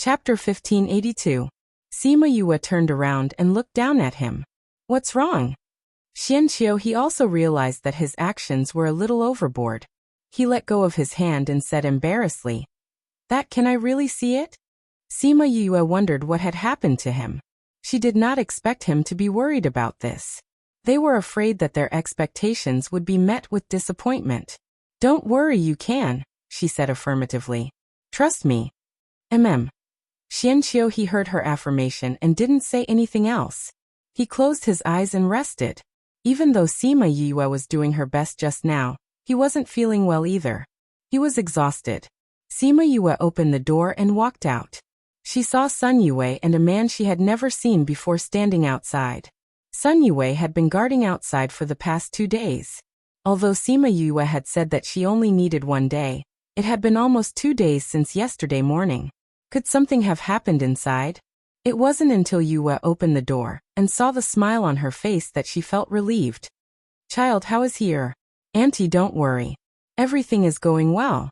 Chapter 1582. Sima Yue turned around and looked down at him. What's wrong? Xianqiu he also realized that his actions were a little overboard. He let go of his hand and said embarrassedly, "That can I really see it?" Sima Yue wondered what had happened to him. She did not expect him to be worried about this. They were afraid that their expectations would be met with disappointment. "Don't worry, you can," she said affirmatively. "Trust me." Xianqiu he heard her affirmation and didn't say anything else. He closed his eyes and rested. Even though Sima Yue was doing her best just now, he wasn't feeling well either. He was exhausted. Sima Yue opened the door and walked out. She saw Sun Yue and a man she had never seen before standing outside. Sun Yue had been guarding outside for the past 2 days. Although Sima Yue had said that she only needed 1 day, it had been almost 2 days since yesterday morning. Could something have happened inside? It wasn't until Yue opened the door and saw the smile on her face that she felt relieved. "Child, how is here?" "Auntie, don't worry. Everything is going well."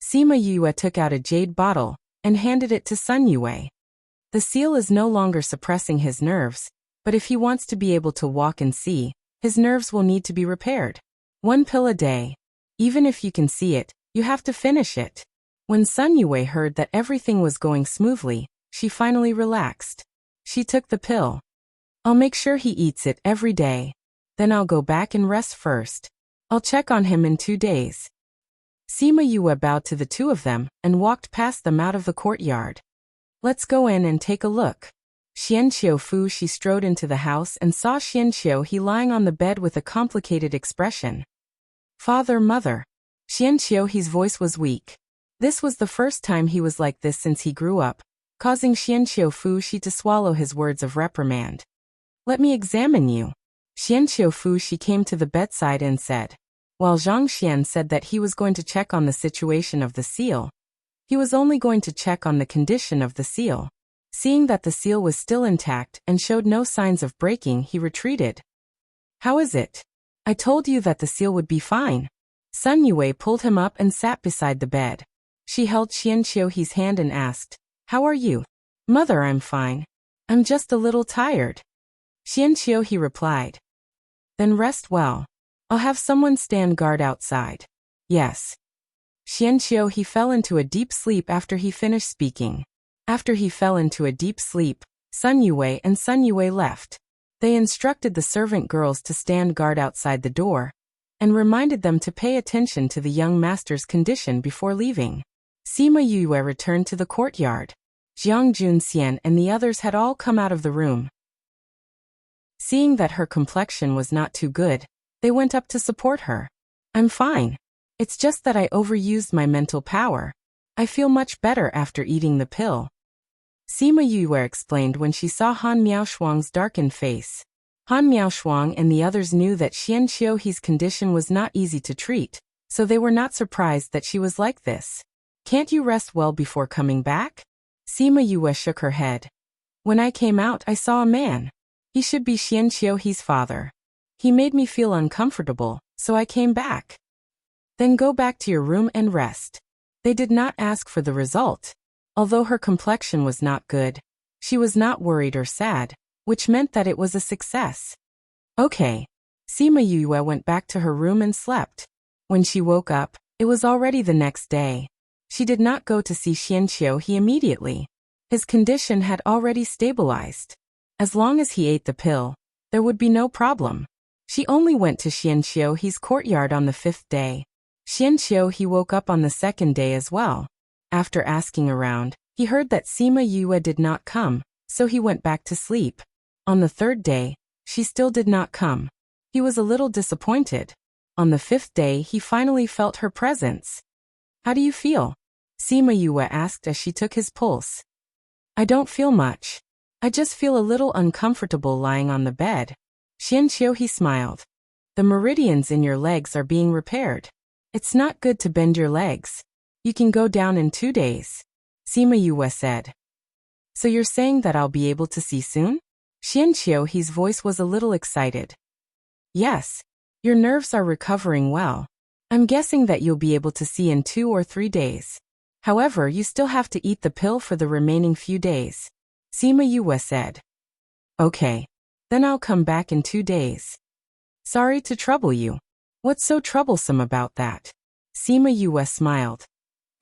Sima Yue took out a jade bottle and handed it to Sun Yue. The seal is no longer suppressing his nerves, but if he wants to be able to walk and see, his nerves will need to be repaired. 1 pill a day. Even if you can see it, you have to finish it. When Sun Yue heard that everything was going smoothly, she finally relaxed. She took the pill. "I'll make sure he eats it every day. Then I'll go back and rest first. I'll check on him in 2 days." Sima Yue bowed to the two of them and walked past them out of the courtyard. "Let's go in and take a look." Xianqiu Fu she strode into the house and saw Xianqiu he lying on the bed with a complicated expression. "Father, mother." Xianqiu he's voice was weak. This was the first time he was like this since he grew up, causing Xianqiu Fu she to swallow his words of reprimand. "Let me examine you." Xianqiu Fu she came to the bedside and said. While Zhang Xian said that he was going to check on the situation of the seal, he was only going to check on the condition of the seal. Seeing that the seal was still intact and showed no signs of breaking, he retreated. "How is it? I told you that the seal would be fine." Sun Yue pulled him up and sat beside the bed. She held Xianqiu he's hand and asked, "How are you?" "Mother, I'm fine. I'm just a little tired." Xianqiu he replied. "Then rest well. I'll have someone stand guard outside." "Yes." Xianqiu he fell into a deep sleep after he finished speaking. After he fell into a deep sleep, Sun Yue and Sun Yue left. They instructed the servant girls to stand guard outside the door and reminded them to pay attention to the young master's condition before leaving. Sima Yue returned to the courtyard. Jiang Junxian and the others had all come out of the room. Seeing that her complexion was not too good, they went up to support her. "I'm fine. It's just that I overused my mental power. I feel much better after eating the pill." Sima Yue explained when she saw Han Miaoshuang's darkened face. Han Miaoshuang and the others knew that Xianqiu he's condition was not easy to treat, so they were not surprised that she was like this. "Can't you rest well before coming back?" Sima Yue shook her head. "When I came out, I saw a man. He should be Xianqiu he's father. He made me feel uncomfortable, so I came back." "Then go back to your room and rest." They did not ask for the result. Although her complexion was not good, she was not worried or sad, which meant that it was a success. Okay. Sima Yue went back to her room and slept. When she woke up, it was already the next day. She did not go to see Xianqiu he immediately. His condition had already stabilized. As long as he ate the pill, there would be no problem. She only went to Xianqiu he's courtyard on the 5th day. Xianqiu he woke up on the 2nd day as well. After asking around, he heard that Sima Yue did not come, so he went back to sleep. On the 3rd day, she still did not come. He was a little disappointed. On the 5th day, he finally felt her presence. "How do you feel?" Sima Yue asked as she took his pulse. "I don't feel much. I just feel a little uncomfortable lying on the bed." Xianqiu he smiled. "The meridians in your legs are being repaired. It's not good to bend your legs. You can go down in 2 days." Sima Yue said. "So you're saying that I'll be able to see soon?" Xianqiu he's voice was a little excited. "Yes. Your nerves are recovering well. I'm guessing that you'll be able to see in 2 or 3 days. However, you still have to eat the pill for the remaining few days. Sima Yue said. Okay. Then I'll come back in 2 days. Sorry to trouble you. What's so troublesome about that? Sima Yue smiled.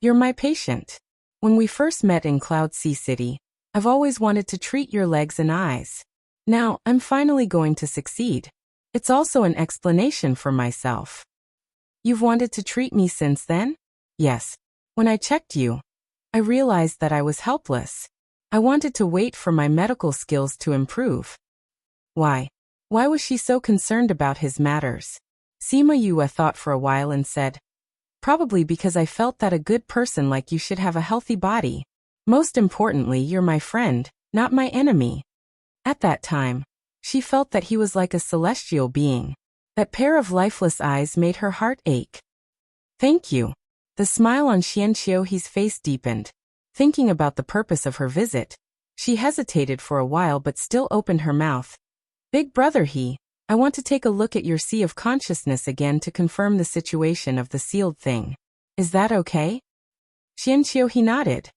You're my patient. When we first met in Cloud Sea City, I've always wanted to treat your legs and eyes. Now, I'm finally going to succeed. It's also an explanation for myself. You've wanted to treat me since then? Yes. When I checked you, I realized that I was helpless. I wanted to wait for my medical skills to improve. Why? Why was she so concerned about his matters? Sima Yue thought for a while and said, probably because I felt that a good person like you should have a healthy body. Most importantly, you're my friend, not my enemy. At that time, she felt that he was like a celestial being. That pair of lifeless eyes made her heart ache. Thank you. The smile on Xianqiuhe's face deepened. Thinking about the purpose of her visit, she hesitated for a while but still opened her mouth. Big brother I want to take a look at your sea of consciousness again to confirm the situation of the sealed thing. Is that okay? Xianqiuhe nodded.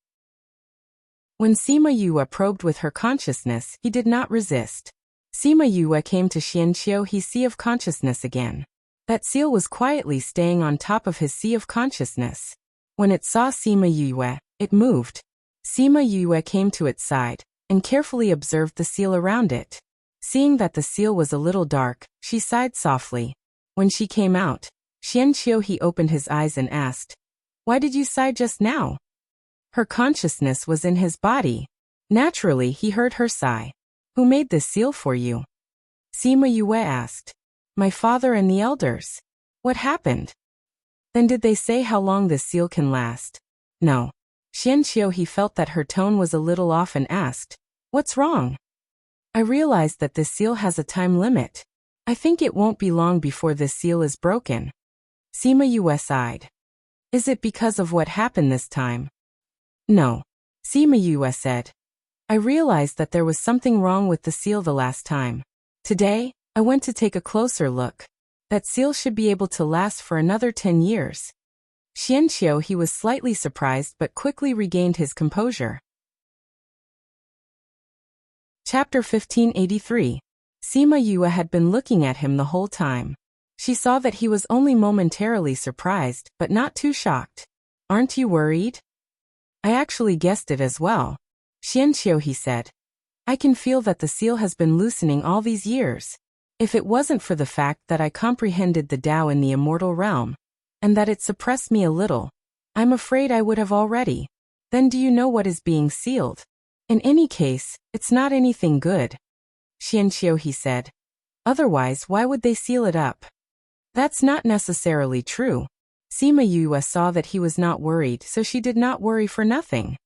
When Sima Yue probed with her consciousness, he did not resist. Sima Yue came to Xianqiuhe's sea of consciousness again. That seal was quietly staying on top of his sea of consciousness. When it saw Sima Yue, it moved. Sima Yue came to its side and carefully observed the seal around it. Seeing that the seal was a little dark, she sighed softly. When she came out, Xianqiuhe opened his eyes and asked, why did you sigh just now? Her consciousness was in his body. Naturally, he heard her sigh. Who made this seal for you? Sima Yue asked. My father and the elders. What happened? Then did they say how long this seal can last? No. Xianqiuhe felt that her tone was a little off and asked, what's wrong? I realized that this seal has a time limit. I think it won't be long before this seal is broken. Sima Yue sighed. Is it because of what happened this time? No. Sima Yue said. I realized that there was something wrong with the seal the last time. Today, I went to take a closer look. That seal should be able to last for another 10 years. Xianqiuhe was slightly surprised but quickly regained his composure. Chapter 1583. Sima Yue had been looking at him the whole time. She saw that he was only momentarily surprised, but not too shocked. Aren't you worried? I actually guessed it as well. Xianqiuhe said. I can feel that the seal has been loosening all these years. If it wasn't for the fact that I comprehended the Tao in the immortal realm, and that it suppressed me a little, I'm afraid I would have already. Then do you know what is being sealed? In any case, it's not anything good. Xianqiuhe said. Otherwise, why would they seal it up? That's not necessarily true. Sima Yue saw that he was not worried, so she did not worry for nothing.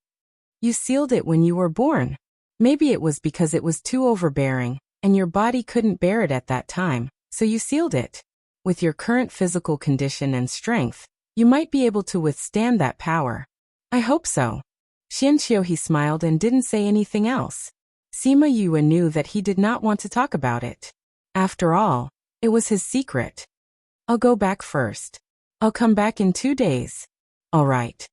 You sealed it when you were born. Maybe it was because it was too overbearing, and your body couldn't bear it at that time, so you sealed it. With your current physical condition and strength, you might be able to withstand that power. I hope so. Xianqiuhe smiled and didn't say anything else. Sima Yue knew that he did not want to talk about it. After all, it was his secret. I'll go back first. I'll come back in 2 days. All right.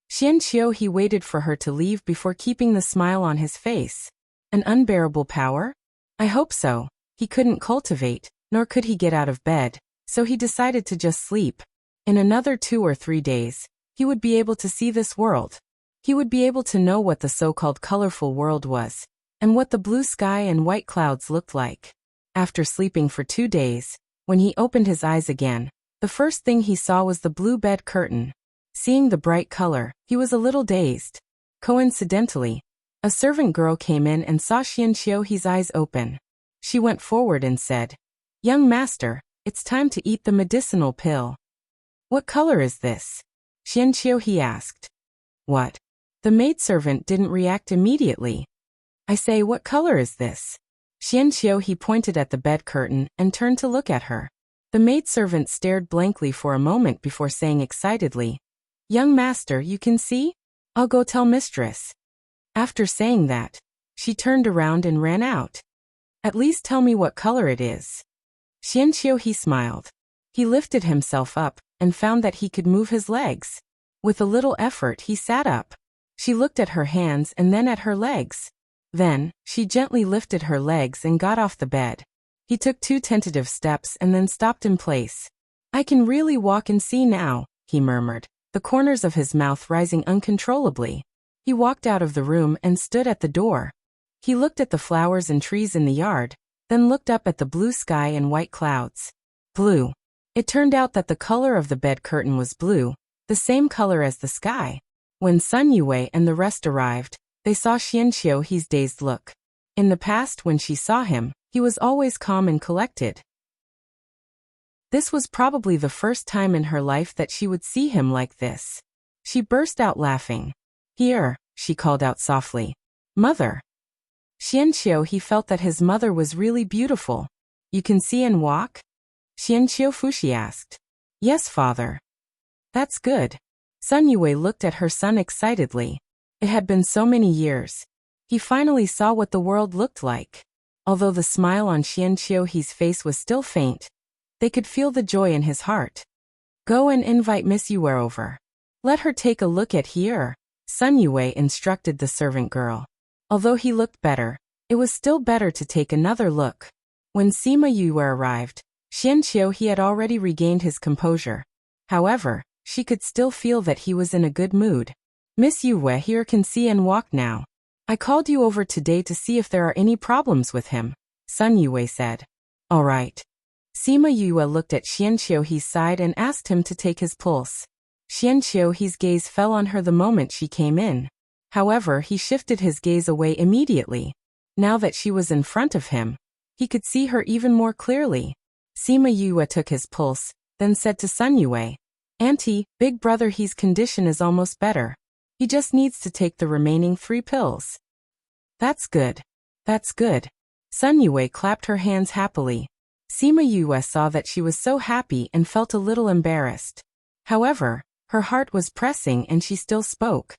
Xianqiuhe waited for her to leave before keeping the smile on his face. An unbearable power? I hope so. He couldn't cultivate, nor could he get out of bed, so he decided to just sleep. In another 2 or 3 days, he would be able to see this world. He would be able to know what the so-called colorful world was, and what the blue sky and white clouds looked like. After sleeping for 2 days, when he opened his eyes again, the first thing he saw was the blue bed curtain. Seeing the bright color, he was a little dazed. Coincidentally, a servant girl came in and saw Xianqiuhe's eyes open. She went forward and said, Young master, it's time to eat the medicinal pill. What color is this? Xianqiuhe asked. What? The maidservant didn't react immediately. I say, what color is this? Xianqiuhe pointed at the bed curtain and turned to look at her. The maidservant stared blankly for a moment before saying excitedly, Young master, you can see? I'll go tell mistress. After saying that, she turned around and ran out. At least tell me what color it is. Xianqiuhe smiled. He lifted himself up and found that he could move his legs. With a little effort, he sat up. She looked at her hands and then at her legs. Then, she gently lifted her legs and got off the bed. He took 2 tentative steps and then stopped in place. "I can really walk and see now," he murmured, the corners of his mouth rising uncontrollably. He walked out of the room and stood at the door. He looked at the flowers and trees in the yard, then looked up at the blue sky and white clouds. Blue. It turned out that the color of the bed curtain was blue, the same color as the sky. When Sun Yue and the rest arrived, they saw Xianqiu's dazed look. In the past, when she saw him, he was always calm and collected. This was probably the first time in her life that she would see him like this. She burst out laughing. "Here," she called out softly. "Mother." Xianqiu, he felt that his mother was really beautiful. "You can see and walk?" Xianqiu Fushi asked. "Yes, father." "That's good." Sun Yue looked at her son excitedly. It had been so many years. He finally saw what the world looked like. Although the smile on Xianqiu's face was still faint, they could feel the joy in his heart. "Go and invite Miss Yue over. Let her take a look at here," Sun Yue instructed the servant girl. Although he looked better, it was still better to take another look. When Sima Yue arrived, Xianqiu had already regained his composure. However, she could still feel that he was in a good mood. "Miss Yue here can see and walk now. I called you over today to see if there are any problems with him," Sun Yue said. "All right." Sima Yue looked at Xianqiu's side and asked him to take his pulse. Xianqiu's gaze fell on her the moment she came in. However, he shifted his gaze away immediately. Now that she was in front of him, he could see her even more clearly. Sima Yue took his pulse, then said to Sun Yue, "Auntie, big brother he's condition is almost better. He just needs to take the remaining 3 pills. "That's good. That's good." Sun Yue clapped her hands happily. Sima Yue saw that she was so happy and felt a little embarrassed. However, her heart was pressing and she still spoke.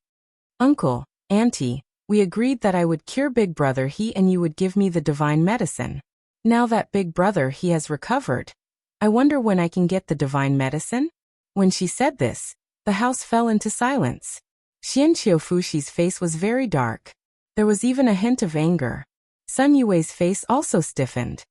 "Uncle, Auntie, we agreed that I would cure Big Brother he and you would give me the divine medicine. Now that Big Brother he has recovered, I wonder when I can get the divine medicine?" When she said this, the house fell into silence. Xianqiu Fushi's face was very dark. There was even a hint of anger. Sun Yue's face also stiffened.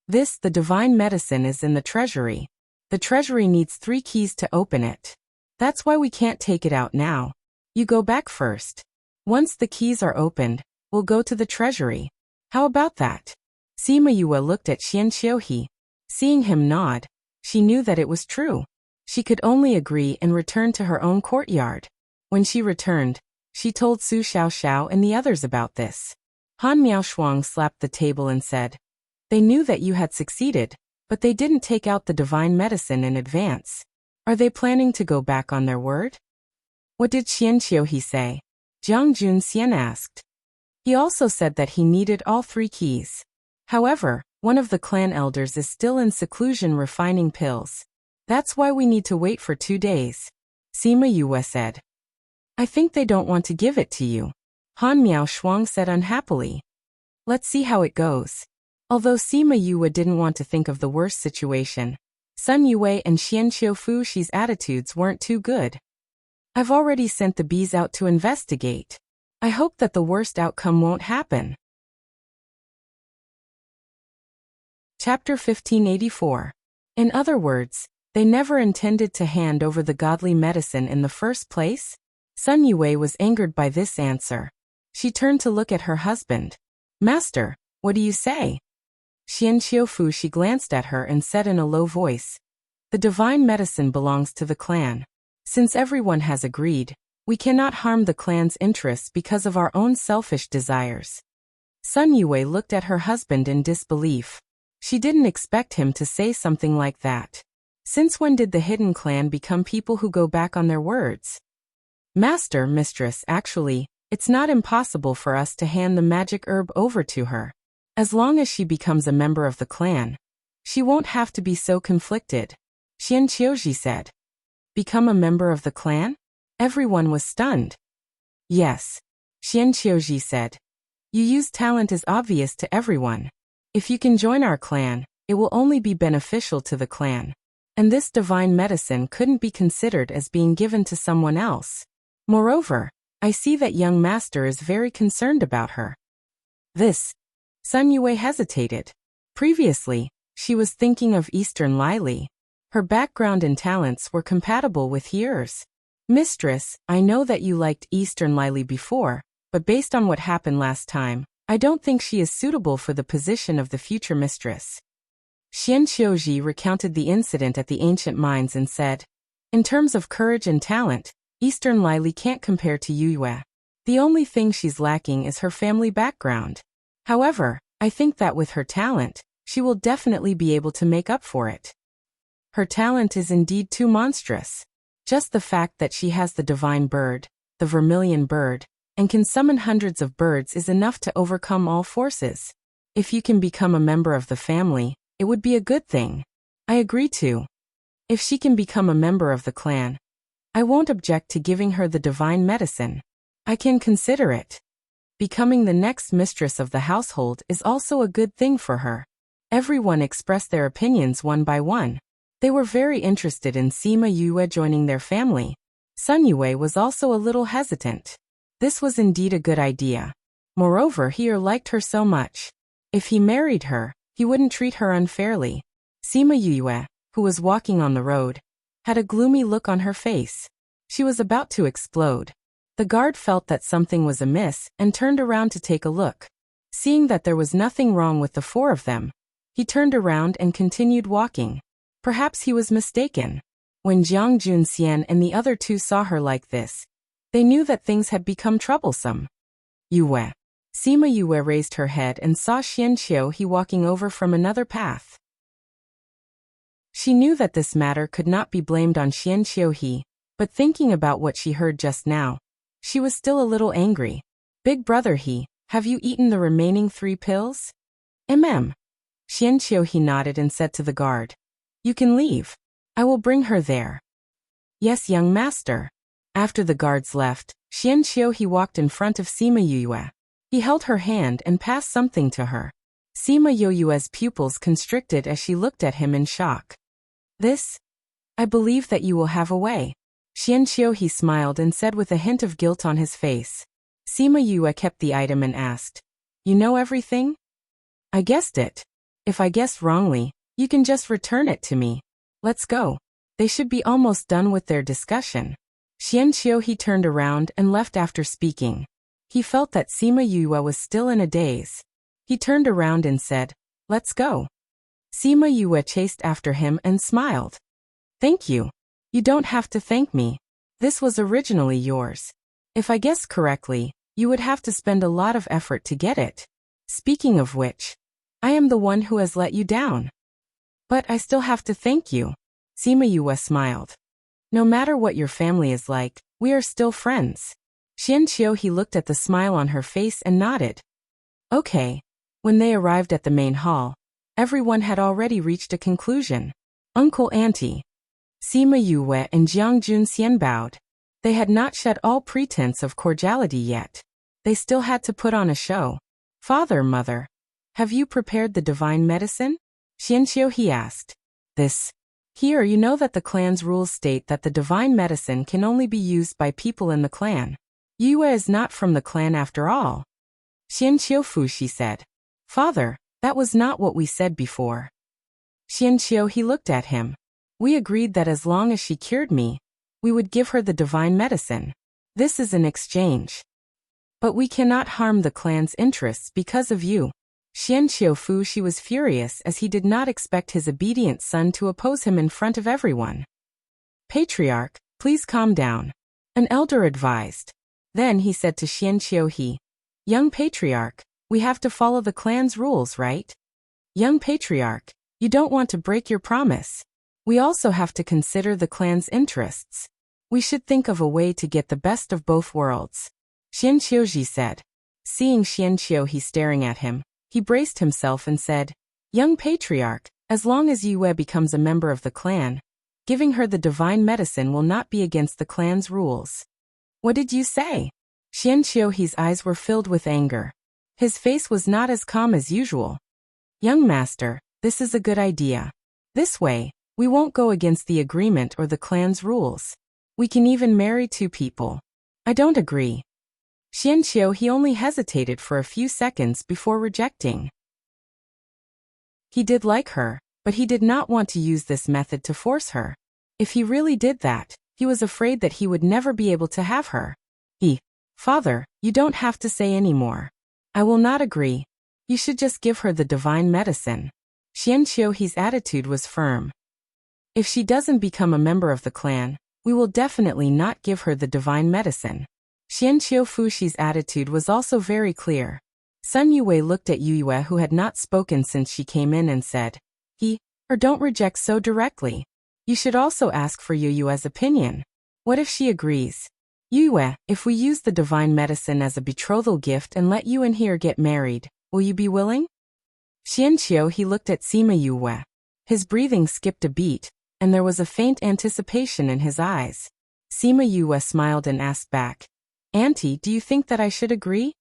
The divine medicine is in the treasury. The treasury needs 3 keys to open it. That's why we can't take it out now. You go back first. Once the keys are opened, we'll go to the treasury. How about that?" Sima Yue looked at Xianqiu. Seeing him nod, she knew that it was true. She could only agree and return to her own courtyard. When she returned, she told Su Xiaoxiao and the others about this. Han Miaoshuang slapped the table and said, "They knew that you had succeeded, but they didn't take out the divine medicine in advance. Are they planning to go back on their word?" "What did Xianqiu say?" Jiang Junxian asked. He also said that he needed all 3 keys. However, one of the clan elders is still in seclusion refining pills. That's why we need to wait for 2 days. Sima Yue said. "I think they don't want to give it to you," Han Miaoshuang said unhappily. "Let's see how it goes." Although Sima Yue didn't want to think of the worst situation, Sun Yue and Xianqiu Fushi's attitudes weren't too good. "I've already sent the bees out to investigate. I hope that the worst outcome won't happen." Chapter 1584. In other words, they never intended to hand over the godly medicine in the first place? Sun Yue was angered by this answer. She turned to look at her husband. "Master, what do you say?" Xianqiu Fushi glanced at her and said in a low voice, "The divine medicine belongs to the clan. Since everyone has agreed, we cannot harm the clan's interests because of our own selfish desires." Sun Yue looked at her husband in disbelief. She didn't expect him to say something like that. Since when did the hidden clan become people who go back on their words? "Master, mistress, actually, it's not impossible for us to hand the magic herb over to her. As long as she becomes a member of the clan, she won't have to be so conflicted," Xianqiu said. "Become a member of the clan?" Everyone was stunned. "Yes," Xianqiu said. "You use talent is obvious to everyone. If you can join our clan, it will only be beneficial to the clan. and this divine medicine couldn't be considered as being given to someone else. Moreover, I see that young master is very concerned about her. This. Sun Yue hesitated. Previously, she was thinking of Eastern Lily. Her background and talents were compatible with yours. Mistress, I know that you liked Eastern Lily before, but based on what happened last time, I don't think she is suitable for the position of the future mistress. Xian Xiuji recounted the incident at the ancient mines and said, in terms of courage and talent, Eastern Lily can't compare to Yue. The only thing she's lacking is her family background. However, I think that with her talent, she will definitely be able to make up for it. Her talent is indeed too monstrous. Just the fact that she has the divine bird, the vermilion bird, and can summon hundreds of birds is enough to overcome all forces. If you can become a member of the family, it would be a good thing. I agree too. If she can become a member of the clan, I won't object to giving her the divine medicine. I can consider it. Becoming the next mistress of the household is also a good thing for her. Everyone expressed their opinions one by one. They were very interested in Sima Yue joining their family. Sun Yue was also a little hesitant. This was indeed a good idea. Moreover, he liked her so much. If he married her, he wouldn't treat her unfairly. Sima Yue, who was walking on the road, had a gloomy look on her face. She was about to explode. The guard felt that something was amiss and turned around to take a look. Seeing that there was nothing wrong with the four of them, he turned around and continued walking. Perhaps he was mistaken. When Jiang Junxian and the other two saw her like this, they knew that things had become troublesome. Yue. Sima Yue raised her head and saw Xian Qiu walking over from another path. She knew that this matter could not be blamed on Xian Qiu, but thinking about what she heard just now, she was still a little angry. Big brother have you eaten the remaining 3 pills? Xian Qiu nodded and said to the guard, you can leave. I will bring her there. Yes, young master. After the guards left, Xian Qiu walked in front of Sima Yue. He held her hand and passed something to her. Sima Yue's pupils constricted as she looked at him in shock. This? I believe that you will have a way. Xian Qiu smiled and said with a hint of guilt on his face. Sima Yue kept the item and asked, you know everything? I guessed it. If I guessed wrongly, you can just return it to me. Let's go. They should be almost done with their discussion. Xian Qiu turned around and left after speaking. He felt that Sima Yue was still in a daze. He turned around and said, let's go. Sima Yue chased after him and smiled. Thank you. You don't have to thank me. This was originally yours. If I guessed correctly, you would have to spend a lot of effort to get it. Speaking of which, I am the one who has let you down. But I still have to thank you. Sima Yue smiled. No matter what your family is like, we are still friends. Xian Qiu looked at the smile on her face and nodded. Okay. When they arrived at the main hall, everyone had already reached a conclusion. Uncle Auntie, Sima Yue and Jiang Junxian bowed. They had not shed all pretense of cordiality yet. They still had to put on a show. Father, mother, have you prepared the divine medicine? Xian Qiu asked. This. Here you know that the clan's rules state that the divine medicine can only be used by people in the clan. Yue is not from the clan after all. Xian Qiu she said. Father, that was not what we said before. Xian Qiu looked at him. We agreed that as long as she cured me, we would give her the divine medicine. This is an exchange. But we cannot harm the clan's interests because of you. Xian Qiu she was furious as he did not expect his obedient son to oppose him in front of everyone. Patriarch, please calm down. An elder advised. Then he said to Xian Qiu, Young Patriarch, we have to follow the clan's rules, right? Young Patriarch, you don't want to break your promise. We also have to consider the clan's interests. We should think of a way to get the best of both worlds. Xian Qiu said. Seeing Xian Qiu staring at him, he braced himself and said, Young Patriarch, as long as Yue becomes a member of the clan, giving her the divine medicine will not be against the clan's rules. What did you say? Xian Qiu's eyes were filled with anger. His face was not as calm as usual. Young master, this is a good idea. This way, We won't go against the agreement or the clan's rules. We can even marry two people. I don't agree. Xianqiu he only hesitated for a few seconds before rejecting. He did like her, but he did not want to use this method to force her. If he really did that, he was afraid that he would never be able to have her. Father, you don't have to say any more. I will not agree. You should just give her the divine medicine. Xianqiu he's attitude was firm. If she doesn't become a member of the clan, we will definitely not give her the divine medicine. Xianqiu Fushi's attitude was also very clear. Sun Yue looked at Yue who had not spoken since she came in and said, or don't reject so directly. You should also ask for Yue's opinion. What if she agrees? Yue, if we use the divine medicine as a betrothal gift and let you and here get married, will you be willing? Xianqiu he looked at Sima Yue. His breathing skipped a beat, and there was a faint anticipation in his eyes. Sima Yue smiled and asked back, Auntie, do you think that I should agree?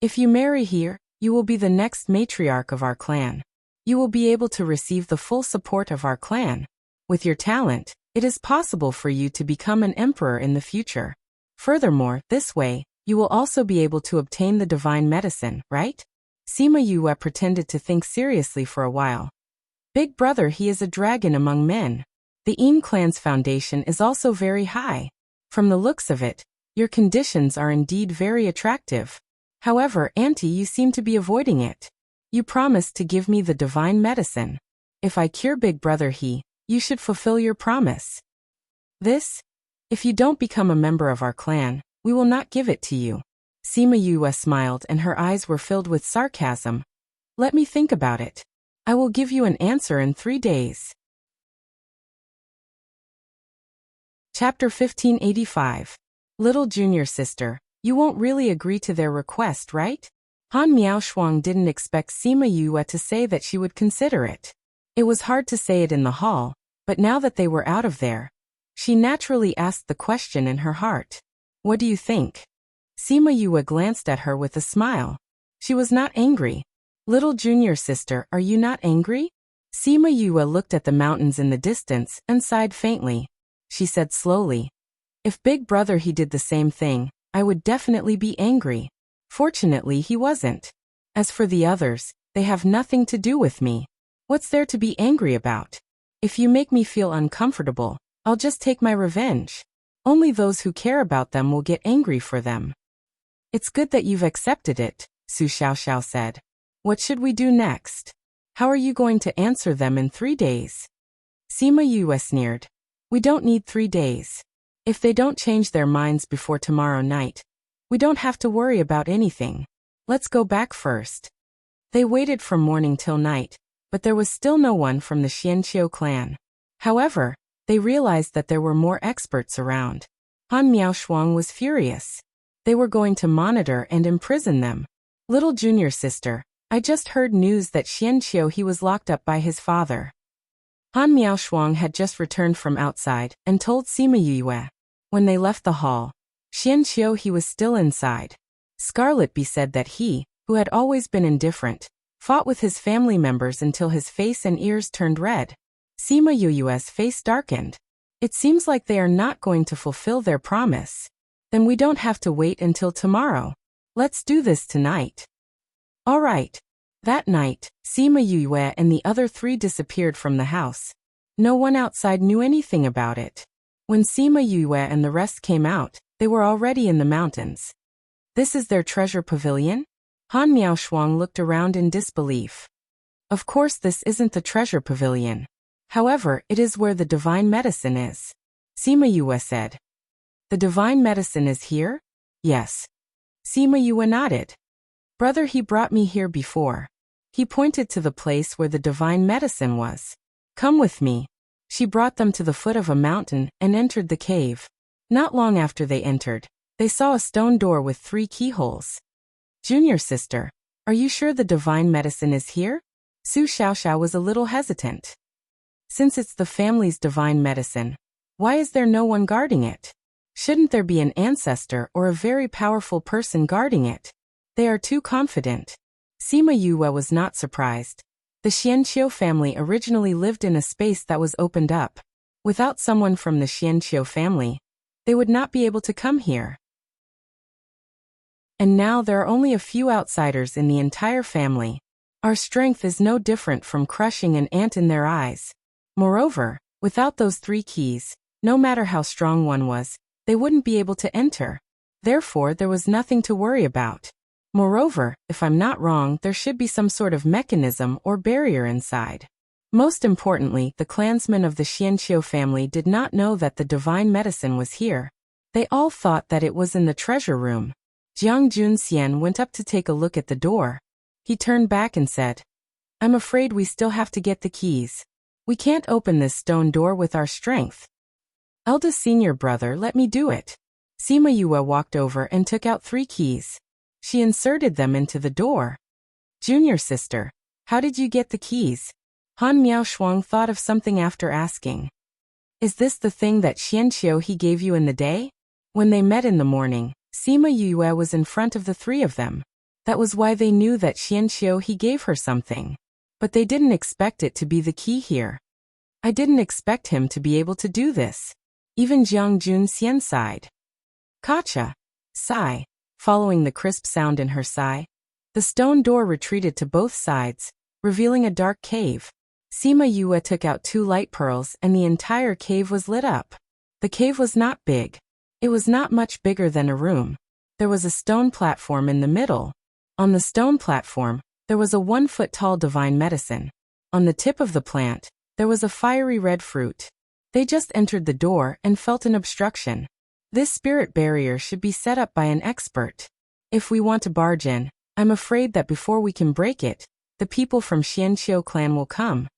If you marry here, you will be the next matriarch of our clan. You will be able to receive the full support of our clan. With your talent, it is possible for you to become an emperor in the future. Furthermore, this way, you will also be able to obtain the divine medicine, right? Sima Yue pretended to think seriously for a while. Big brother, he is a dragon among men. The Yin clan's foundation is also very high. From the looks of it, your conditions are indeed very attractive. However, Auntie, you seem to be avoiding it. You promised to give me the divine medicine. If I cure Big Brother you should fulfill your promise. If you don't become a member of our clan, we will not give it to you. Sima Yue smiled and her eyes were filled with sarcasm. Let me think about it. I will give you an answer in 3 days. Chapter 1585. Little junior sister, you won't really agree to their request, right? Han Miaoshuang didn't expect Sima Yue to say that she would consider it. It was hard to say it in the hall, but now that they were out of there, she naturally asked the question in her heart. What do you think? Sima Yue glanced at her with a smile. She was not angry. Little junior sister, are you not angry? Sima Yue looked at the mountains in the distance and sighed faintly. She said slowly, if Big Brother he did the same thing, I would definitely be angry. Fortunately, he wasn't. As for the others, they have nothing to do with me. What's there to be angry about? If you make me feel uncomfortable, I'll just take my revenge. Only those who care about them will get angry for them. It's good that you've accepted it, Su Xiaoxiao said. What should we do next? How are you going to answer them in 3 days? Sima Yue sneered. We don't need 3 days. If they don't change their minds before tomorrow night, we don't have to worry about anything. Let's go back first. They waited from morning till night, but there was still no one from the Xianqiu clan. However, they realized that there were more experts around. Han Miaoshuang was furious. They were going to monitor and imprison them. Little junior sister, I just heard news that Xianqiu he was locked up by his father. Han Miaoshuang had just returned from outside and told Sima Yue. When they left the hall, Xianqiu he was still inside. Scarlet Bee said that he, who had always been indifferent, fought with his family members until his face and ears turned red. Sima Yue's face darkened. It seems like they are not going to fulfill their promise. Then we don't have to wait until tomorrow. Let's do this tonight. All right. That night, Sima Yue and the other 3 disappeared from the house. No one outside knew anything about it. When Sima Yue and the rest came out, they were already in the mountains. This is their treasure pavilion? Han Miaoshuang looked around in disbelief. Of course this isn't the treasure pavilion. However, it is where the divine medicine is. Sima Yue said. The divine medicine is here? Yes. Sima Yue nodded. Brother he brought me here before. He pointed to the place where the divine medicine was. Come with me. She brought them to the foot of a mountain and entered the cave. Not long after they entered, they saw a stone door with 3 keyholes. Junior sister, are you sure the divine medicine is here? Su Xiaoxiao was a little hesitant. Since it's the family's divine medicine, why is there no one guarding it? Shouldn't there be an ancestor or a very powerful person guarding it? They are too confident. Sima Yue was not surprised. The Xianqiu family originally lived in a space that was opened up. Without someone from the Xianqiu family, they would not be able to come here. And now there are only a few outsiders in the entire family. Our strength is no different from crushing an ant in their eyes. Moreover, without those 3 keys, no matter how strong one was, they wouldn't be able to enter. Therefore, there was nothing to worry about. Moreover, if I'm not wrong, there should be some sort of mechanism or barrier inside. Most importantly, the clansmen of the Xianqiu family did not know that the divine medicine was here. They all thought that it was in the treasure room. Jiang Junxian went up to take a look at the door. He turned back and said, "I'm afraid we still have to get the keys. We can't open this stone door with our strength." "Eldest senior brother, let me do it." Sima Yue walked over and took out 3 keys. She inserted them into the door. "Junior sister, how did you get the keys?" Han Miaoshuang thought of something after asking. "Is this the thing that Xianqiu he gave you in the day?" When they met in the morning, Sima Yue was in front of the 3 of them. That was why they knew that Xianqiu he gave her something. But they didn't expect it to be the key here. "I didn't expect him to be able to do this." Even Jiang Junxian sighed. "Kacha." Sigh. Following the crisp sound in her sigh, the stone door retreated to both sides, revealing a dark cave. Sima Yue took out 2 light pearls and the entire cave was lit up. The cave was not big. It was not much bigger than a room. There was a stone platform in the middle. On the stone platform, there was a 1-foot-tall divine medicine. On the tip of the plant, there was a fiery red fruit. They just entered the door and felt an obstruction. This spirit barrier should be set up by an expert. If we want to barge in, I'm afraid that before we can break it, the people from Xianqiu clan will come.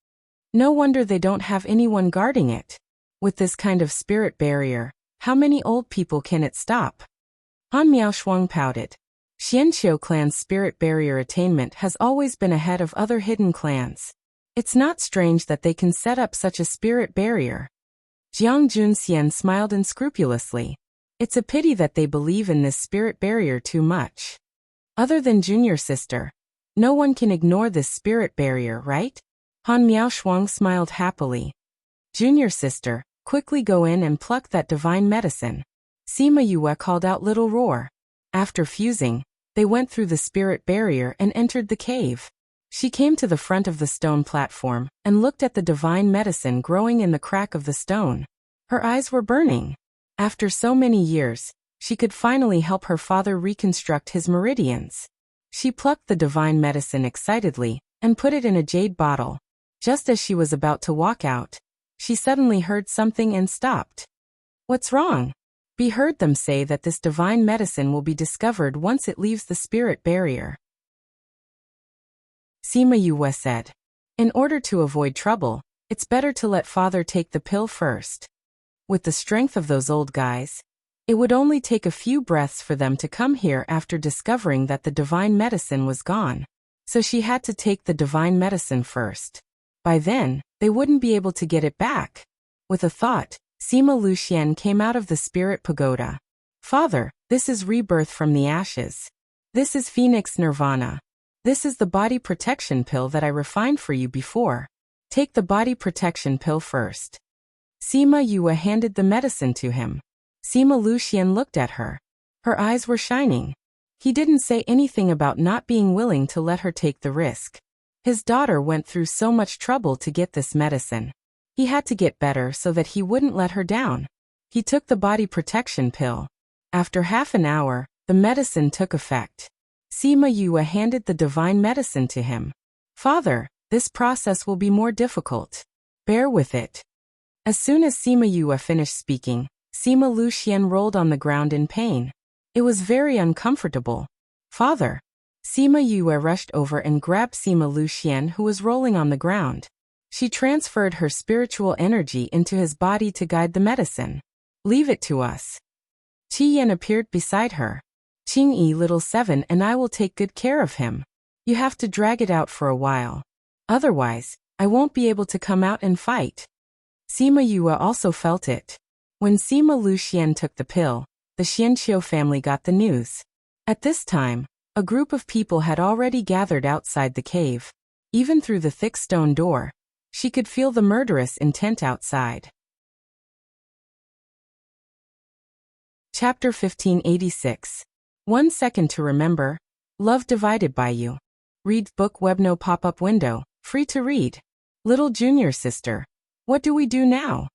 No wonder they don't have anyone guarding it. With this kind of spirit barrier, how many old people can it stop? Han Miaoshuang pouted. Xianqiu clan's spirit barrier attainment has always been ahead of other hidden clans. It's not strange that they can set up such a spirit barrier. Jiang Junxian smiled unscrupulously. It's a pity that they believe in this spirit barrier too much. Other than junior sister, no one can ignore this spirit barrier, right? Han Miaoshuang smiled happily. Junior sister, quickly go in and pluck that divine medicine. Sima Yue called out little roar. After fusing, they went through the spirit barrier and entered the cave. She came to the front of the stone platform and looked at the divine medicine growing in the crack of the stone. Her eyes were burning. After so many years, she could finally help her father reconstruct his meridians. She plucked the divine medicine excitedly and put it in a jade bottle. Just as she was about to walk out, she suddenly heard something and stopped. "What's wrong?" Be heard them say that this divine medicine will be discovered once it leaves the spirit barrier. Sima Yue said, "In order to avoid trouble, it's better to let father take the pill first." With the strength of those old guys, it would only take a few breaths for them to come here after discovering that the divine medicine was gone. So she had to take the divine medicine first. By then, they wouldn't be able to get it back. With a thought, Sima Luxian came out of the spirit pagoda. "Father, this is rebirth from the ashes. This is Phoenix Nirvana. This is the body protection pill that I refined for you before. Take the body protection pill first." Sima Yue handed the medicine to him. Sima Luxian looked at her. Her eyes were shining. He didn't say anything about not being willing to let her take the risk. His daughter went through so much trouble to get this medicine. He had to get better so that he wouldn't let her down. He took the body protection pill. After half an hour, the medicine took effect. Sima Yue handed the divine medicine to him. "Father, this process will be more difficult. Bear with it." As soon as Sima Yue finished speaking, Sima Luxian rolled on the ground in pain. It was very uncomfortable. "Father." Sima Yue rushed over and grabbed Sima Luxian, who was rolling on the ground. She transferred her spiritual energy into his body to guide the medicine. "Leave it to us." Qi Yan appeared beside her. "Qingyi little 7 and I will take good care of him. You have to drag it out for a while. Otherwise, I won't be able to come out and fight." Sima Yue also felt it. When Sima Luxian took the pill, the Xianqiu family got the news. At this time, a group of people had already gathered outside the cave. Even through the thick stone door, she could feel the murderous intent outside. Chapter 1586. 1 second to remember. Love divided by you. Read book web no pop-up window. Free to read. Little junior sister. What do we do now?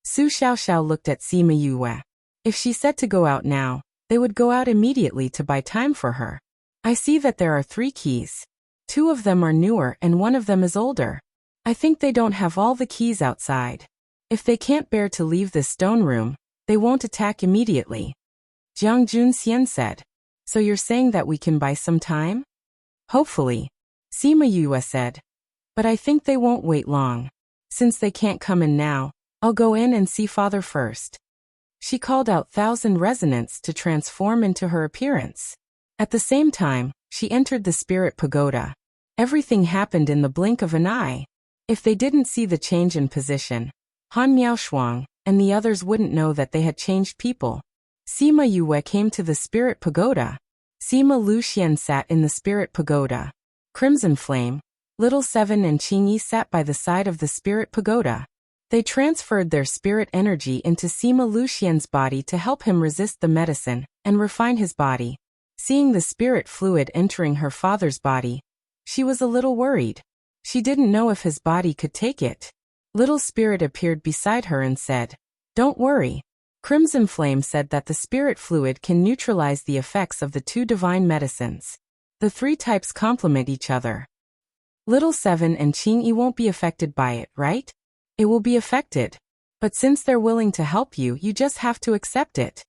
Su Xiaoxiao looked at Sima Yue. If she said to go out now, they would go out immediately to buy time for her. I see that there are 3 keys. 2 of them are newer and 1 of them is older. I think they don't have all the keys outside. If they can't bear to leave this stone room, they won't attack immediately. Jiang Junxian said. So you're saying that we can buy some time? Hopefully. Sima Yue said. But I think they won't wait long. Since they can't come in now, I'll go in and see father first. She called out 1,000 resonance to transform into her appearance. At the same time, she entered the spirit pagoda. Everything happened in the blink of an eye. If they didn't see the change in position, Han Miaoshuang and the others wouldn't know that they had changed people. Sima Yue came to the spirit pagoda. Sima Luxian sat in the spirit pagoda. Crimson Flame, Little Seven and Qingyi sat by the side of the spirit pagoda. They transferred their spirit energy into Sima Luxian's body to help him resist the medicine and refine his body. Seeing the spirit fluid entering her father's body, she was a little worried. She didn't know if his body could take it. Little Spirit appeared beside her and said, "Don't worry." Crimson Flame said that the spirit fluid can neutralize the effects of the 2 divine medicines. The 3 types complement each other. Little Seven and Qingyi won't be affected by it, right? It will be affected. But since they're willing to help you, you just have to accept it.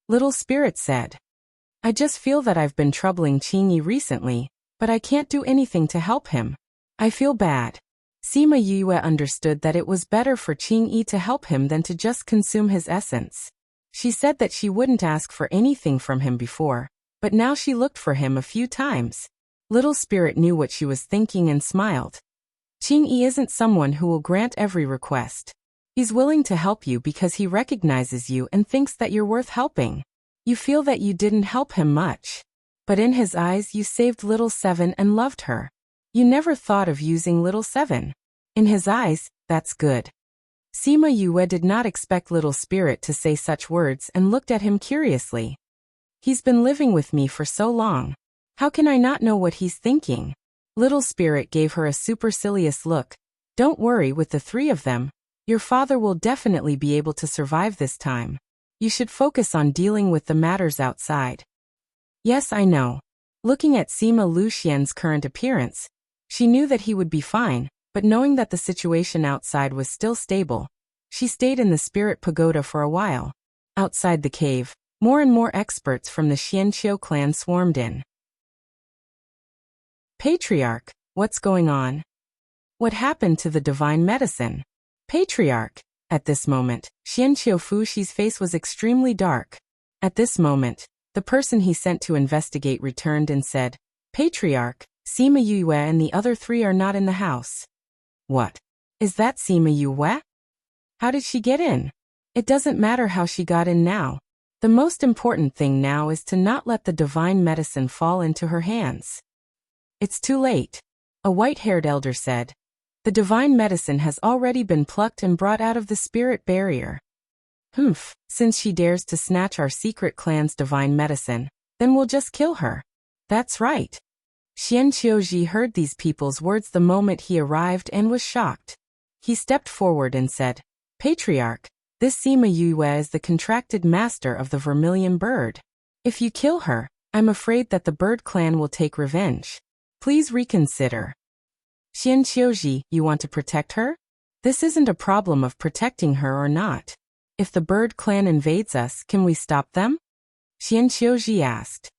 Little Spirit said. I just feel that I've been troubling Qingyi recently, but I can't do anything to help him. I feel bad. Sima Yue understood that it was better for Qingyi to help him than to just consume his essence. She said that she wouldn't ask for anything from him before, but now she looked for him a few times. Little Spirit knew what she was thinking and smiled. Qingyi isn't someone who will grant every request. He's willing to help you because he recognizes you and thinks that you're worth helping. You feel that you didn't help him much. But in his eyes you saved Little Seven and loved her. You never thought of using Little Seven. In his eyes, that's good. Sima Yue did not expect Little Spirit to say such words and looked at him curiously. He's been living with me for so long. How can I not know what he's thinking? Little Spirit gave her a supercilious look. Don't worry, with the 3 of them, your father will definitely be able to survive this time. You should focus on dealing with the matters outside. Yes, I know. Looking at Sima Luxian's current appearance, she knew that he would be fine, but knowing that the situation outside was still stable, she stayed in the spirit pagoda for a while. Outside the cave, more and more experts from the Xianqiu clan swarmed in. Patriarch, what's going on? What happened to the divine medicine? Patriarch. At this moment, Xianqiu Fushi's face was extremely dark. At this moment, the person he sent to investigate returned and said, Patriarch, Sima Yue and the other 3 are not in the house. What? Is that Sima Yue? How did she get in? It doesn't matter how she got in now. The most important thing now is to not let the divine medicine fall into her hands. It's too late. A white-haired elder said. The divine medicine has already been plucked and brought out of the spirit barrier. Since she dares to snatch our secret clan's divine medicine, then we'll just kill her. That's right. Xian Qiuji heard these people's words the moment he arrived and was shocked. He stepped forward and said, Patriarch, this Sima Yue is the contracted master of the vermilion bird. If you kill her, I'm afraid that the bird clan will take revenge. Please reconsider. Xian Qiuji, you want to protect her? This isn't a problem of protecting her or not. If the bird clan invades us, can we stop them? Xian Qiuji asked.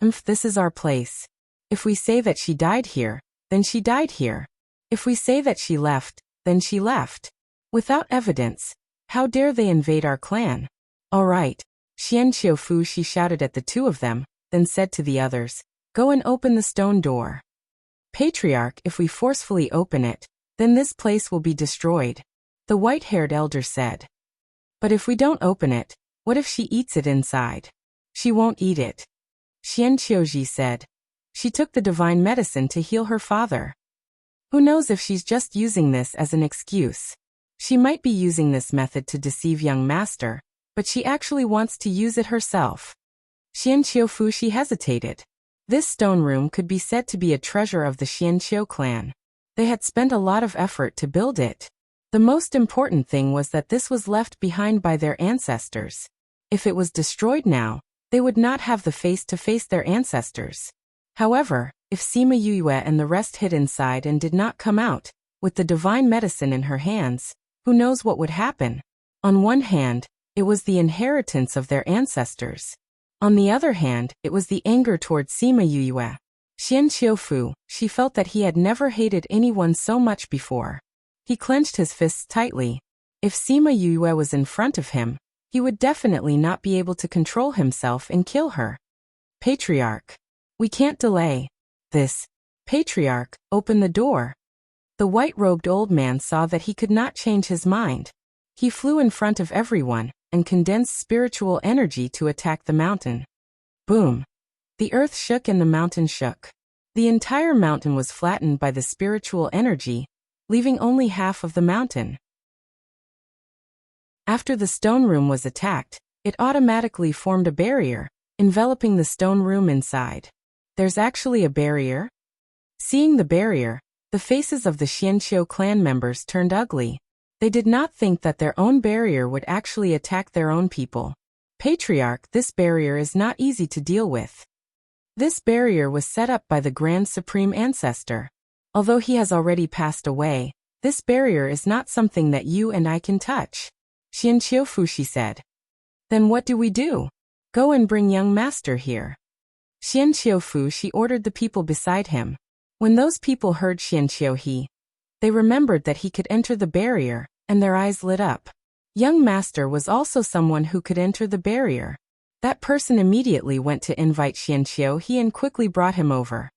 This is our place. If we say that she died here, then she died here. If we say that she left, then she left. Without evidence, how dare they invade our clan? All right. Xian Qiufu, she shouted at the 2 of them, then said to the others, Go and open the stone door. Patriarch, if we forcefully open it, then this place will be destroyed. The white-haired elder said. But if we don't open it, what if she eats it inside? She won't eat it. Xian Qiuji said. She took the divine medicine to heal her father. Who knows if she's just using this as an excuse? She might be using this method to deceive young master, but she actually wants to use it herself. Xianqiu She hesitated. This stone room could be said to be a treasure of the Xianqiu clan. They had spent a lot of effort to build it. The most important thing was that this was left behind by their ancestors. If it was destroyed now, they would not have the face to face their ancestors. However, if Sima Yue and the rest hid inside and did not come out, with the divine medicine in her hands, who knows what would happen? On one hand, it was the inheritance of their ancestors. On the other hand, it was the anger toward Sima Yue. Xianqiu, she felt that he had never hated anyone so much before. He clenched his fists tightly. If Sima Yue was in front of him, he would definitely not be able to control himself and kill her. Patriarch. We can't delay this. Patriarch, open the door. The white-robed old man saw that he could not change his mind. He flew in front of everyone and condensed spiritual energy to attack the mountain. Boom. The earth shook and the mountain shook. The entire mountain was flattened by the spiritual energy, leaving only half of the mountain. After the stone room was attacked, it automatically formed a barrier, enveloping the stone room inside. There's actually a barrier? Seeing the barrier, the faces of the Xianqiu clan members turned ugly. They did not think that their own barrier would actually attack their own people. Patriarch, this barrier is not easy to deal with. This barrier was set up by the Grand Supreme Ancestor. Although he has already passed away, this barrier is not something that you and I can touch. Xianqiu she said. Then what do we do? Go and bring young master here. Xianqiu she ordered the people beside him. When those people heard Xianqiu they remembered that he could enter the barrier, and their eyes lit up. Young master was also someone who could enter the barrier. That person immediately went to invite Xianqiu and quickly brought him over.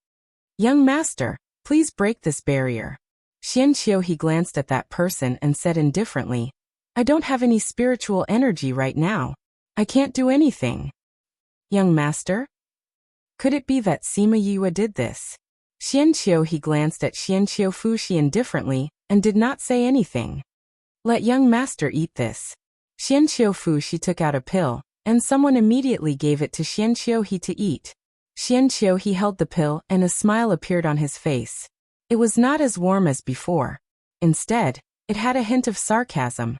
Young master, please break this barrier. Xianqiu glanced at that person and said indifferently, I don't have any spiritual energy right now. I can't do anything. Young master? Could it be that Sima Yue did this? Xianqiu glanced at Xianqiu indifferently and did not say anything. Let young master eat this. Xianqiu took out a pill, and someone immediately gave it to Xianqiu to eat. Xianqiu held the pill and a smile appeared on his face. It was not as warm as before. Instead, it had a hint of sarcasm.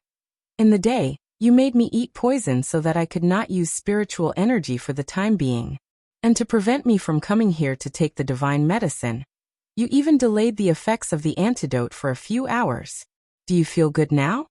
In the day, you made me eat poison so that I could not use spiritual energy for the time being. And to prevent me from coming here to take the divine medicine, you even delayed the effects of the antidote for a few hours. Do you feel good now?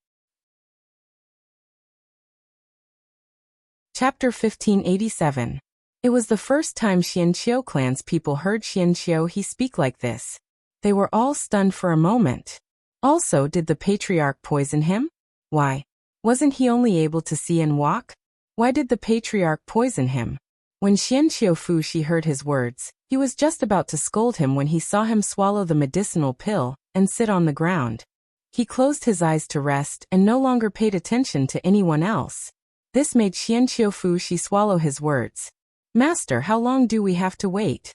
Chapter 1587. It was the first time Xianqiu clan's people heard Xianqiu speak like this. They were all stunned for a moment. Also, did the patriarch poison him? Why? Wasn't he only able to see and walk? Why did the patriarch poison him? When Xianqiu heard his words, he was just about to scold him when he saw him swallow the medicinal pill and sit on the ground. He closed his eyes to rest and no longer paid attention to anyone else. This made Xianqiu swallow his words. Master, how long do we have to wait?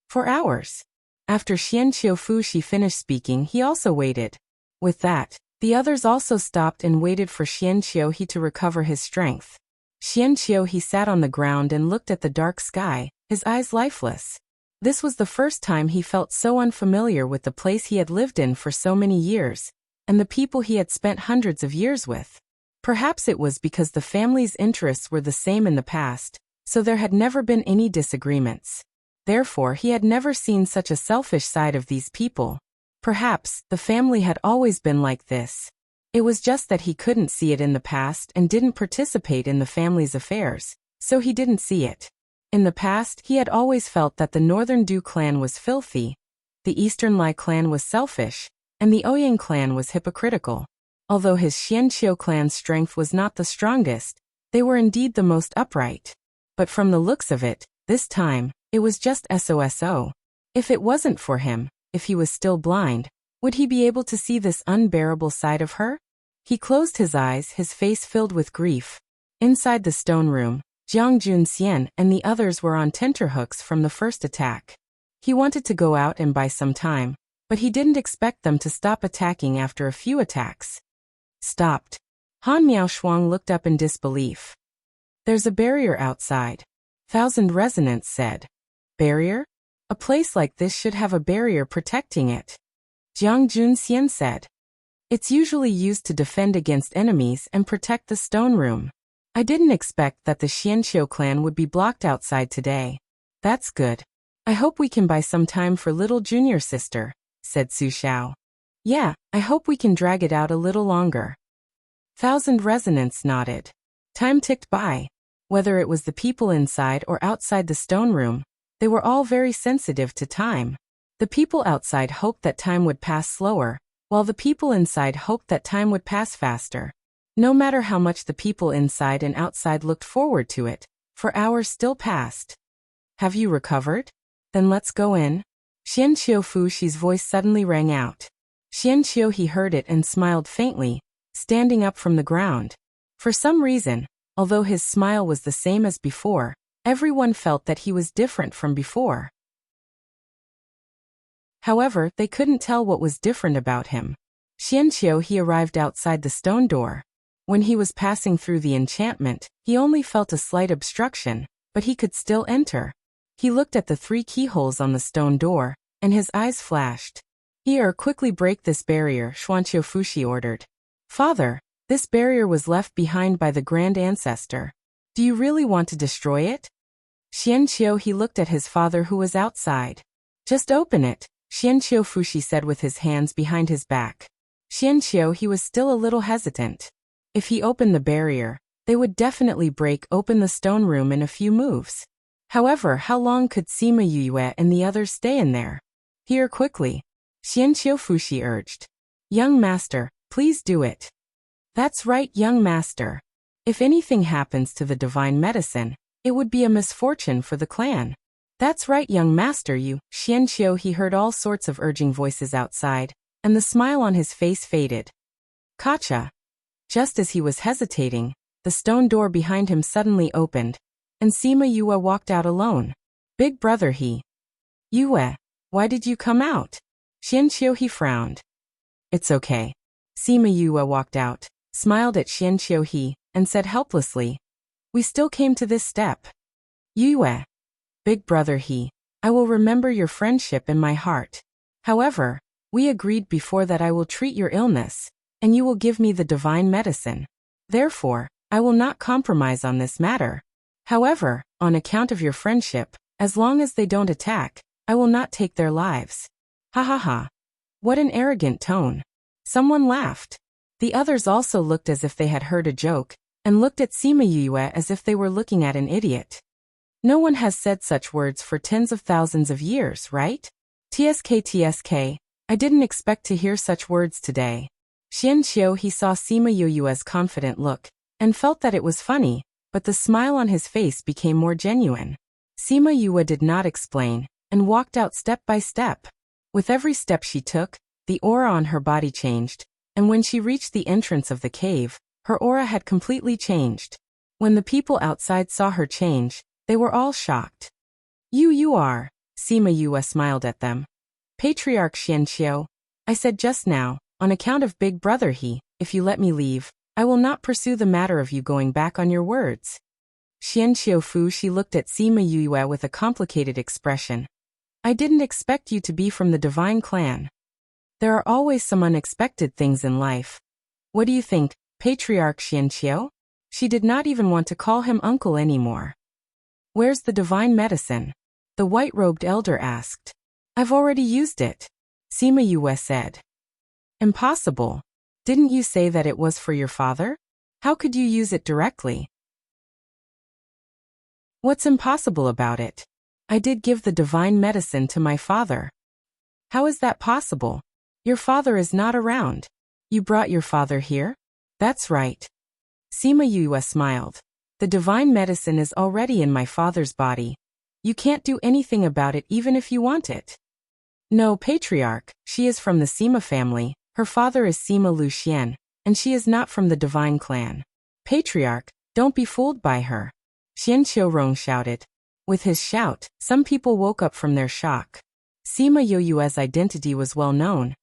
4 hours. After Xianqiu finished speaking, he also waited. With that, the others also stopped and waited for Xianqiu to recover his strength. Xianqiu sat on the ground and looked at the dark sky, his eyes lifeless. This was the first time he felt so unfamiliar with the place he had lived in for so many years, and the people he had spent hundreds of years with. Perhaps it was because the family's interests were the same in the past, so there had never been any disagreements. Therefore, he had never seen such a selfish side of these people. Perhaps the family had always been like this. It was just that he couldn't see it in the past and didn't participate in the family's affairs, so he didn't see it. In the past, he had always felt that the Northern Du clan was filthy, the Eastern Lai clan was selfish, and the Ouyang clan was hypocritical. Although his Xianqiu clan's strength was not the strongest, they were indeed the most upright. But from the looks of it, this time, it was just SOSO. If it wasn't for him, if he was still blind, would he be able to see this unbearable side of her? He closed his eyes, his face filled with grief. Inside the stone room, Jiang Junxian and the others were on tenterhooks from the first attack. He wanted to go out and buy some time, but he didn't expect them to stop attacking after a few attacks. Stopped. Han Miaoshuang looked up in disbelief. There's a barrier outside. Thousand Resonance said. Barrier? A place like this should have a barrier protecting it. Jiang Junxian said. It's usually used to defend against enemies and protect the stone room. I didn't expect that the Xianqiu clan would be blocked outside today. That's good. I hope we can buy some time for little junior sister, said Su Xiao. Yeah, I hope we can drag it out a little longer. Thousand Resonance nodded. Time ticked by. Whether it was the people inside or outside the stone room, they were all very sensitive to time. The people outside hoped that time would pass slower, while the people inside hoped that time would pass faster. No matter how much the people inside and outside looked forward to it, for hours still passed. Have you recovered? Then let's go in. Xianqiu Fushi's voice suddenly rang out. Xianqiu he heard it and smiled faintly, standing up from the ground. For some reason, although his smile was the same as before, everyone felt that he was different from before. However, they couldn't tell what was different about him. Xianqiu he arrived outside the stone door. When he was passing through the enchantment, he only felt a slight obstruction, but he could still enter. He looked at the 3 keyholes on the stone door, and his eyes flashed. Here, quickly break this barrier, Xuanqiu Fushi ordered. Father, this barrier was left behind by the Grand Ancestor. Do you really want to destroy it? Xianqiu he looked at his father who was outside. Just open it, Xianqiu Fushi said with his hands behind his back. Xianqiu he was still a little hesitant. If he opened the barrier, they would definitely break open the stone room in a few moves. However, how long could Sima Yue and the others stay in there? Here quickly. Xianqiu Fushi urged. Young master, please do it. That's right, young master. If anything happens to the divine medicine, it would be a misfortune for the clan. That's right, young master, you. Xianqiu he heard all sorts of urging voices outside, and the smile on his face faded. Kacha. Just as he was hesitating, the stone door behind him suddenly opened, and Sima Yue walked out alone. Big brother he. Yue, why did you come out? Xianqiu he frowned. It's okay. Sima Yue walked out, smiled at Xianqiu he, and said helplessly. We still came to this step. Yue. Big brother he. I will remember your friendship in my heart. However, we agreed before that I will treat your illness, and you will give me the divine medicine. Therefore, I will not compromise on this matter. However, on account of your friendship, as long as they don't attack, I will not take their lives. Ha ha ha. What an arrogant tone. Someone laughed. The others also looked as if they had heard a joke, and looked at Sima Yue as if they were looking at an idiot. No one has said such words for tens of thousands of years, right? TSK, I didn't expect to hear such words today. Xianqiu he saw Sima Yue's confident look, and felt that it was funny, but the smile on his face became more genuine. Sima Yue did not explain, and walked out step by step. With every step she took, the aura on her body changed, and when she reached the entrance of the cave, her aura had completely changed. When the people outside saw her change, they were all shocked. You are, Sima Yue smiled at them. Patriarch Xianqiu, I said just now, on account of Big Brother he, if you let me leave, I will not pursue the matter of you going back on your words. Xianqiu Fu she looked at Sima Yue with a complicated expression. I didn't expect you to be from the divine clan. There are always some unexpected things in life. What do you think, Patriarch Xianqiu? She did not even want to call him uncle anymore. Where's the divine medicine? The white-robed elder asked. I've already used it, Sima Yue said. Impossible. Didn't you say that it was for your father? How could you use it directly? What's impossible about it? I did give the divine medicine to my father. How is that possible? Your father is not around. You brought your father here? That's right. Sima Yue smiled. The divine medicine is already in my father's body. You can't do anything about it even if you want it. No, Patriarch, she is from the Sima family. Her father is Sima Luxian, and she is not from the divine clan. Patriarch, don't be fooled by her. Xianqiu Rong shouted. With his shout, some people woke up from their shock. Sima Yoyue's identity was well known.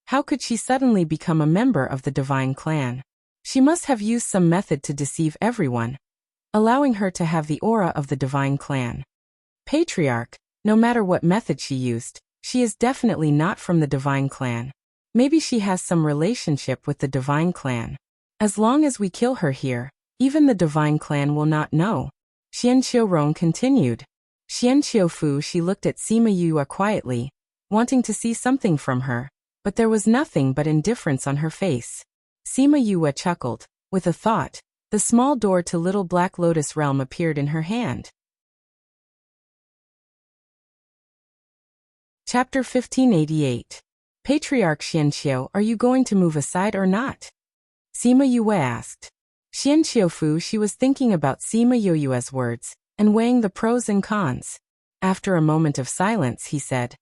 How could she suddenly become a member of the divine clan? She must have used some method to deceive everyone, allowing her to have the aura of the divine clan. Patriarch, no matter what method she used, she is definitely not from the divine clan. Maybe she has some relationship with the divine clan. As long as we kill her here, even the divine clan will not know. Xian Qiurong continued. Xian Qiufu, she looked at Sima Yue quietly, wanting to see something from her, but there was nothing but indifference on her face. Sima Yue chuckled. With a thought, the small door to Little Black Lotus Realm appeared in her hand. Chapter 1588. Patriarch Xianqiu, are you going to move aside or not? Sima Yue asked. Xian Qiufu, she was thinking about Sima Yoyue's words, and weighing the pros and cons. After a moment of silence, he said,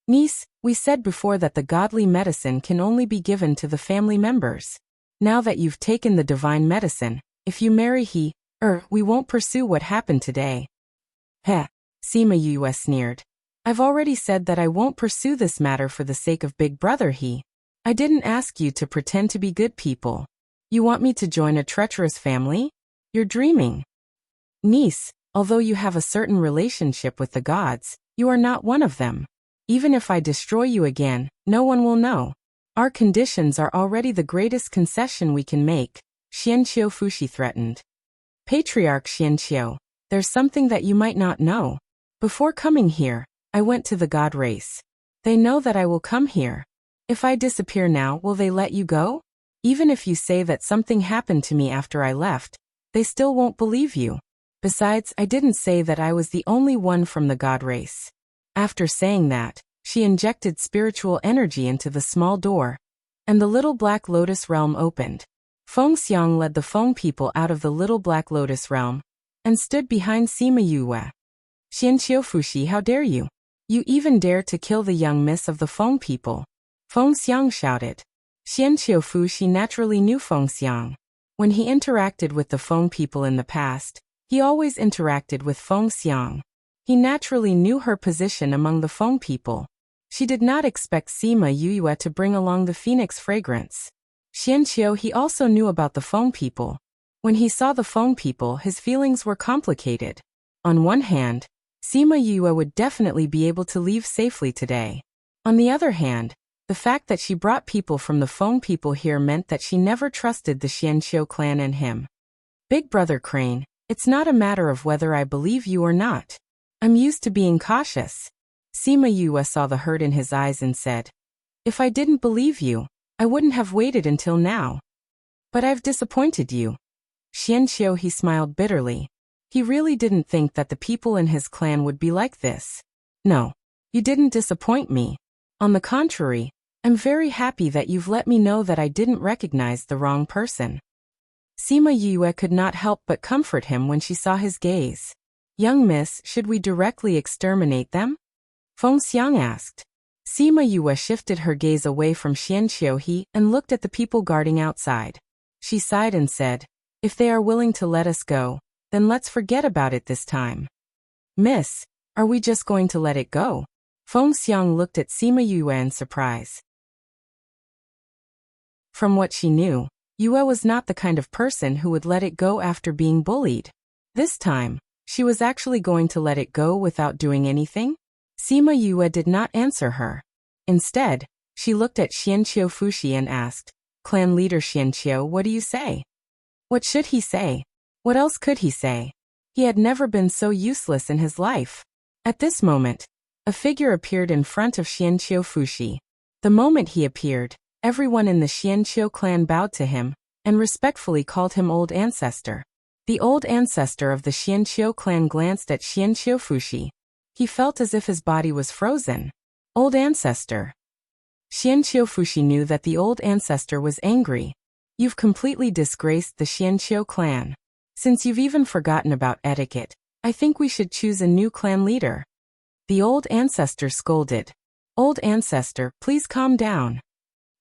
Niece, we said before that the godly medicine can only be given to the family members. Now that you've taken the divine medicine, if you marry we won't pursue what happened today. Heh, Sima Yue sneered. I've already said that I won't pursue this matter for the sake of Big Brother I didn't ask you to pretend to be good people. You want me to join a treacherous family? You're dreaming. Niece, although you have a certain relationship with the gods, you are not one of them. Even if I destroy you again, no one will know. Our conditions are already the greatest concession we can make, Xian Qiufu threatened. Patriarch Xianqiu, there's something that you might not know. Before coming here, I went to the god race. They know that I will come here. If I disappear now, will they let you go? Even if you say that something happened to me after I left, they still won't believe you. Besides, I didn't say that I was the only one from the god race. After saying that, she injected spiritual energy into the small door, and the Little Black Lotus Realm opened. Feng Xiang led the Feng people out of the Little Black Lotus Realm, and stood behind Sima Yue. Xian Qiufu, how dare you? You even dare to kill the young miss of the Feng people. Feng Xiang shouted. Xian Qiufu naturally knew Feng Xiang. When he interacted with the Feng people in the past, he always interacted with Feng Xiang. He naturally knew her position among the Feng people. She did not expect Sima Yue to bring along the phoenix fragrance. Xianqiu, he also knew about the Feng people. When he saw the Feng people, his feelings were complicated. On one hand, Sima Yue would definitely be able to leave safely today. On the other hand, the fact that she brought people from the Feng people here meant that she never trusted the Xianqiu clan and him. Big Brother Crane, it's not a matter of whether I believe you or not. I'm used to being cautious. Sima Yue saw the hurt in his eyes and said, If I didn't believe you, I wouldn't have waited until now. But I've disappointed you. Xianqiu, he smiled bitterly. He really didn't think that the people in his clan would be like this. No, you didn't disappoint me. On the contrary, I'm very happy that you've let me know that I didn't recognize the wrong person. Sima Yue could not help but comfort him when she saw his gaze. Young miss, should we directly exterminate them? Feng Xiang asked. Sima Yue shifted her gaze away from Xianqiu and looked at the people guarding outside. She sighed and said, If they are willing to let us go, then let's forget about it this time. Miss, are we just going to let it go? Feng Xiang looked at Sima Yue in surprise. From what she knew, Yue was not the kind of person who would let it go after being bullied. This time, she was actually going to let it go without doing anything? Sima Yue did not answer her. Instead, she looked at Xian Qiufu and asked, Clan leader Xianqiu, what do you say? What should he say? What else could he say? He had never been so useless in his life. At this moment, a figure appeared in front of Xian Qiufu. The moment he appeared, everyone in the Xianqiu clan bowed to him, and respectfully called him Old Ancestor. The Old Ancestor of the Xianqiu clan glanced at Xian Qiufu. He felt as if his body was frozen. Old Ancestor. Xian Qiufu knew that the Old Ancestor was angry. You've completely disgraced the Xianqiu clan. Since you've even forgotten about etiquette, I think we should choose a new clan leader. The Old Ancestor scolded. Old Ancestor, please calm down.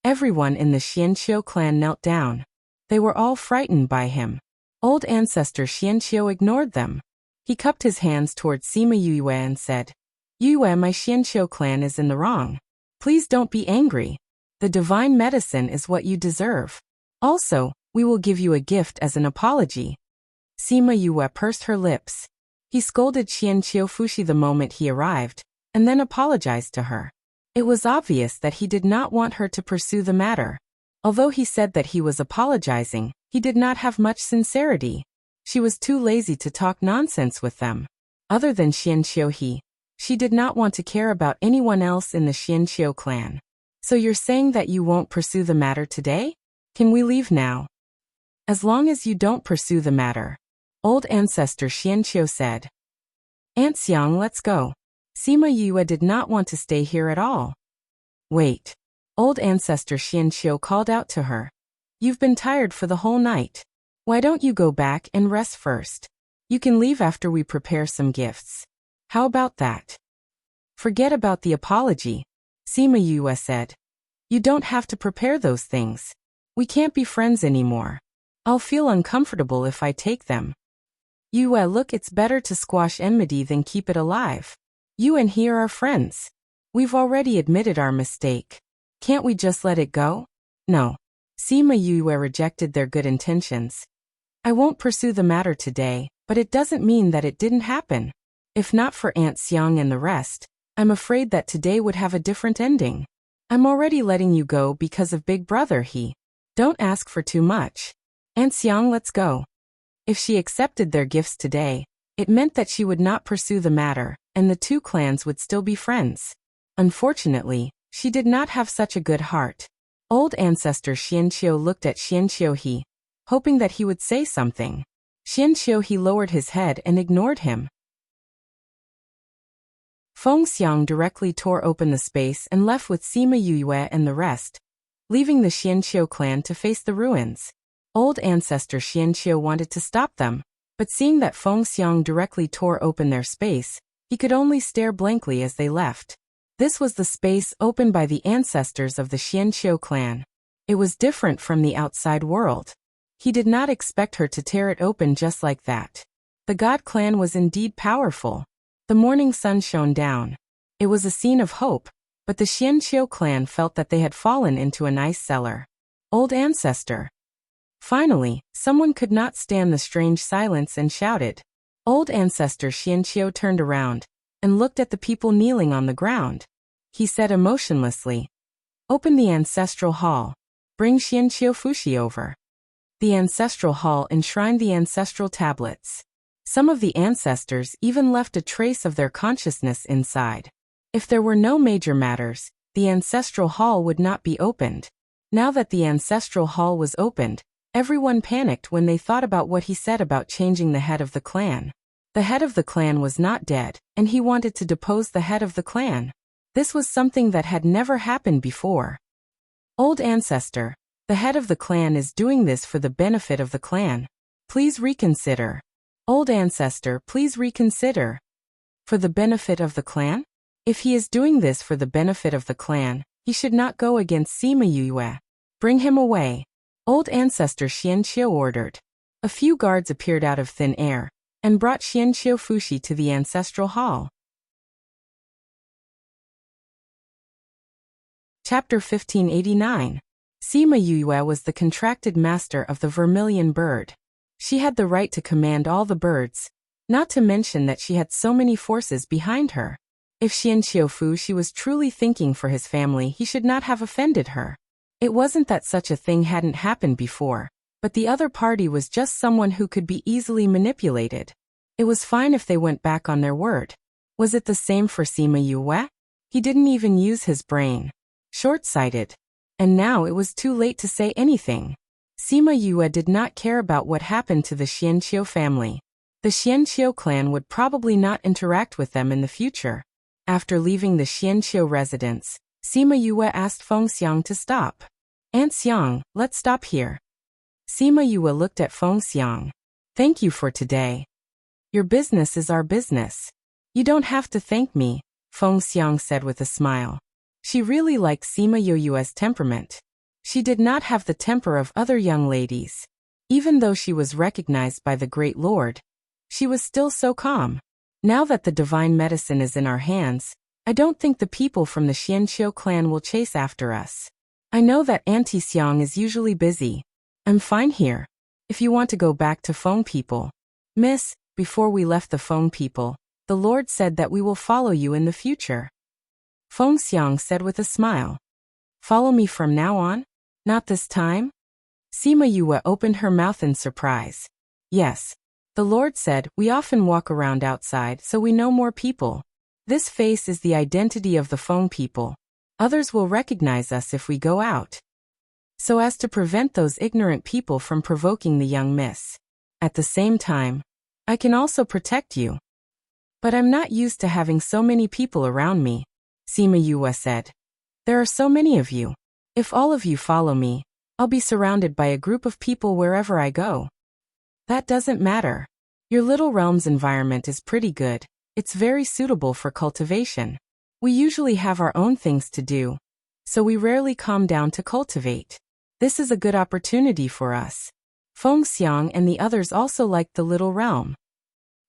Everyone in the Xianqiu clan knelt down. They were all frightened by him. Old Ancestor Xianqiu ignored them. He cupped his hands towards Sima Yue and said, Yue, my Xianqiu clan is in the wrong. Please don't be angry. The divine medicine is what you deserve. Also, we will give you a gift as an apology. Sima Yue pursed her lips. He scolded Xianqiu Fushi the moment he arrived, and then apologized to her. It was obvious that he did not want her to pursue the matter. Although he said that he was apologizing, he did not have much sincerity. She was too lazy to talk nonsense with them. Other than Xianqiu, she did not want to care about anyone else in the Xianqiu clan. So you're saying that you won't pursue the matter today? Can we leave now? As long as you don't pursue the matter, old ancestor Xianqiu said. Aunt Xiang, let's go. Sima Yue did not want to stay here at all. Wait. Old ancestor Xianqiu called out to her. You've been tired for the whole night. Why don't you go back and rest first? You can leave after we prepare some gifts. How about that? Forget about the apology, Sima Yue said. You don't have to prepare those things. We can't be friends anymore. I'll feel uncomfortable if I take them. Yue, look, it's better to squash enmity than keep it alive. You and he are friends. We've already admitted our mistake. Can't we just let it go? No. Sima Yue rejected their good intentions. I won't pursue the matter today, but it doesn't mean that it didn't happen. If not for Aunt Xiang and the rest, I'm afraid that today would have a different ending. I'm already letting you go because of Big Brother he. Don't ask for too much. Aunt Xiang, let's go. If she accepted their gifts today, it meant that she would not pursue the matter, and the two clans would still be friends. Unfortunately, she did not have such a good heart. Old ancestor Xianqiu looked at Xianqiu, hoping that he would say something. Xianqiu lowered his head and ignored him. Feng Xiang directly tore open the space and left with Sima Yue and the rest, leaving the Xianqiu clan to face the ruins. Old ancestor Xianqiu wanted to stop them, but seeing that Feng Xiang directly tore open their space, he could only stare blankly as they left. This was the space opened by the ancestors of the Xianqiu clan. It was different from the outside world. He did not expect her to tear it open just like that. The God clan was indeed powerful. The morning sun shone down. It was a scene of hope, but the Xianqiu clan felt that they had fallen into an ice cellar. Old ancestor. Finally, someone could not stand the strange silence and shouted. Old ancestor Xianqiu turned around and looked at the people kneeling on the ground. He said emotionlessly, "Open the ancestral hall. Bring Xianqiu Fushi over." The ancestral hall enshrined the ancestral tablets. Some of the ancestors even left a trace of their consciousness inside. If there were no major matters, the ancestral hall would not be opened. Now that the ancestral hall was opened, everyone panicked when they thought about what he said about changing the head of the clan. The head of the clan was not dead, and he wanted to depose the head of the clan. This was something that had never happened before. Old ancestor, the head of the clan is doing this for the benefit of the clan. Please reconsider. Old ancestor, please reconsider. For the benefit of the clan? If he is doing this for the benefit of the clan, he should not go against Sima Yue. Bring him away. Old ancestor Xianqiu ordered. A few guards appeared out of thin air and brought Xianqiu Fushi to the ancestral hall. Chapter 1589. Sima Yue was the contracted master of the vermilion bird. She had the right to command all the birds, not to mention that she had so many forces behind her. If Xianqiu Fushi was truly thinking for his family, he should not have offended her. It wasn't that such a thing hadn't happened before, but the other party was just someone who could be easily manipulated. It was fine if they went back on their word. Was it the same for Sima Yue? He didn't even use his brain. Short-sighted. And now it was too late to say anything. Sima Yue did not care about what happened to the Xianqiu family. The Xianqiu clan would probably not interact with them in the future. After leaving the Xianqiu residence, Sima Yue asked Feng Xiang to stop. Aunt Xiang, let's stop here. Sima Yue looked at Feng Xiang. Thank you for today. Your business is our business. You don't have to thank me, Feng Xiang said with a smile. She really liked Sima Yue's temperament. She did not have the temper of other young ladies. Even though she was recognized by the Great Lord, she was still so calm. Now that the divine medicine is in our hands, I don't think the people from the Xianqiu clan will chase after us. I know that Auntie Xiang is usually busy. I'm fine here. If you want to go back to Feng people. Miss, before we left the Feng people, the Lord said that we will follow you in the future. Feng Xiang said with a smile. Follow me from now on? Not this time? Sima Yue opened her mouth in surprise. Yes. The Lord said, we often walk around outside so we know more people. This face is the identity of the Feng people. Others will recognize us if we go out. So as to prevent those ignorant people from provoking the young miss. At the same time, I can also protect you. But I'm not used to having so many people around me, Sima Yue said. There are so many of you. If all of you follow me, I'll be surrounded by a group of people wherever I go. That doesn't matter. Your little realm's environment is pretty good. It's very suitable for cultivation. We usually have our own things to do, so we rarely calm down to cultivate. This is a good opportunity for us. Feng Xiang and the others also liked the little realm.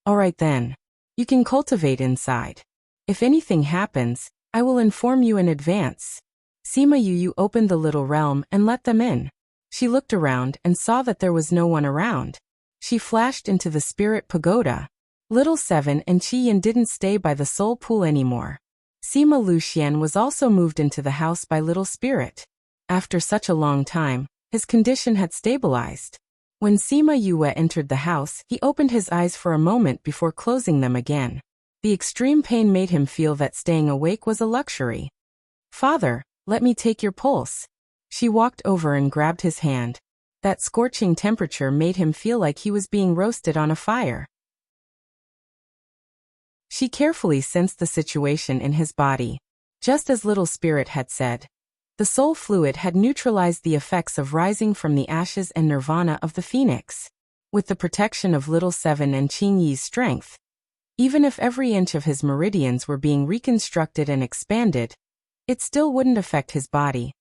Alright then. You can cultivate inside. If anything happens, I will inform you in advance. Sima Yu opened the little realm and let them in. She looked around and saw that there was no one around. She flashed into the spirit pagoda. Little Seven and Qi Yin didn't stay by the soul pool anymore. Sima Luxian was also moved into the house by Little Spirit. After such a long time, his condition had stabilized. When Sima Yue entered the house, he opened his eyes for a moment before closing them again. The extreme pain made him feel that staying awake was a luxury. Father, let me take your pulse. She walked over and grabbed his hand. That scorching temperature made him feel like he was being roasted on a fire. She carefully sensed the situation in his body. Just as Little Spirit had said, the soul fluid had neutralized the effects of rising from the ashes and nirvana of the phoenix. With the protection of Little Seven and Qing Yi's strength, even if every inch of his meridians were being reconstructed and expanded, it still wouldn't affect his body.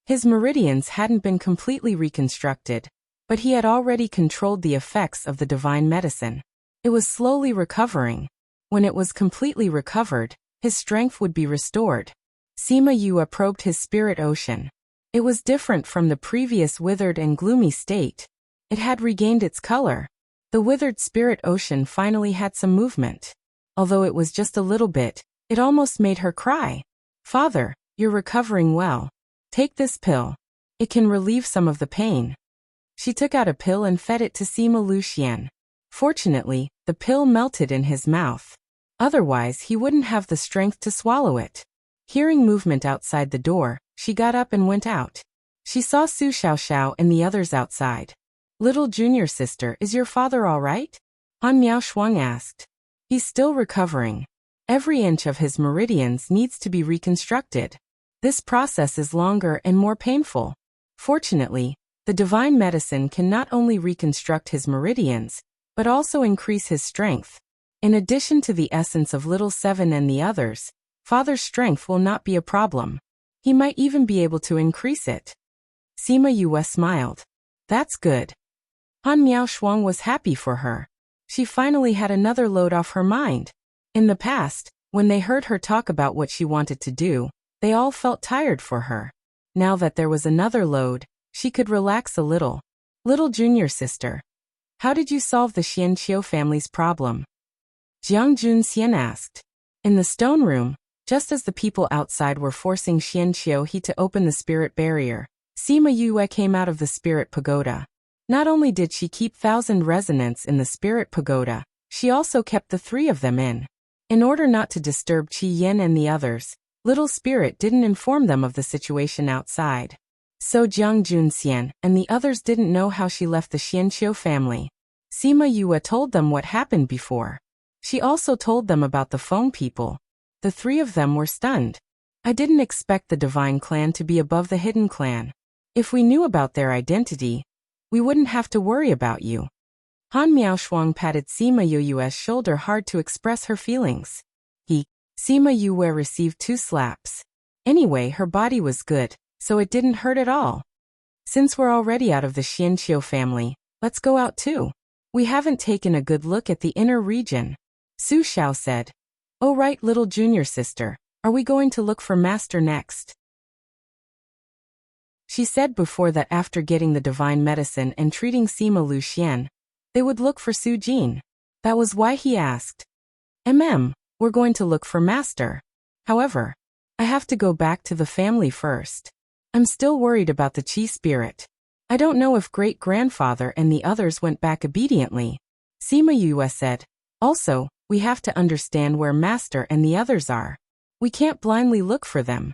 His meridians hadn't been completely reconstructed, but he had already controlled the effects of the divine medicine. It was slowly recovering. When it was completely recovered, his strength would be restored. Sima Yue probed his spirit ocean. It was different from the previous withered and gloomy state. It had regained its color. The withered spirit ocean finally had some movement. Although it was just a little bit, it almost made her cry. Father, you're recovering well. Take this pill. It can relieve some of the pain. She took out a pill and fed it to Sima Luxian. Fortunately, the pill melted in his mouth. Otherwise, he wouldn't have the strength to swallow it. Hearing movement outside the door, she got up and went out. She saw Su Xiaoxiao and the others outside. Little junior sister, is your father all right? Han Miao Shuang asked. He's still recovering. Every inch of his meridians needs to be reconstructed. This process is longer and more painful. Fortunately, the divine medicine can not only reconstruct his meridians, but also increase his strength. In addition to the essence of Little Seven and the others, Father's strength will not be a problem. He might even be able to increase it. Sima Yue smiled. That's good. Han Miao Shuang was happy for her. She finally had another load off her mind. In the past, when they heard her talk about what she wanted to do, they all felt tired for her. Now that there was another load, she could relax a little. Little junior sister, how did you solve the Xianqiu family's problem? Jiang Junxian asked. In the stone room, just as the people outside were forcing Xianqiu He to open the spirit barrier, Sima Yue came out of the spirit pagoda. Not only did she keep 1,000 resonance in the spirit pagoda, she also kept the three of them in. In order not to disturb Qi Yin and the others, Little Spirit didn't inform them of the situation outside. So Jiang Junxian and the others didn't know how she left the Xianqiu family. Sima Yue told them what happened before. She also told them about the Feng people. The three of them were stunned. I didn't expect the divine clan to be above the hidden clan. If we knew about their identity, we wouldn't have to worry about you. Han Miao Shuang patted Sima Yue's shoulder hard to express her feelings. Sima Yue received 2 slaps. Anyway, her body was good, so it didn't hurt at all. Since we're already out of the Xianqiu family, let's go out too. We haven't taken a good look at the inner region. Su Xiao said. Oh right, little junior sister, are we going to look for master next? She said before that after getting the divine medicine and treating Sima Lu Xian, they would look for Su Jin. That was why he asked. We're going to look for master. However, I have to go back to the family first. I'm still worried about the Qi spirit. I don't know if great-grandfather and the others went back obediently. Sima Yue said. Also, we have to understand where master and the others are. We can't blindly look for them.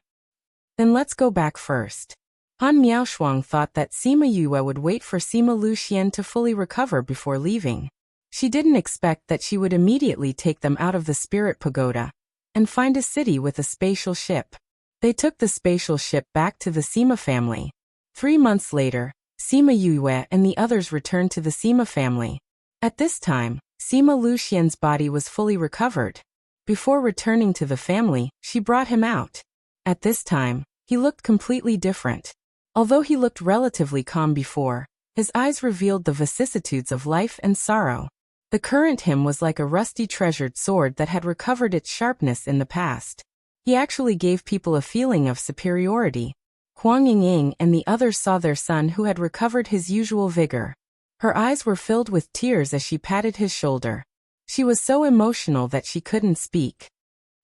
Then let's go back first. Han Miaoshuang thought that Sima Yue would wait for Sima Lu Xian to fully recover before leaving. She didn't expect that she would immediately take them out of the spirit pagoda and find a city with a spatial ship. They took the spatial ship back to the Sima family. 3 months later, Sima Yue and the others returned to the Sima family. At this time, Sima Lu Xian's body was fully recovered. Before returning to the family, she brought him out. At this time, he looked completely different. Although he looked relatively calm before, his eyes revealed the vicissitudes of life and sorrow. The current him was like a rusty treasured sword that had recovered its sharpness in the past. He actually gave people a feeling of superiority. Huang Yingying and the others saw their son who had recovered his usual vigor. Her eyes were filled with tears as she patted his shoulder. She was so emotional that she couldn't speak.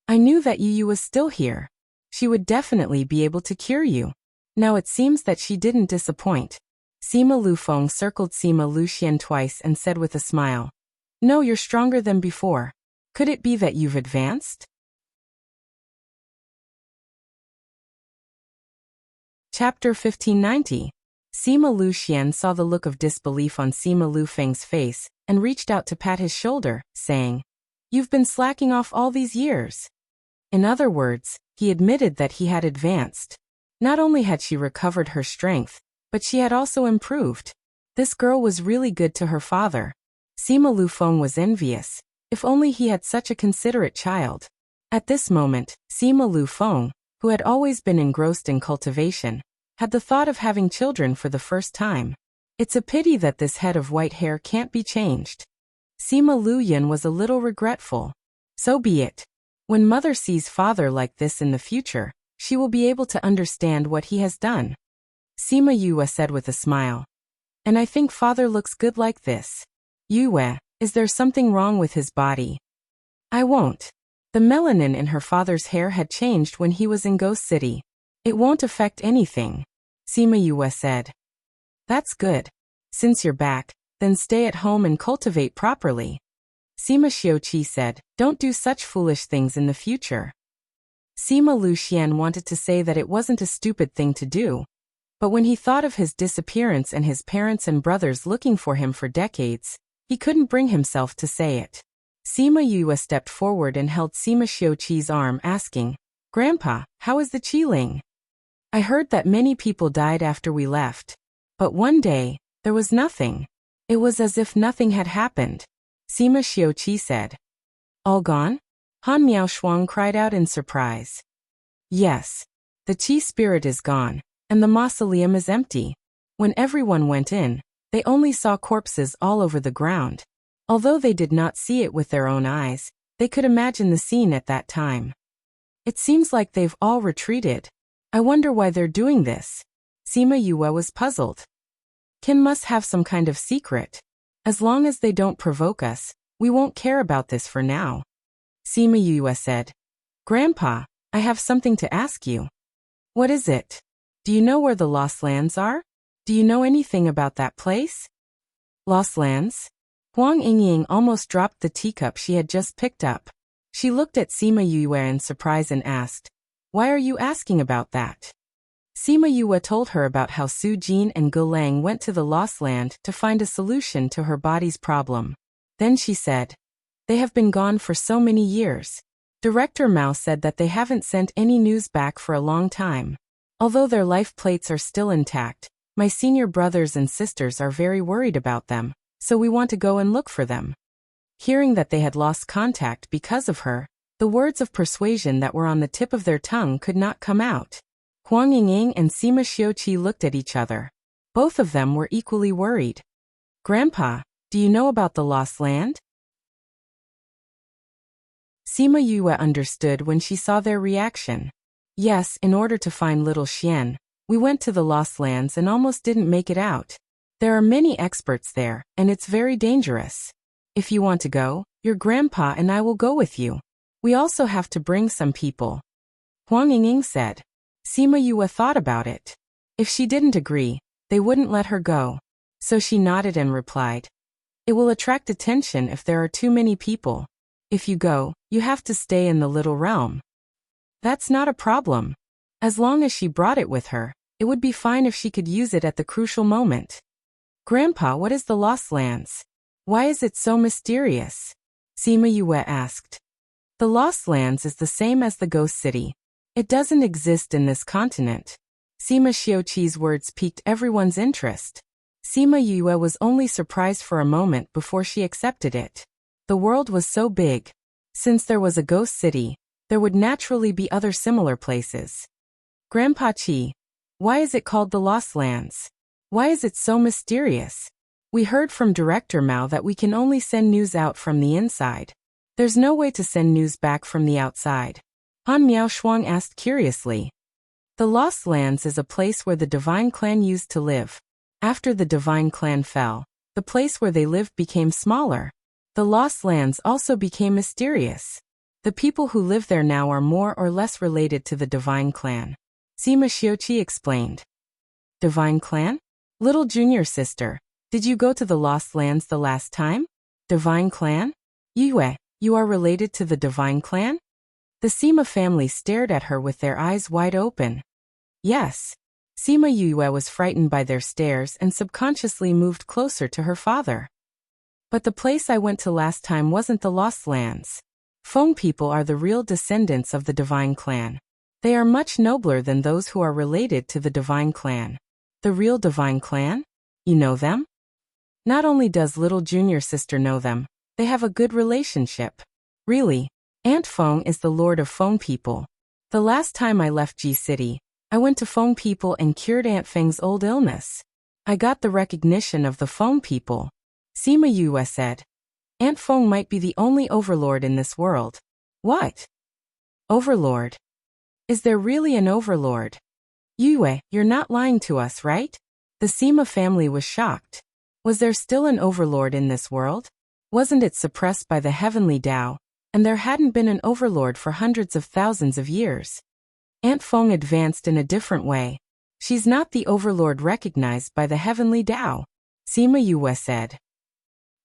I knew that Yu was still here. She would definitely be able to cure you. Now it seems that she didn't disappoint. Sima Lufeng circled Sima Lu Xian twice and said with a smile. No, you're stronger than before. Could it be that you've advanced? Chapter 1590. Sima Lu Xian saw the look of disbelief on Sima Lu Feng's face and reached out to pat his shoulder, saying, You've been slacking off all these years. In other words, he admitted that he had advanced. Not only had she recovered her strength, but she had also improved. This girl was really good to her father. Sima Lufeng was envious. If only he had such a considerate child. At this moment, Sima Lufeng, who had always been engrossed in cultivation, had the thought of having children for the first time. It's a pity that this head of white hair can't be changed. Sima Luyan was a little regretful. So be it. When mother sees father like this in the future, she will be able to understand what he has done. Sima Yue said with a smile. And I think father looks good like this. Yue, is there something wrong with his body? I won't. The melanin in her father's hair had changed when he was in Ghost City. It won't affect anything. Sima Yue said. That's good. Since you're back, then stay at home and cultivate properly. Sima Xiuqi said, Don't do such foolish things in the future. Sima Lu Xian wanted to say that it wasn't a stupid thing to do. But when he thought of his disappearance and his parents and brothers looking for him for decades, he couldn't bring himself to say it. Sima Yue stepped forward and held Sima Xiuqi's arm, asking, Grandpa, how is the Qiling? I heard that many people died after we left. But one day, there was nothing. It was as if nothing had happened. Sima Xiuqi said. All gone? Han Miaoshuang cried out in surprise. Yes. The Qi spirit is gone, and the mausoleum is empty. When everyone went in, they only saw corpses all over the ground. Although they did not see it with their own eyes, they could imagine the scene at that time. It seems like they've all retreated. I wonder why they're doing this. Sima Yue was puzzled. Qin must have some kind of secret. As long as they don't provoke us, we won't care about this for now. Sima Yue said. Grandpa, I have something to ask you. What is it? Do you know where the Lost Lands are? Do you know anything about that place? Lost Lands? Huang Yingying almost dropped the teacup she had just picked up. She looked at Sima Yue in surprise and asked, Why are you asking about that? Sima Yue told her about how Su Jin and Ge Lang went to the Lost Land to find a solution to her body's problem. Then she said, They have been gone for so many years. Director Mao said that they haven't sent any news back for a long time. Although their life plates are still intact, my senior brothers and sisters are very worried about them, so we want to go and look for them. Hearing that they had lost contact because of her, the words of persuasion that were on the tip of their tongue could not come out. Huang Yingying and Sima Xiuqi looked at each other. Both of them were equally worried. Grandpa, do you know about the Lost Land? Sima Yue understood when she saw their reaction. Yes, in order to find little Xian, we went to the Lost Lands and almost didn't make it out. There are many experts there, and it's very dangerous. If you want to go, your grandpa and I will go with you. We also have to bring some people. Huang Yingying said. Sima Yue thought about it. If she didn't agree, they wouldn't let her go. So she nodded and replied. It will attract attention if there are too many people. If you go, you have to stay in the little realm. That's not a problem. As long as she brought it with her, it would be fine if she could use it at the crucial moment. Grandpa, what is the Lost Lands? Why is it so mysterious? Sima Yue asked. The Lost Lands is the same as the Ghost City. It doesn't exist in this continent. Sima Xiuqi's words piqued everyone's interest. Sima Yue was only surprised for a moment before she accepted it. The world was so big. Since there was a ghost city, there would naturally be other similar places. Grandpa Qi, why is it called the Lost Lands? Why is it so mysterious? We heard from Director Mao that we can only send news out from the inside. There's no way to send news back from the outside. Han Miaoshuang asked curiously. The Lost Lands is a place where the Divine Clan used to live. After the Divine Clan fell, the place where they lived became smaller. The Lost Lands also became mysterious. The people who live there now are more or less related to the Divine Clan. Sima Xiuqi explained. Divine Clan? Little junior sister, did you go to the Lost Lands the last time? Divine Clan? Yue, you are related to the Divine Clan? The Sima family stared at her with their eyes wide open. Yes. Sima Yue was frightened by their stares and subconsciously moved closer to her father. But the place I went to last time wasn't the Lost Lands. Feng people are the real descendants of the Divine Clan. They are much nobler than those who are related to the Divine Clan. The real Divine Clan? You know them? Not only does little junior sister know them, they have a good relationship. Really, Aunt Feng is the lord of Feng people. The last time I left Ji City, I went to Feng people and cured Aunt Feng's old illness. I got the recognition of the Feng people. Sima Yue said. Aunt Feng might be the only overlord in this world. What? Overlord? Is there really an overlord? Yue, you're not lying to us, right? The Sima family was shocked. Was there still an overlord in this world? Wasn't it suppressed by the heavenly Tao, and there hadn't been an overlord for hundreds of thousands of years? Aunt Feng advanced in a different way. She's not the overlord recognized by the heavenly Tao, Sima Yue said.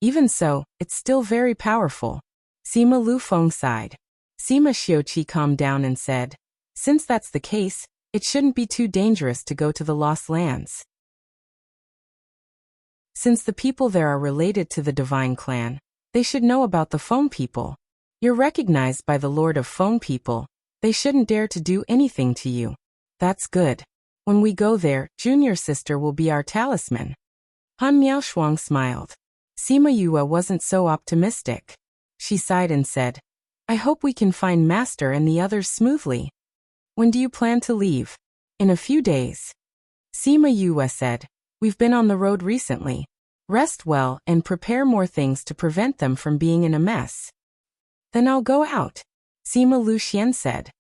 Even so, it's still very powerful. Sima Lu Feng sighed. Sima Xiuqi calmed down and said, since that's the case, it shouldn't be too dangerous to go to the Lost Lands. Since the people there are related to the Divine Clan, they should know about the Feng people. You're recognized by the Lord of Feng people. They shouldn't dare to do anything to you. That's good. When we go there, junior sister will be our talisman. Han Miaoshuang smiled. Sima Yue wasn't so optimistic. She sighed and said, I hope we can find Master and the others smoothly. When do you plan to leave? In a few days. Sima Yue said, we've been on the road recently. Rest well and prepare more things to prevent them from being in a mess. Then I'll go out. Sima Lu Xian said.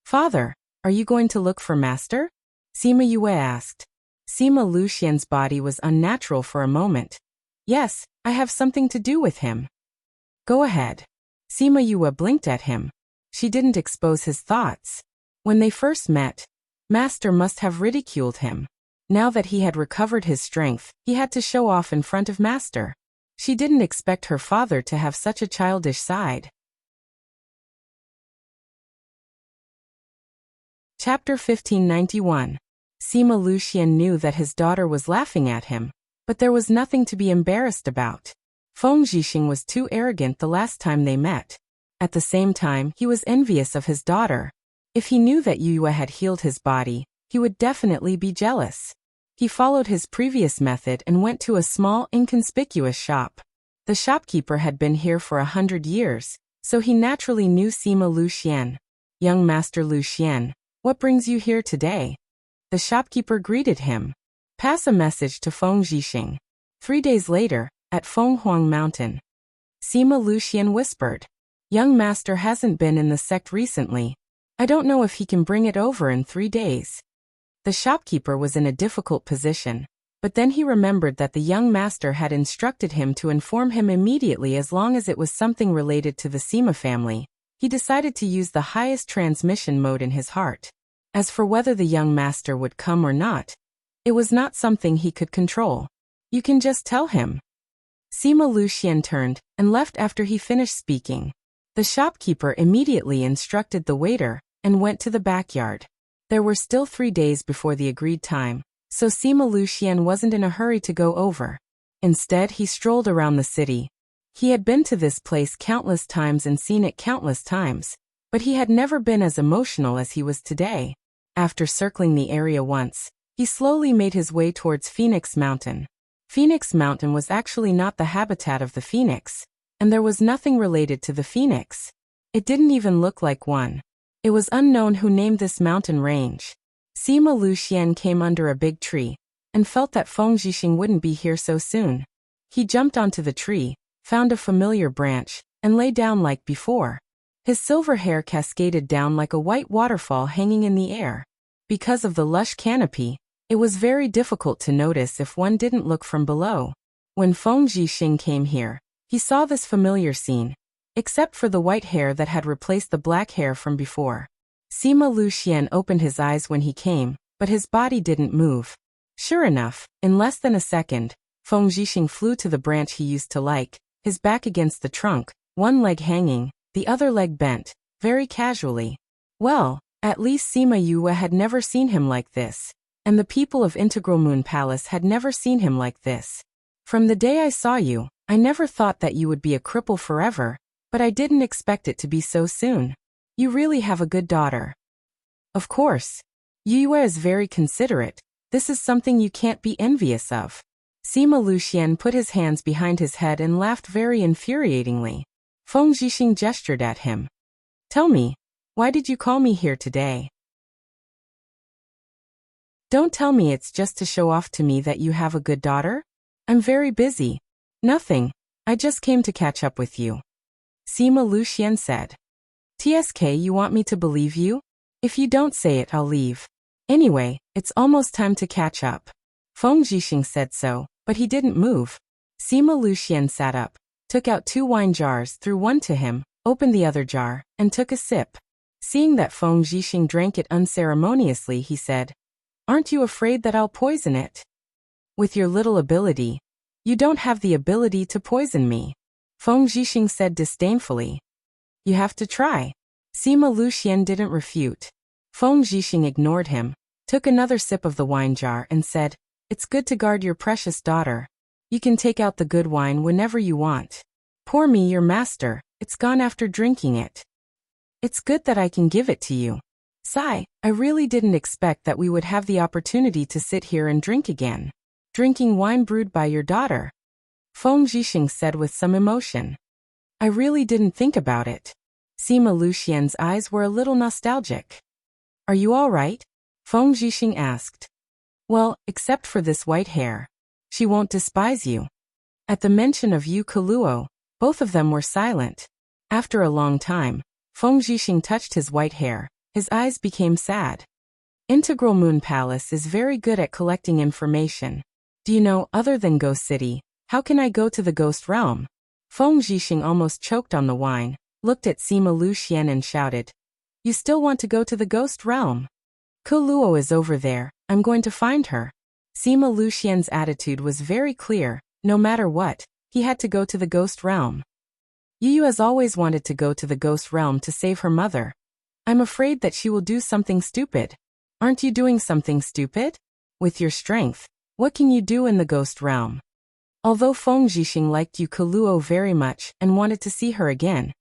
Father, are you going to look for Master? Sima Yue asked. Sima Lu Xian's body was unnatural for a moment. Yes, I have something to do with him. Go ahead. Sima Yue blinked at him. She didn't expose his thoughts. When they first met, Master must have ridiculed him. Now that he had recovered his strength, he had to show off in front of Master. She didn't expect her father to have such a childish side. Chapter 1591. Sima Lu Xian knew that his daughter was laughing at him, but there was nothing to be embarrassed about. Feng Zhixing was too arrogant the last time they met. At the same time, he was envious of his daughter. If he knew that Yue had healed his body, he would definitely be jealous. He followed his previous method and went to a small, inconspicuous shop. The shopkeeper had been here for 100 years, so he naturally knew Sima Lu Xian. Young Master Lu Xian, what brings you here today? The shopkeeper greeted him. Pass a message to Feng Zhixing. 3 days later, at Fenghuang Mountain. Sima Lu Xian whispered. Young master hasn't been in the sect recently. I don't know if he can bring it over in 3 days. The shopkeeper was in a difficult position, but then he remembered that the young master had instructed him to inform him immediately as long as it was something related to the Sima family. He decided to use the highest transmission mode in his heart. As for whether the young master would come or not, it was not something he could control. You can just tell him. Sima Lucian turned and left after he finished speaking. The shopkeeper immediately instructed the waiter and went to the backyard. There were still 3 days before the agreed time, so Sima Lucian wasn't in a hurry to go over. Instead, he strolled around the city. He had been to this place countless times and seen it countless times, but he had never been as emotional as he was today. After circling the area once, he slowly made his way towards Phoenix Mountain. Phoenix Mountain was actually not the habitat of the phoenix, and there was nothing related to the phoenix. It didn't even look like one. It was unknown who named this mountain range. Sima Lucian came under a big tree, and felt that Feng Zhixing wouldn't be here so soon. He jumped onto the tree, found a familiar branch, and lay down like before. His silver hair cascaded down like a white waterfall hanging in the air. Because of the lush canopy, it was very difficult to notice if one didn't look from below. When Feng Zhixing came here, he saw this familiar scene, except for the white hair that had replaced the black hair from before. Sima Lucian opened his eyes when he came, but his body didn't move. Sure enough, in less than a second, Feng Zhixing flew to the branch he used to like, his back against the trunk, one leg hanging, the other leg bent, very casually. Well, at least Sima Yue had never seen him like this, and the people of Integral Moon Palace had never seen him like this. From the day I saw you, I never thought that you would be a cripple forever, but I didn't expect it to be so soon. You really have a good daughter. Of course. Yue is very considerate. This is something you can't be envious of. Sima Lucian put his hands behind his head and laughed very infuriatingly. Feng Zhixing gestured at him. Tell me, why did you call me here today? Don't tell me it's just to show off to me that you have a good daughter? I'm very busy. Nothing. I just came to catch up with you. Sima Lucian said. TSK, you want me to believe you? If you don't say it, I'll leave. Anyway, it's almost time to catch up. Feng Zhixing said so, but he didn't move. Sima Lucian sat up, took out 2 wine jars, threw one to him, opened the other jar, and took a sip. Seeing that Feng Zhixing drank it unceremoniously, he said, Aren't you afraid that I'll poison it? With your little ability, you don't have the ability to poison me. Feng Zhixing said disdainfully. You have to try. Sima Lucian didn't refute. Feng Zhixing ignored him, took another sip of the wine jar and said, It's good to guard your precious daughter. You can take out the good wine whenever you want. Pour me your master, it's gone after drinking it. It's good that I can give it to you. Sigh, I really didn't expect that we would have the opportunity to sit here and drink again. Drinking wine brewed by your daughter. Feng Zhixing said with some emotion. I really didn't think about it. Sima Lucian's eyes were a little nostalgic. Are you all right? Feng Zhixing asked. Well, except for this white hair. She won't despise you. At the mention of Yu Kaluo, both of them were silent. After a long time, Feng Zhixing touched his white hair. His eyes became sad. Integral Moon Palace is very good at collecting information. Do you know, other than Ghost City, how can I go to the Ghost Realm? Feng Zhixing almost choked on the wine, looked at Sima Lucian and shouted, You still want to go to the Ghost Realm? Kaluo is over there, I'm going to find her. Sima Lucian's attitude was very clear, no matter what, he had to go to the Ghost Realm. Yu has always wanted to go to the Ghost Realm to save her mother. I'm afraid that she will do something stupid. Aren't you doing something stupid? With your strength, what can you do in the Ghost Realm? Although Feng Zhixing liked Yu Kaluo very much and wanted to see her again,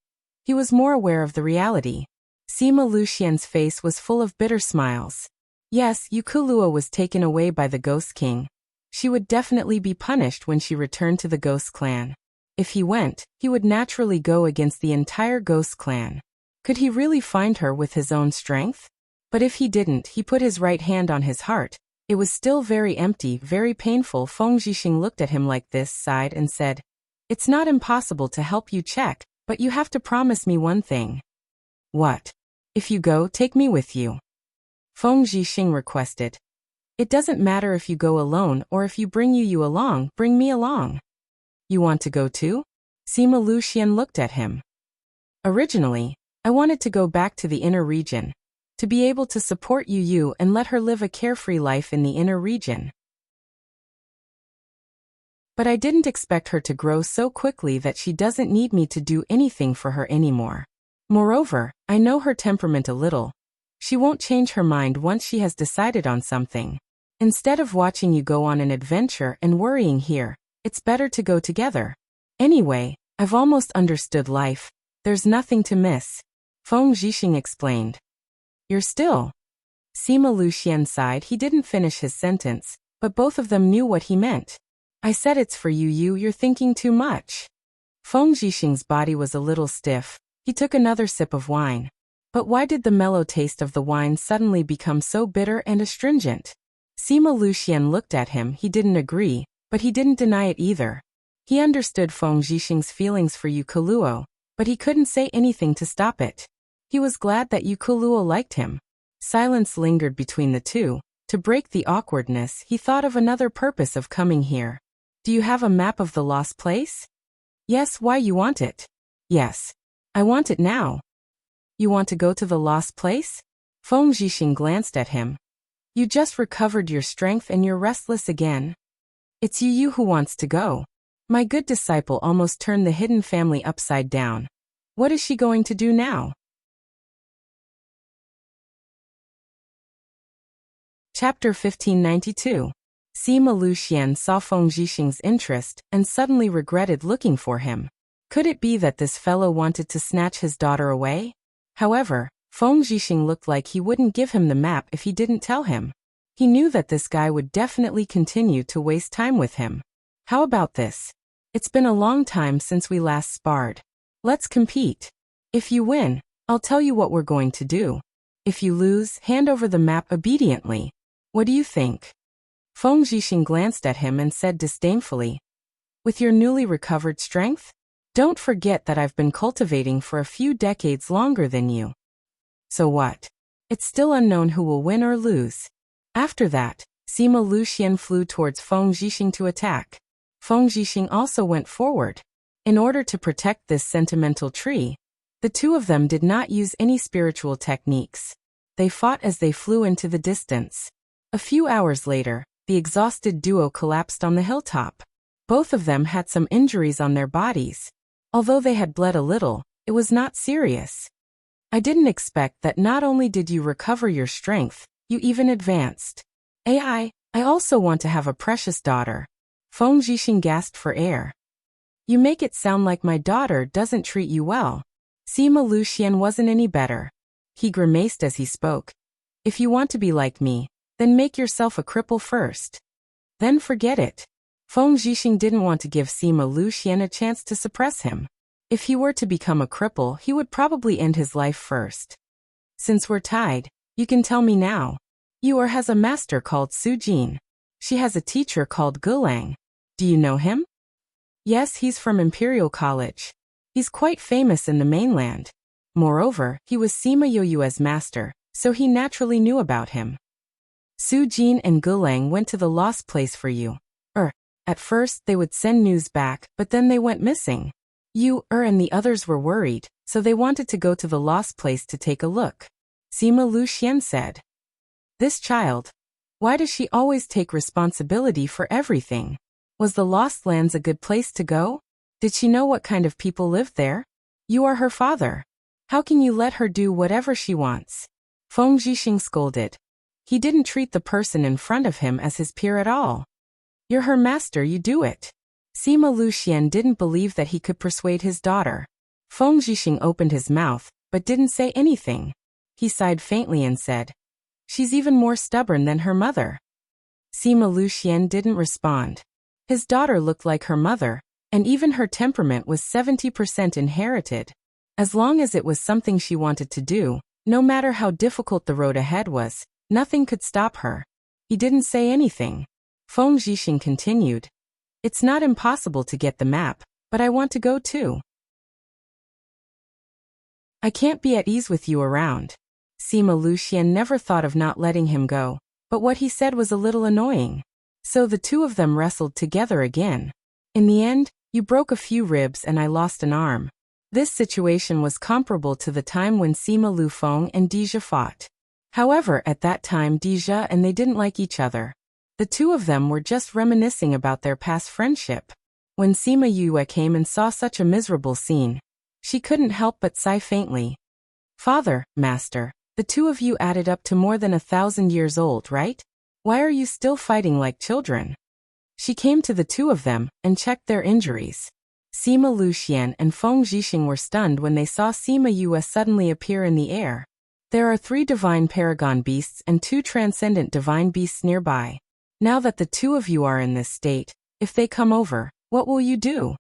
he was more aware of the reality. Sima Lucian's face was full of bitter smiles. Yes, Yu Kaluo was taken away by the Ghost King. She would definitely be punished when she returned to the Ghost Clan. If he went, he would naturally go against the entire Ghost Clan. Could he really find her with his own strength? But if he didn't, he put his right hand on his heart. It was still very empty, very painful. Feng Zhixing looked at him like this, sighed and said, It's not impossible to help you check, But you have to promise me one thing. What? If you go, take me with you. Feng Zhixing requested. It doesn't matter if you go alone or if you bring you along, bring me along. You want to go too? Sima Luxian looked at him. Originally, I wanted to go back to the inner region, to be able to support Yu and let her live a carefree life in the inner region. But I didn't expect her to grow so quickly that she doesn't need me to do anything for her anymore. Moreover, I know her temperament a little. She won't change her mind once she has decided on something. Instead of watching you go on an adventure and worrying here, it's better to go together. Anyway, I've almost understood life. There's nothing to miss. Feng Zhixing explained. You're still. Sima Luxian sighed. He didn't finish his sentence, but both of them knew what he meant. I said it's for you, you're thinking too much. Feng Zhixing's body was a little stiff. He took another sip of wine. But why did the mellow taste of the wine suddenly become so bitter and astringent? Sima Luxian looked at him. He didn't agree, but he didn't deny it either. He understood Feng Zhixing's feelings for Yu Kuluo, but he couldn't say anything to stop it. He was glad that Yu Kuluo liked him. Silence lingered between the two. To break the awkwardness, he thought of another purpose of coming here. Do you have a map of the lost place? Yes. Why you want it? Yes. I want it now. You want to go to the lost place? Feng Zhixing glanced at him. You just recovered your strength and you're restless again. It's you who wants to go. My good disciple almost turned the hidden family upside down. What is she going to do now? Chapter 1592. Sima Luxian saw Feng Zhixing's interest and suddenly regretted looking for him. Could it be that this fellow wanted to snatch his daughter away? However, Feng Zhixing looked like he wouldn't give him the map if he didn't tell him. He knew that this guy would definitely continue to waste time with him. How about this? It's been a long time since we last sparred. Let's compete. If you win, I'll tell you what we're going to do. If you lose, hand over the map obediently. What do you think? Feng Zhixing glanced at him and said disdainfully, with your newly recovered strength? Don't forget that I've been cultivating for a few decades longer than you. So what? It's still unknown who will win or lose. After that, Sima Luxian flew towards Feng Zhixing to attack. Feng Zhixing also went forward. In order to protect this sentimental tree, the two of them did not use any spiritual techniques. They fought as they flew into the distance. A few hours later, the exhausted duo collapsed on the hilltop. Both of them had some injuries on their bodies. Although they had bled a little, it was not serious. I didn't expect that not only did you recover your strength, you even advanced. I also want to have a precious daughter. Feng Zhixing gasped for air. You make it sound like my daughter doesn't treat you well. Sima Luxian wasn't any better. He grimaced as he spoke. If you want to be like me, then make yourself a cripple first. Then forget it. Feng Zhixing didn't want to give Sima Luxian a chance to suppress him. If he were to become a cripple, he would probably end his life first. Since we're tied, you can tell me now. Yu has a master called Su Jin. She has a teacher called Gulang. Do you know him? Yes, he's from Imperial College. He's quite famous in the mainland. Moreover, he was Sima Yoyue's master, so he naturally knew about him. Su Jin and Gulang went to the lost place for you. At first they would send news back, but then they went missing. You and the others were worried, so they wanted to go to the lost place to take a look. Sima Luxian said. This child. Why does she always take responsibility for everything? Was the Lost Lands a good place to go? Did she know what kind of people lived there? You are her father. How can you let her do whatever she wants? Feng Zhixing scolded. He didn't treat the person in front of him as his peer at all. You're her master, you do it. Sima Luxian didn't believe that he could persuade his daughter. Feng Zhixing opened his mouth, but didn't say anything. He sighed faintly and said, she's even more stubborn than her mother. Sima Luxian didn't respond. His daughter looked like her mother, and even her temperament was 70% inherited. As long as it was something she wanted to do, no matter how difficult the road ahead was, nothing could stop her. He didn't say anything. Feng Zhixing continued. It's not impossible to get the map, but I want to go too. I can't be at ease with you around. Sima Lucian never thought of not letting him go, but what he said was a little annoying. So the two of them wrestled together again. In the end, you broke a few ribs and I lost an arm. This situation was comparable to the time when Sima Lufeng and Deja fought. However, at that time Deja and they didn't like each other. The two of them were just reminiscing about their past friendship. When Sima Yue came and saw such a miserable scene, she couldn't help but sigh faintly. Father, Master, the two of you added up to more than 1,000 years old, right? Why are you still fighting like children? She came to the two of them and checked their injuries. Sima Lucian and Feng Zhixing were stunned when they saw Sima Yue suddenly appear in the air. There are 3 divine paragon beasts and 2 transcendent divine beasts nearby. Now that the two of you are in this state, if they come over, what will you do?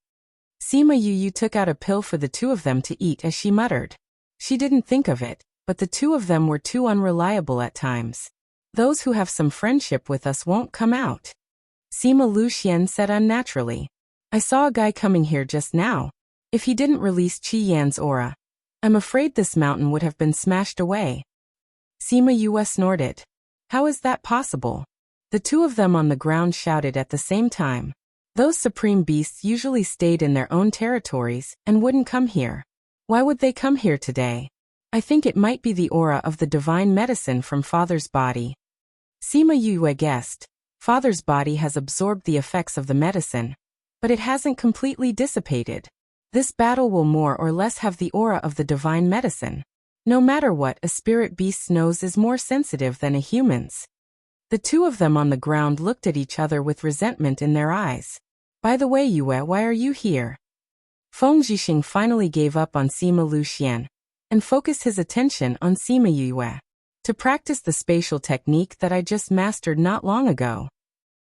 Sima Yue took out a pill for the two of them to eat as she muttered. She didn't think of it, but the two of them were too unreliable at times. Those who have some friendship with us won't come out. Sima Lucian said unnaturally. I saw a guy coming here just now. If he didn't release Qi Yan's aura, I'm afraid this mountain would have been smashed away. Sima Yue snorted. How is that possible? The two of them on the ground shouted at the same time. Those supreme beasts usually stayed in their own territories and wouldn't come here. Why would they come here today? I think it might be the aura of the divine medicine from Father's body. Sima Yue guessed. Father's body has absorbed the effects of the medicine, but it hasn't completely dissipated. This battle will more or less have the aura of the divine medicine. No matter what, a spirit beast's nose is more sensitive than a human's. The two of them on the ground looked at each other with resentment in their eyes. By the way, Yue, why are you here? Feng Zhixing finally gave up on Sima Lucian and focused his attention on Sima Yue. To practice the spatial technique that I just mastered not long ago.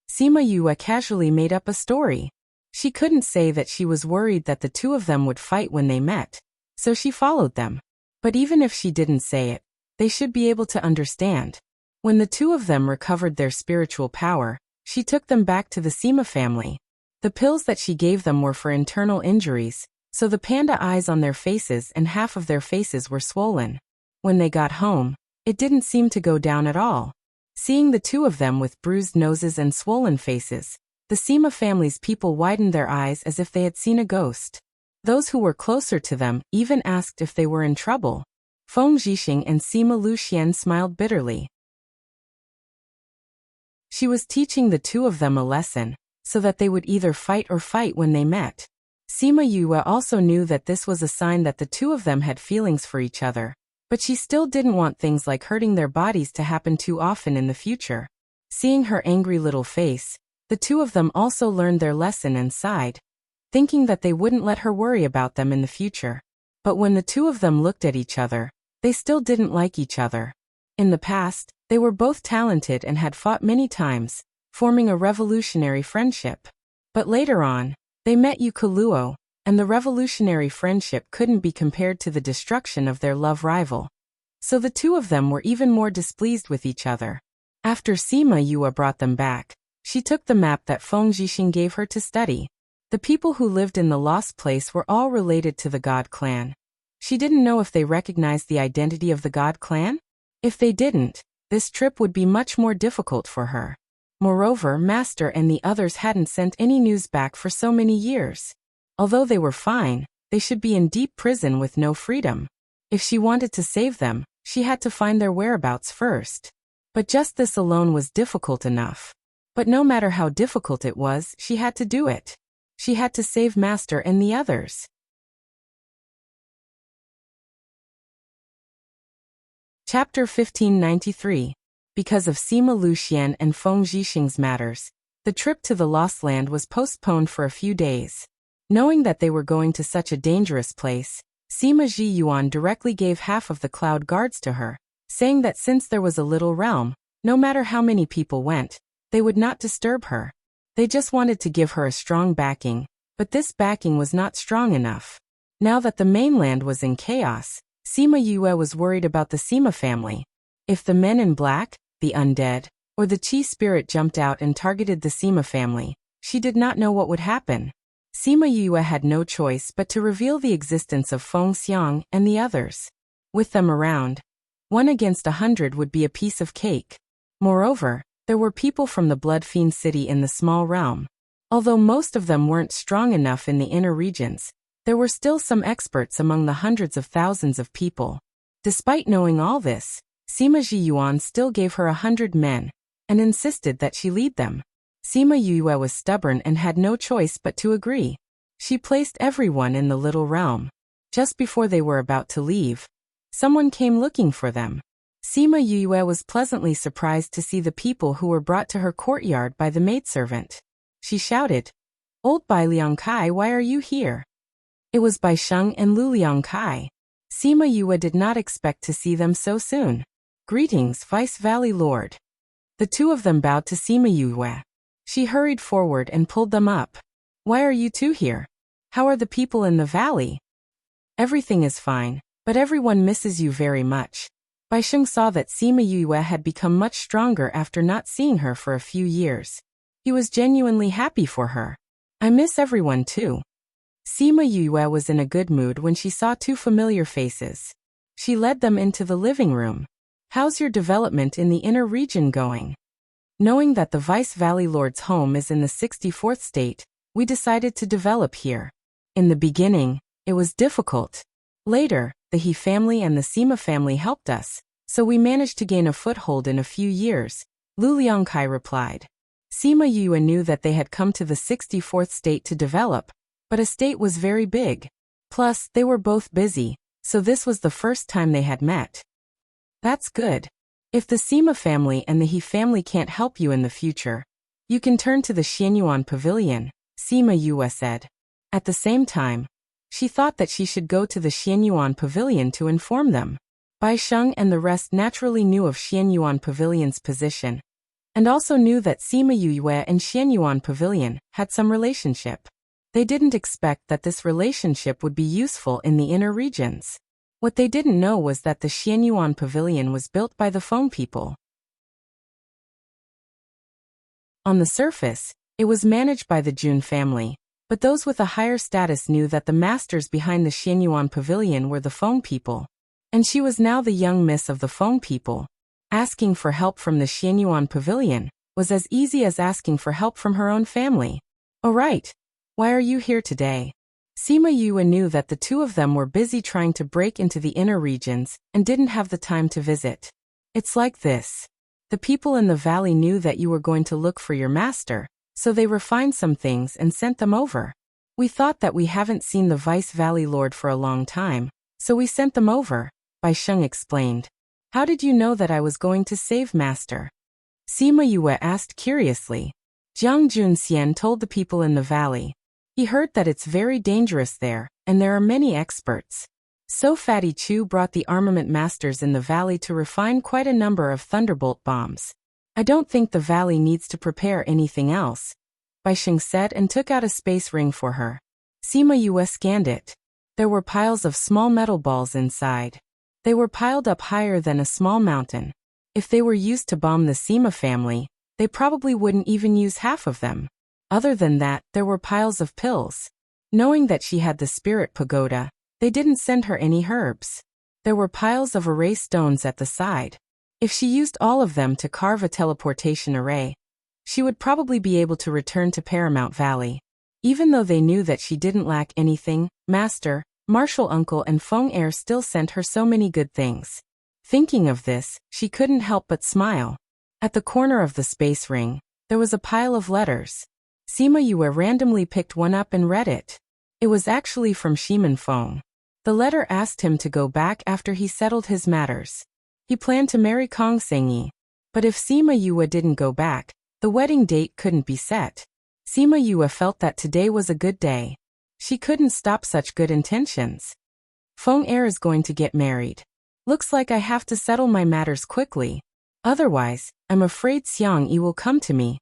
Sima Yue casually made up a story. She couldn't say that she was worried that the two of them would fight when they met, so she followed them. But even if she didn't say it, they should be able to understand. When the two of them recovered their spiritual power, she took them back to the Sima family. The pills that she gave them were for internal injuries, so the panda eyes on their faces and half of their faces were swollen. When they got home, it didn't seem to go down at all. Seeing the two of them with bruised noses and swollen faces, the Sima family's people widened their eyes as if they had seen a ghost. Those who were closer to them even asked if they were in trouble. Feng Zhixing and Sima Lucian smiled bitterly. She was teaching the two of them a lesson, so that they would either fight or fight when they met. Sima Yue also knew that this was a sign that the two of them had feelings for each other, but she still didn't want things like hurting their bodies to happen too often in the future. Seeing her angry little face, the two of them also learned their lesson and sighed, thinking that they wouldn't let her worry about them in the future. But when the two of them looked at each other, they still didn't like each other. In the past, they were both talented and had fought many times, forming a revolutionary friendship. But later on, they met Yukaluo, and the revolutionary friendship couldn't be compared to the destruction of their love rival. So the two of them were even more displeased with each other. After Sima Yue brought them back, she took the map that Feng Zhixing gave her to study. The people who lived in the lost place were all related to the God clan. She didn't know if they recognized the identity of the God clan. If they didn't, this trip would be much more difficult for her. Moreover, Master and the others hadn't sent any news back for so many years. Although they were fine, they should be in deep prison with no freedom. If she wanted to save them, she had to find their whereabouts first. But just this alone was difficult enough. But no matter how difficult it was, she had to do it. She had to save Master and the others. Chapter 1593. Because of Sima Lucian and Feng Zhixing's matters, the trip to the Lost Land was postponed for a few days. Knowing that they were going to such a dangerous place, Sima Zhiyuan directly gave half of the cloud guards to her, saying that since there was a little realm, no matter how many people went, they would not disturb her. They just wanted to give her a strong backing, but this backing was not strong enough. Now that the mainland was in chaos, Sima Yue was worried about the Sima family. If the men in black, the undead, or the Qi spirit jumped out and targeted the Sima family, she did not know what would happen. Sima Yue had no choice but to reveal the existence of Feng Xiang and the others. With them around, 1 against 100 would be a piece of cake. Moreover, there were people from the Blood Fiend City in the small realm. Although most of them weren't strong enough in the inner regions, there were still some experts among the hundreds of thousands of people. Despite knowing all this, Sima Zhiyuan still gave her 100 men, and insisted that she lead them. Sima Yue was stubborn and had no choice but to agree. She placed everyone in the little realm. Just before they were about to leave, someone came looking for them. Sima Yue was pleasantly surprised to see the people who were brought to her courtyard by the maidservant. She shouted, "Old Bai Liangkai, why are you here?" It was Bai Sheng and Lu Liangkai. Sima Yue did not expect to see them so soon. "Greetings, Vice Valley Lord." The two of them bowed to Sima Yue. She hurried forward and pulled them up. "Why are you two here? How are the people in the valley?" "Everything is fine, but everyone misses you very much." Bai Sheng saw that Sima Yue had become much stronger after not seeing her for a few years. He was genuinely happy for her. "I miss everyone too." Sima Yue was in a good mood when she saw two familiar faces. She led them into the living room. "How's your development in the inner region going?" "Knowing that the Vice Valley Lord's home is in the 64th state, we decided to develop here. In the beginning, it was difficult. Later, the He family and the Sima family helped us, so we managed to gain a foothold in a few years," Lu Liangkai replied. Sima Yue knew that they had come to the 64th state to develop, but a state was very big. Plus, they were both busy, so this was the first time they had met. "That's good. If the Sima family and the He family can't help you in the future, you can turn to the Xianyuan Pavilion," Sima Yue said. At the same time, she thought that she should go to the Xianyuan Pavilion to inform them. Bai Sheng and the rest naturally knew of Xianyuan Pavilion's position, and also knew that Sima Yue and Xianyuan Pavilion had some relationship. They didn't expect that this relationship would be useful in the inner regions. What they didn't know was that the Xianyuan Pavilion was built by the Feng people. On the surface, it was managed by the Jun family, but those with a higher status knew that the masters behind the Xianyuan Pavilion were the Feng people. And she was now the young miss of the Feng people. Asking for help from the Xianyuan Pavilion was as easy as asking for help from her own family. "Oh right. Why are you here today?" Sima Yue knew that the two of them were busy trying to break into the inner regions and didn't have the time to visit. "It's like this. The people in the valley knew that you were going to look for your master, so they refined some things and sent them over. We thought that we haven't seen the Vice Valley Lord for a long time, so we sent them over," Bai Sheng explained. "How did you know that I was going to save Master?" Sima Yue asked curiously. Jiang Junxian told the people in the valley. He heard that it's very dangerous there, and there are many experts. So Fatty Chu brought the armament masters in the valley to refine quite a number of thunderbolt bombs. "I don't think the valley needs to prepare anything else," Bai Sheng said and took out a space ring for her. Sima Yue scanned it. There were piles of small metal balls inside. They were piled up higher than a small mountain. If they were used to bomb the Sima family, they probably wouldn't even use half of them. Other than that, there were piles of pills. Knowing that she had the spirit pagoda, they didn't send her any herbs. There were piles of array stones at the side. If she used all of them to carve a teleportation array, she would probably be able to return to Paramount Valley. Even though they knew that she didn't lack anything, Master, Martial Uncle and Feng Heir still sent her so many good things. Thinking of this, she couldn't help but smile. At the corner of the space ring, there was a pile of letters. Sima Yue randomly picked one up and read it. It was actually from Shiman Feng. The letter asked him to go back after he settled his matters. He planned to marry Kong Sengyi. But if Sima Yue didn't go back, the wedding date couldn't be set. Sima Yue felt that today was a good day. She couldn't stop such good intentions. Feng Heir is going to get married. Looks like I have to settle my matters quickly. Otherwise, I'm afraid Xiang Yi will come to me.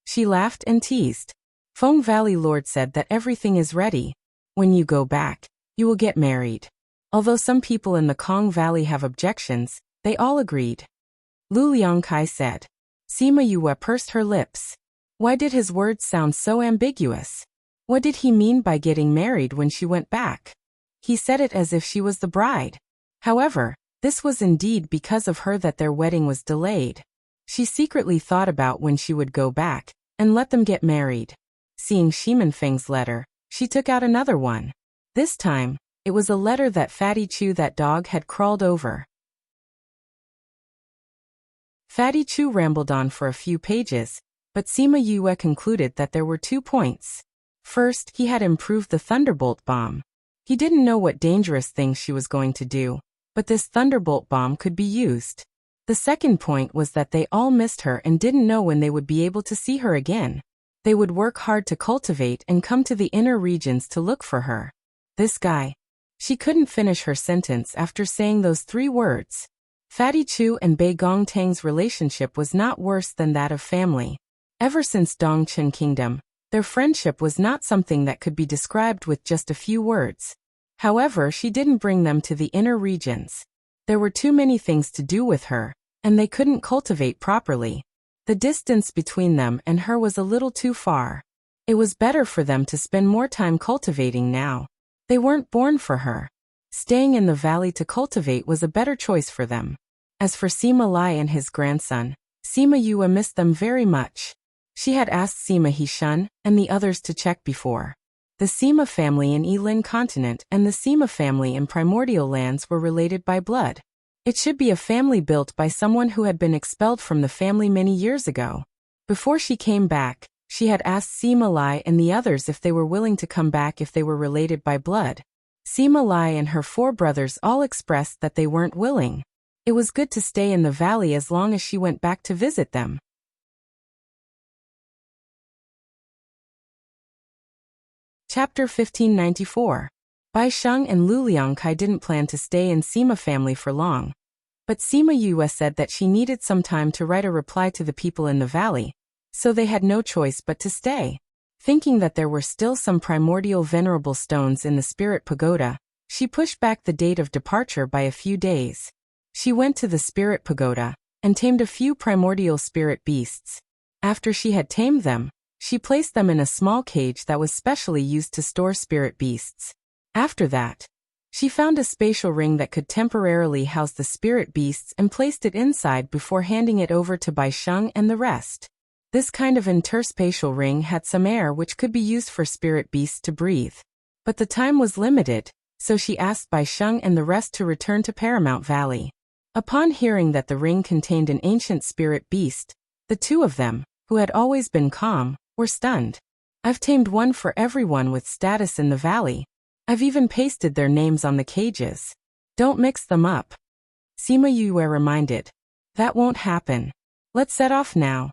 She laughed and teased. Feng Valley Lord said that everything is ready. When you go back, you will get married. Although some people in the Kong Valley have objections, they all agreed. Lu Liangkai said. Sima Yue pursed her lips. Why did his words sound so ambiguous? What did he mean by getting married when she went back? He said it as if she was the bride. However, this was indeed because of her that their wedding was delayed. She secretly thought about when she would go back and let them get married. Seeing Shimenfeng's letter, she took out another one. This time, it was a letter that Fatty Chu, that dog, had crawled over. Fatty Chu rambled on for a few pages, but Sima Yue concluded that there were 2 points. First, he had improved the Thunderbolt bomb. He didn't know what dangerous things she was going to do, but this Thunderbolt bomb could be used. The second point was that they all missed her and didn't know when they would be able to see her again. They would work hard to cultivate and come to the inner regions to look for her. This guy. She couldn't finish her sentence after saying those 3 words. Fatty Chu and Bei Gongtang's relationship was not worse than that of family. Ever since Dongchen Kingdom, their friendship was not something that could be described with just a few words. However, she didn't bring them to the inner regions. There were too many things to do with her, and they couldn't cultivate properly. The distance between them and her was a little too far. It was better for them to spend more time cultivating now. They weren't born for her. Staying in the valley to cultivate was a better choice for them. As for Sima Lai and his grandson, Sima Yue missed them very much. She had asked Sima Hishun and the others to check before. The Sima family in Yilin continent and the Sima family in primordial lands were related by blood. It should be a family built by someone who had been expelled from the family many years ago. Before she came back, she had asked Sima Lai and the others if they were willing to come back if they were related by blood. Sima Lai and her 4 brothers all expressed that they weren't willing. It was good to stay in the valley as long as she went back to visit them. Chapter 1594. Bai Sheng and Lu Liangkai didn't plan to stay in Sima family for long. But Sima Yue said that she needed some time to write a reply to the people in the valley, so they had no choice but to stay. Thinking that there were still some primordial venerable stones in the spirit pagoda, she pushed back the date of departure by a few days. She went to the spirit pagoda and tamed a few primordial spirit beasts. After she had tamed them, she placed them in a small cage that was specially used to store spirit beasts. After that, she found a spatial ring that could temporarily house the spirit beasts and placed it inside before handing it over to Bai Sheng and the rest. This kind of interspatial ring had some air which could be used for spirit beasts to breathe. But the time was limited, so she asked Bai Sheng and the rest to return to Paramount Valley. Upon hearing that the ring contained an ancient spirit beast, the 2 of them, who had always been calm, were stunned. I've tamed one for everyone with status in the valley. I've even pasted their names on the cages. Don't mix them up. Sima Yue reminded. That won't happen. Let's set off now.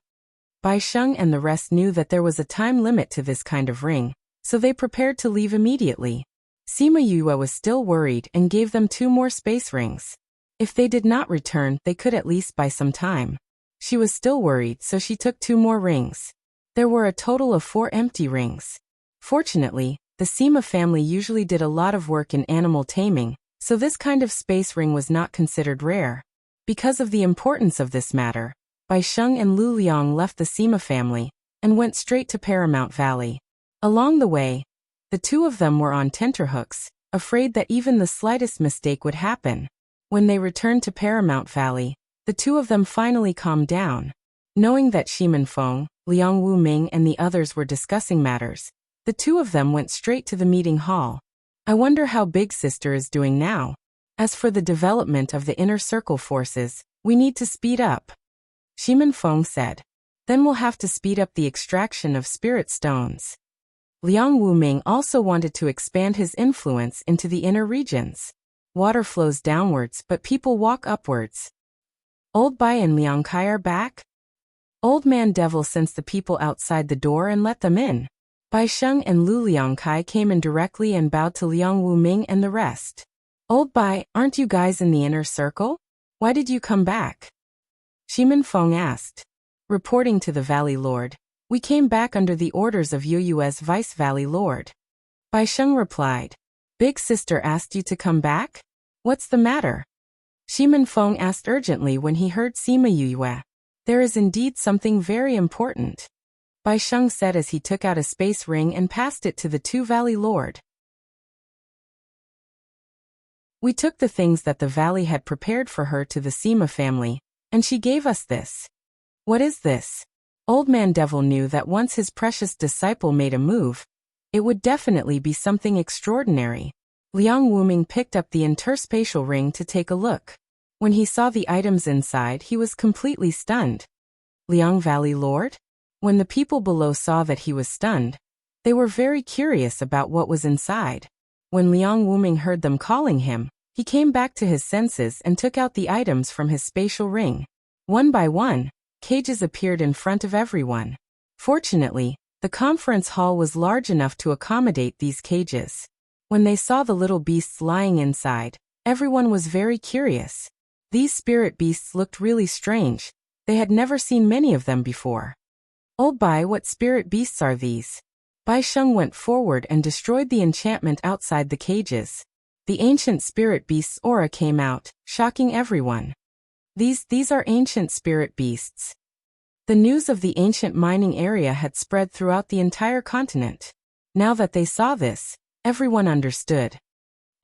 Bai Sheng and the rest knew that there was a time limit to this kind of ring, so they prepared to leave immediately. Sima Yue was still worried and gave them 2 more space rings. If they did not return, they could at least buy some time. She was still worried, so she took 2 more rings. There were a total of 4 empty rings. Fortunately, the Sima family usually did a lot of work in animal taming, so this kind of space ring was not considered rare. Because of the importance of this matter, Bai Sheng and Lu Liang left the Sima family and went straight to Paramount Valley. Along the way, the 2 of them were on tenterhooks, afraid that even the slightest mistake would happen. When they returned to Paramount Valley, the 2 of them finally calmed down. Knowing that Shimenfeng, Liang Wuming and the others were discussing matters, the 2 of them went straight to the meeting hall. I wonder how Big Sister is doing now. As for the development of the inner circle forces, we need to speed up. Shimenfeng said. Then we'll have to speed up the extraction of spirit stones. Liang Wuming also wanted to expand his influence into the inner regions. Water flows downwards but people walk upwards. Old Bai and Liang Kai are back? Old Man Devil sensed the people outside the door and let them in. Bai Sheng and Lu Liangkai came in directly and bowed to Liang Wuming and the rest. Old Bai, aren't you guys in the inner circle? Why did you come back? Shimenfeng asked. Reporting to the Valley Lord, we came back under the orders of Yoyue's Vice Valley Lord. Bai Sheng replied. Big Sister asked you to come back? What's the matter? Shimenfeng asked urgently when he heard Sima Yue. There is indeed something very important. Bai Sheng said as he took out a space ring and passed it to the Two Valley Lord. We took the things that the valley had prepared for her to the Sima family, and she gave us this. What is this? Old Man Devil knew that once his precious disciple made a move, it would definitely be something extraordinary. Liang Wuming picked up the interspatial ring to take a look. When he saw the items inside, he was completely stunned. Liang Valley Lord? When the people below saw that he was stunned, they were very curious about what was inside. When Liang Wuming heard them calling him, he came back to his senses and took out the items from his spatial ring. One by one, cages appeared in front of everyone. Fortunately, the conference hall was large enough to accommodate these cages. When they saw the little beasts lying inside, everyone was very curious. These spirit beasts looked really strange. They had never seen many of them before. Old Bai, what spirit beasts are these? Bai Sheng went forward and destroyed the enchantment outside the cages. The ancient spirit beast's aura came out, shocking everyone. These are ancient spirit beasts. The news of the ancient mining area had spread throughout the entire continent. Now that they saw this, everyone understood.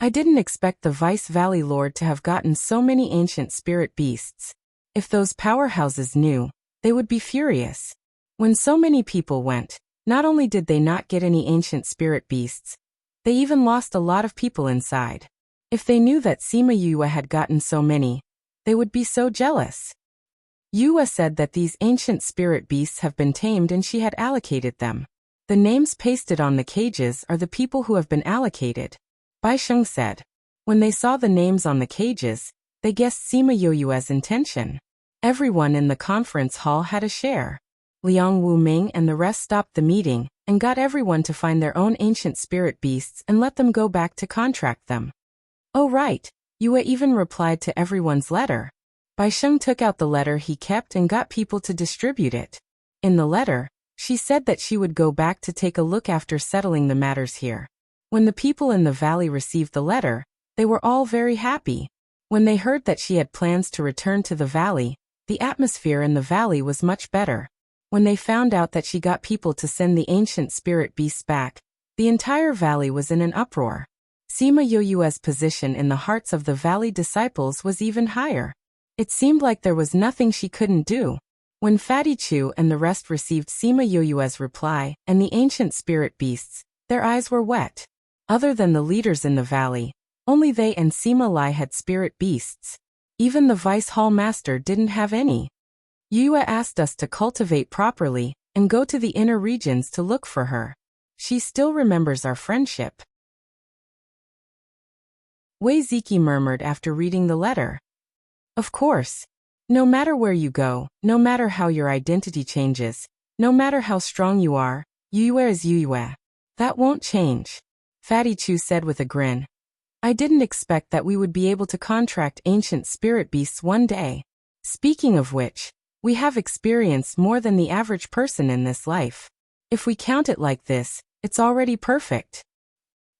I didn't expect the Vice Valley Lord to have gotten so many ancient spirit beasts. If those powerhouses knew, they would be furious. When so many people went, not only did they not get any ancient spirit beasts, they even lost a lot of people inside. If they knew that Sima Yue had gotten so many, they would be so jealous. Yue said that these ancient spirit beasts have been tamed and she had allocated them. The names pasted on the cages are the people who have been allocated. Bai Sheng said. When they saw the names on the cages, they guessed Sima Yue's intention. Everyone in the conference hall had a share. Liang Wuming and the rest stopped the meeting and got everyone to find their own ancient spirit beasts and let them go back to contract them. Oh right, Yue even replied to everyone's letter. Bai Sheng took out the letter he kept and got people to distribute it. In the letter, she said that she would go back to take a look after settling the matters here. When the people in the valley received the letter, they were all very happy. When they heard that she had plans to return to the valley, the atmosphere in the valley was much better. When they found out that she got people to send the ancient spirit beasts back, the entire valley was in an uproar. Sima Yue's position in the hearts of the valley disciples was even higher. It seemed like there was nothing she couldn't do. When Fatty Chu and the rest received Sima Yue's reply and the ancient spirit beasts, their eyes were wet. Other than the leaders in the valley, only they and Sima Lai had spirit beasts. Even the vice hall master didn't have any. Yue asked us to cultivate properly and go to the inner regions to look for her. She still remembers our friendship. Wei Ziki murmured after reading the letter. Of course. No matter where you go, no matter how your identity changes, no matter how strong you are, Yue is Yue. That won't change. Fatty Chu said with a grin. I didn't expect that we would be able to contract ancient spirit beasts one day. Speaking of which, we have experienced more than the average person in this life. If we count it like this, it's already perfect.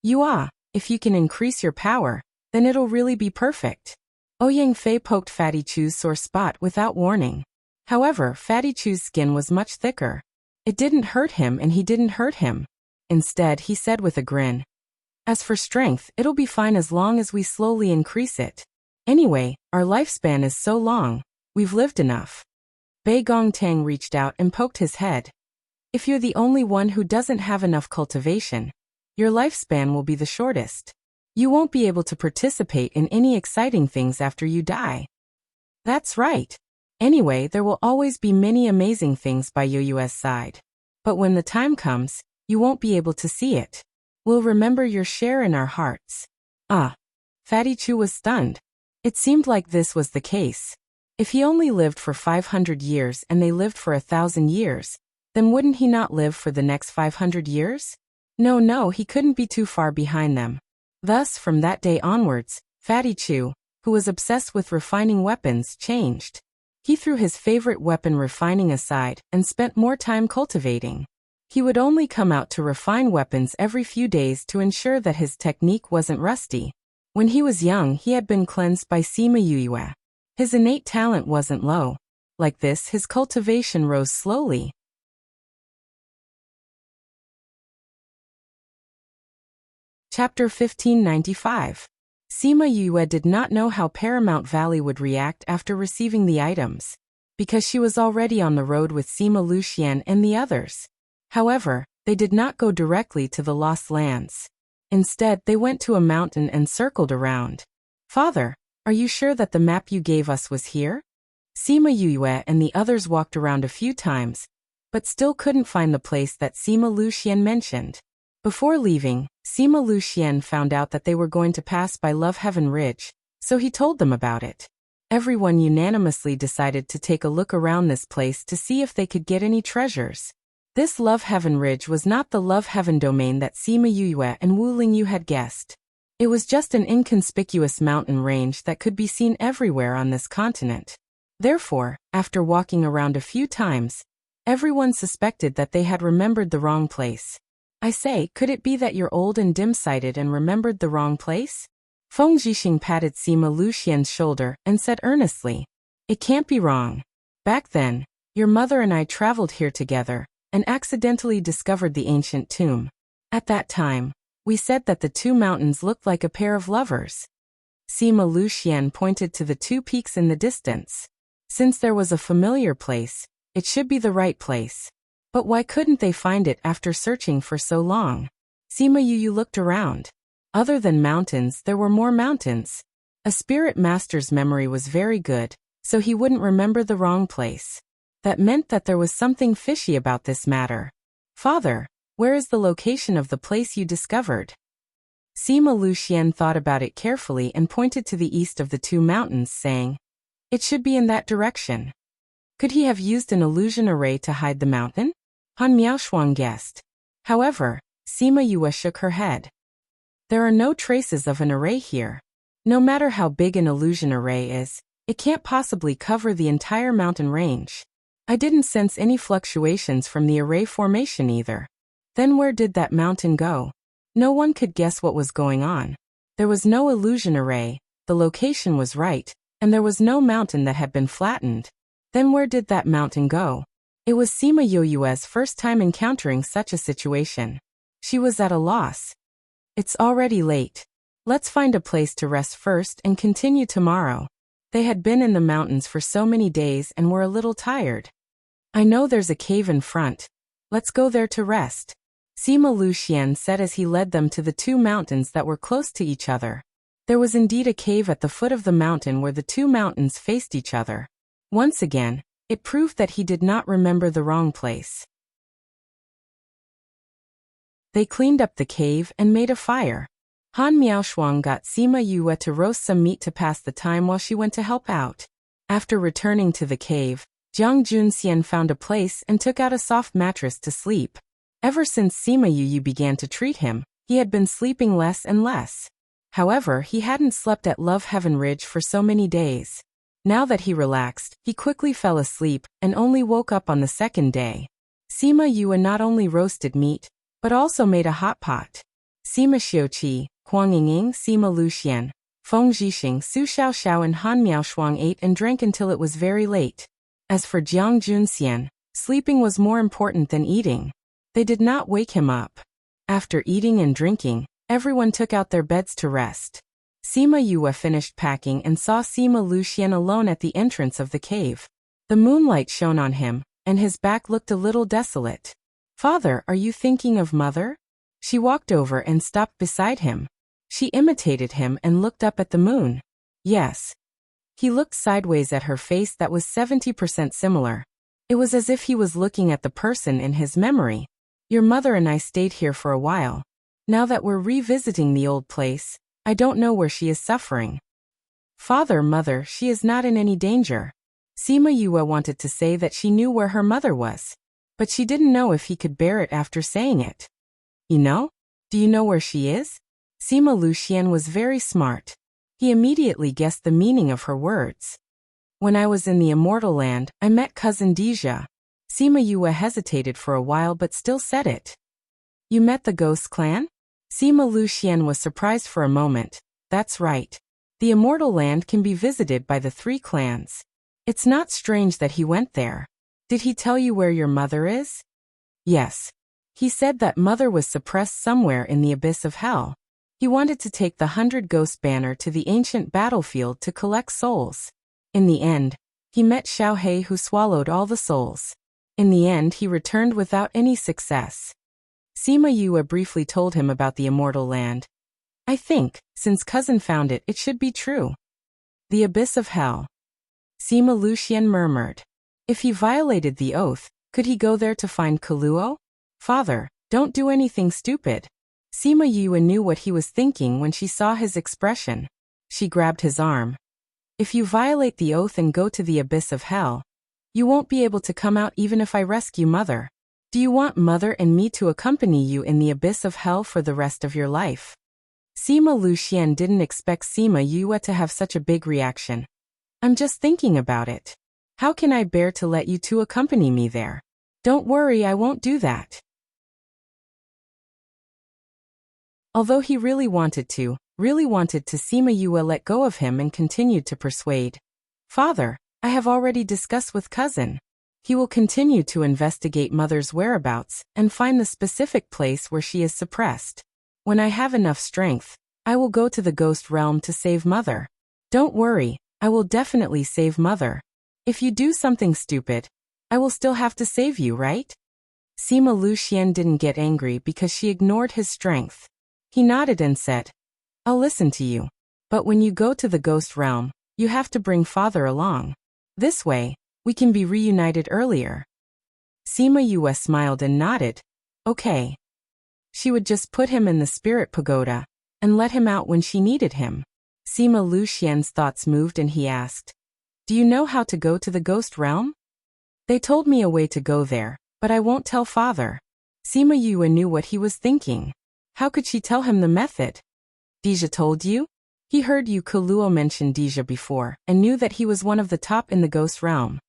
If you can increase your power, then it'll really be perfect. Ouyang Fei poked Fatty Chu's sore spot without warning. However, Fatty Chu's skin was much thicker. It didn't hurt him and he didn't hurt him. Instead, he said with a grin. As for strength, it'll be fine as long as we slowly increase it. Anyway, our lifespan is so long. We've lived enough. Bei Gongtang reached out and poked his head. If you're the only one who doesn't have enough cultivation, your lifespan will be the shortest. You won't be able to participate in any exciting things after you die. That's right. Anyway, there will always be many amazing things by Yue's side. But when the time comes, you won't be able to see it. We'll remember your share in our hearts. Fatty Chu was stunned. It seemed like this was the case. If he only lived for 500 years and they lived for 1,000 years, then wouldn't he not live for the next 500 years? No, he couldn't be too far behind them. Thus, from that day onwards, Fatty Chu, who was obsessed with refining weapons, changed. He threw his favorite weapon refining aside and spent more time cultivating. He would only come out to refine weapons every few days to ensure that his technique wasn't rusty. When he was young, he had been cleansed by Sima Yue. His innate talent wasn't low. Like this, his cultivation rose slowly. Chapter 1595. Sima Yue did not know how Paramount Valley would react after receiving the items, because she was already on the road with Sima Luxian and the others. However, they did not go directly to the Lost Lands. Instead, they went to a mountain and circled around. Father, are you sure that the map you gave us was here? Sima Yue and the others walked around a few times, but still couldn't find the place that Sima Luxian mentioned. Before leaving, Sima Luxian found out that they were going to pass by Love Heaven Ridge, so he told them about it. Everyone unanimously decided to take a look around this place to see if they could get any treasures. This Love Heaven Ridge was not the Love Heaven domain that Sima Yue and Wu Lingyu had guessed. It was just an inconspicuous mountain range that could be seen everywhere on this continent. Therefore, after walking around a few times, everyone suspected that they had remembered the wrong place. I say, could it be that you're old and dim-sighted and remembered the wrong place? Feng Zhixing patted Sima Luxian's shoulder and said earnestly, it can't be wrong. Back then, your mother and I traveled here together and accidentally discovered the ancient tomb. At that time, we said that the two mountains looked like a pair of lovers. Sima Luxian pointed to the two peaks in the distance. Since there was a familiar place, it should be the right place. But why couldn't they find it after searching for so long? Sima Yue looked around. Other than mountains, there were more mountains. A spirit master's memory was very good, so he wouldn't remember the wrong place. That meant that there was something fishy about this matter. Father, where is the location of the place you discovered? Sima Luxian thought about it carefully and pointed to the east of the two mountains, saying, it should be in that direction. Could he have used an illusion array to hide the mountain? Han Miaoshuang guessed. However, Sima Yue shook her head. There are no traces of an array here. No matter how big an illusion array is, it can't possibly cover the entire mountain range. I didn't sense any fluctuations from the array formation either. Then where did that mountain go? No one could guess what was going on. There was no illusion array, the location was right, and there was no mountain that had been flattened. Then where did that mountain go? It was Sima Yue's first time encountering such a situation. She was at a loss. It's already late. Let's find a place to rest first and continue tomorrow. They had been in the mountains for so many days and were a little tired. I know there's a cave in front. Let's go there to rest. Sima Luxian said as he led them to the two mountains that were close to each other. There was indeed a cave at the foot of the mountain where the two mountains faced each other. Once again, it proved that he did not remember the wrong place. They cleaned up the cave and made a fire. Han Miaoshuang got Sima Yue to roast some meat to pass the time while she went to help out. After returning to the cave, Jiang Junxian found a place and took out a soft mattress to sleep. Ever since Sima Yue began to treat him, he had been sleeping less and less. However, he hadn't slept at Love Heaven Ridge for so many days. Now that he relaxed, he quickly fell asleep and only woke up on the second day. Sima Yue not only roasted meat, but also made a hot pot. Sima Xiuqi, Huang Yingying, Sima Luxian, Feng Zhixing, Su Xiaoxiao and Han Miaoshuang ate and drank until it was very late. As for Jiang Junxian, sleeping was more important than eating. They did not wake him up. After eating and drinking, everyone took out their beds to rest. Sima Yue finished packing and saw Sima Luxian alone at the entrance of the cave. The moonlight shone on him, and his back looked a little desolate. Father, are you thinking of Mother? She walked over and stopped beside him. She imitated him and looked up at the moon. Yes. He looked sideways at her face that was 70% similar. It was as if he was looking at the person in his memory. Your mother and I stayed here for a while. Now that we're revisiting the old place, I don't know where she is suffering. Father, Mother, she is not in any danger. Sima Yue wanted to say that she knew where her mother was, but she didn't know if he could bear it after saying it. You know? Do you know where she is? Sima Luxian was very smart. He immediately guessed the meaning of her words. When I was in the Immortal Land, I met Cousin Deja. Sima Yue hesitated for a while but still said it. You met the Ghost Clan? Sima Luxian was surprised for a moment. That's right. The Immortal Land can be visited by the three clans. It's not strange that he went there. Did he tell you where your mother is? Yes. He said that Mother was suppressed somewhere in the abyss of hell. He wanted to take the 100 Ghost banner to the ancient battlefield to collect souls. In the end, he met Xiaohei, who swallowed all the souls. In the end, he returned without any success. Sima Yue briefly told him about the immortal land. I think, since cousin found it, it should be true. The abyss of hell. Sima Luxian murmured. If he violated the oath, could he go there to find Kaluo? Father, don't do anything stupid. Sima Yue knew what he was thinking when she saw his expression. She grabbed his arm. If you violate the oath and go to the abyss of hell, you won't be able to come out even if I rescue Mother. Do you want Mother and me to accompany you in the abyss of hell for the rest of your life? Sima Luxian didn't expect Sima Yue to have such a big reaction. I'm just thinking about it. How can I bear to let you two accompany me there? Don't worry, I won't do that. Although he really wanted to, Sima Yue let go of him and continued to persuade. Father, I have already discussed with cousin. He will continue to investigate Mother's whereabouts and find the specific place where she is suppressed. When I have enough strength, I will go to the ghost realm to save Mother. Don't worry, I will definitely save Mother. If you do something stupid, I will still have to save you, right? Sima Luxian didn't get angry because she ignored his strength. He nodded and said, I'll listen to you. But when you go to the ghost realm, you have to bring Father along. This way, we can be reunited earlier. Sima Yue smiled and nodded. Okay. She would just put him in the spirit pagoda and let him out when she needed him. Sima Luxian's thoughts moved and he asked, Do you know how to go to the ghost realm? They told me a way to go there, but I won't tell Father. Sima Yue knew what he was thinking. How could she tell him the method? Deja told you? He heard Yu Kaluo mention Deja before and knew that he was one of the top in the ghost realm.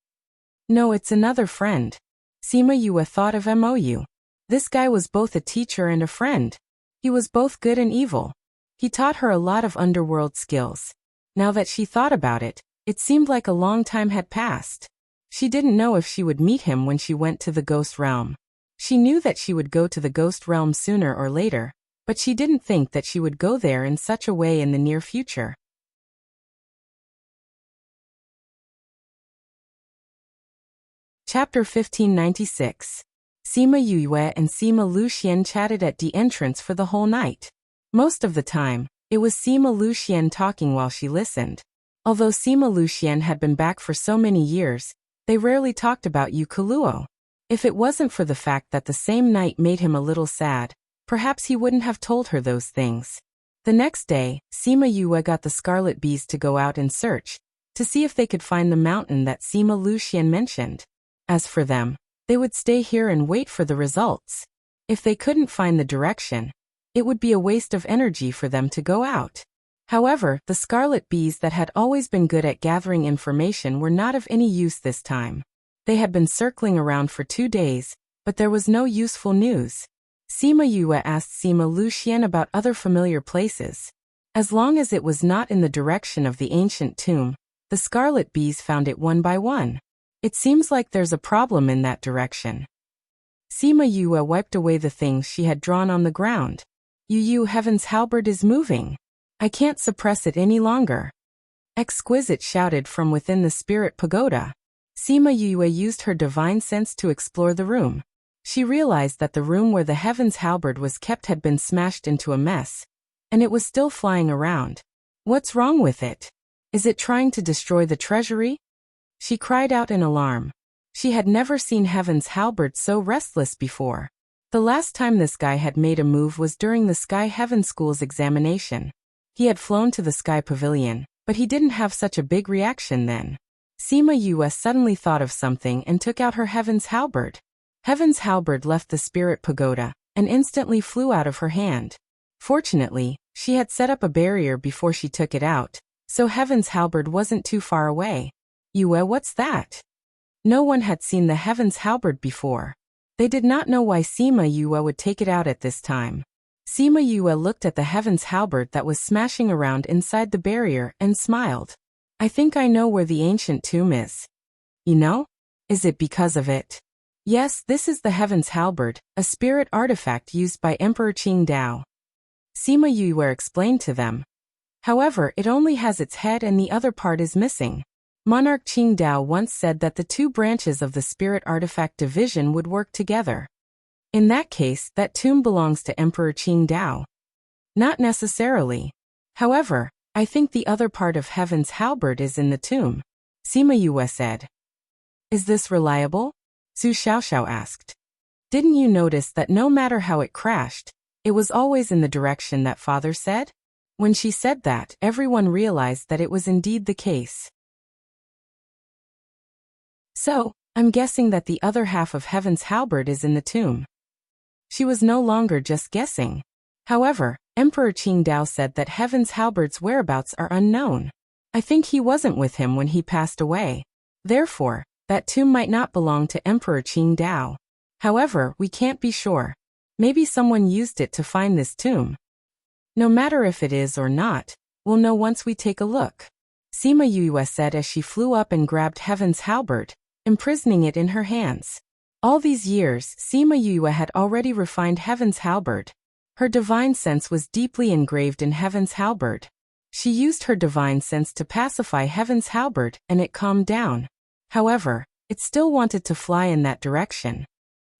No, it's another friend. Sima Yue thought of Mou. This guy was both a teacher and a friend. He was both good and evil. He taught her a lot of underworld skills. Now that she thought about it, it seemed like a long time had passed. She didn't know if she would meet him when she went to the ghost realm. She knew that she would go to the ghost realm sooner or later, but she didn't think that she would go there in such a way in the near future. Chapter 1596. Sima Yue and Sima Luxian chatted at the entrance for the whole night. Most of the time, it was Sima Luxian talking while she listened. Although Sima Luxian had been back for so many years, they rarely talked about Yu Kaluo. If it wasn't for the fact that the same night made him a little sad, perhaps he wouldn't have told her those things. The next day, Sima Yue got the Scarlet Bees to go out and search, to see if they could find the mountain that Sima Luxian mentioned. As for them, they would stay here and wait for the results. If they couldn't find the direction, it would be a waste of energy for them to go out. However, the Scarlet Bees that had always been good at gathering information were not of any use this time. They had been circling around for 2 days, but there was no useful news. Sima Yue asked Sima Luxian about other familiar places. As long as it was not in the direction of the ancient tomb, the Scarlet Bees found it one by one. It seems like there's a problem in that direction. Sima Yue wiped away the things she had drawn on the ground. Yu Heaven's halberd is moving. I can't suppress it any longer. Exquisite shouted from within the spirit pagoda. Sima Yue used her divine sense to explore the room. She realized that the room where the Heaven's halberd was kept had been smashed into a mess, and it was still flying around. What's wrong with it? Is it trying to destroy the treasury? She cried out in alarm. She had never seen Heaven's halberd so restless before. The last time this guy had made a move was during the Sky Heaven School's examination. He had flown to the Sky Pavilion, but he didn't have such a big reaction then. Sima Yue suddenly thought of something and took out her Heaven's halberd. Heaven's halberd left the spirit pagoda and instantly flew out of her hand. Fortunately, she had set up a barrier before she took it out, so Heaven's halberd wasn't too far away. Yue, what's that? No one had seen the Heaven's halberd before. They did not know why Sima Yue would take it out at this time. Sima Yue looked at the Heaven's halberd that was smashing around inside the barrier and smiled. I think I know where the ancient tomb is. You know? Is it because of it? Yes, this is the Heaven's halberd, a spirit artifact used by Emperor Qingdao. Sima Yue explained to them. However, it only has its head and the other part is missing. Monarch Qingdao once said that the two branches of the spirit artifact division would work together. In that case, that tomb belongs to Emperor Qingdao. Not necessarily. However, I think the other part of Heaven's halberd is in the tomb, Sima Yue said. Is this reliable? Su Xiaoxiao asked. Didn't you notice that no matter how it crashed, it was always in the direction that father said? When she said that, everyone realized that it was indeed the case. So, I'm guessing that the other half of Heaven's halberd is in the tomb. She was no longer just guessing. However, Emperor Qingdao said that Heaven's halberd's whereabouts are unknown. I think he wasn't with him when he passed away. Therefore, that tomb might not belong to Emperor Qingdao. However, we can't be sure. Maybe someone used it to find this tomb. No matter if it is or not, we'll know once we take a look, Sima Yue said as she flew up and grabbed Heaven's halberd, imprisoning it in her hands. All these years, Sima Yue had already refined Heaven's halberd. Her divine sense was deeply engraved in Heaven's halberd. She used her divine sense to pacify Heaven's halberd, and it calmed down. However, it still wanted to fly in that direction.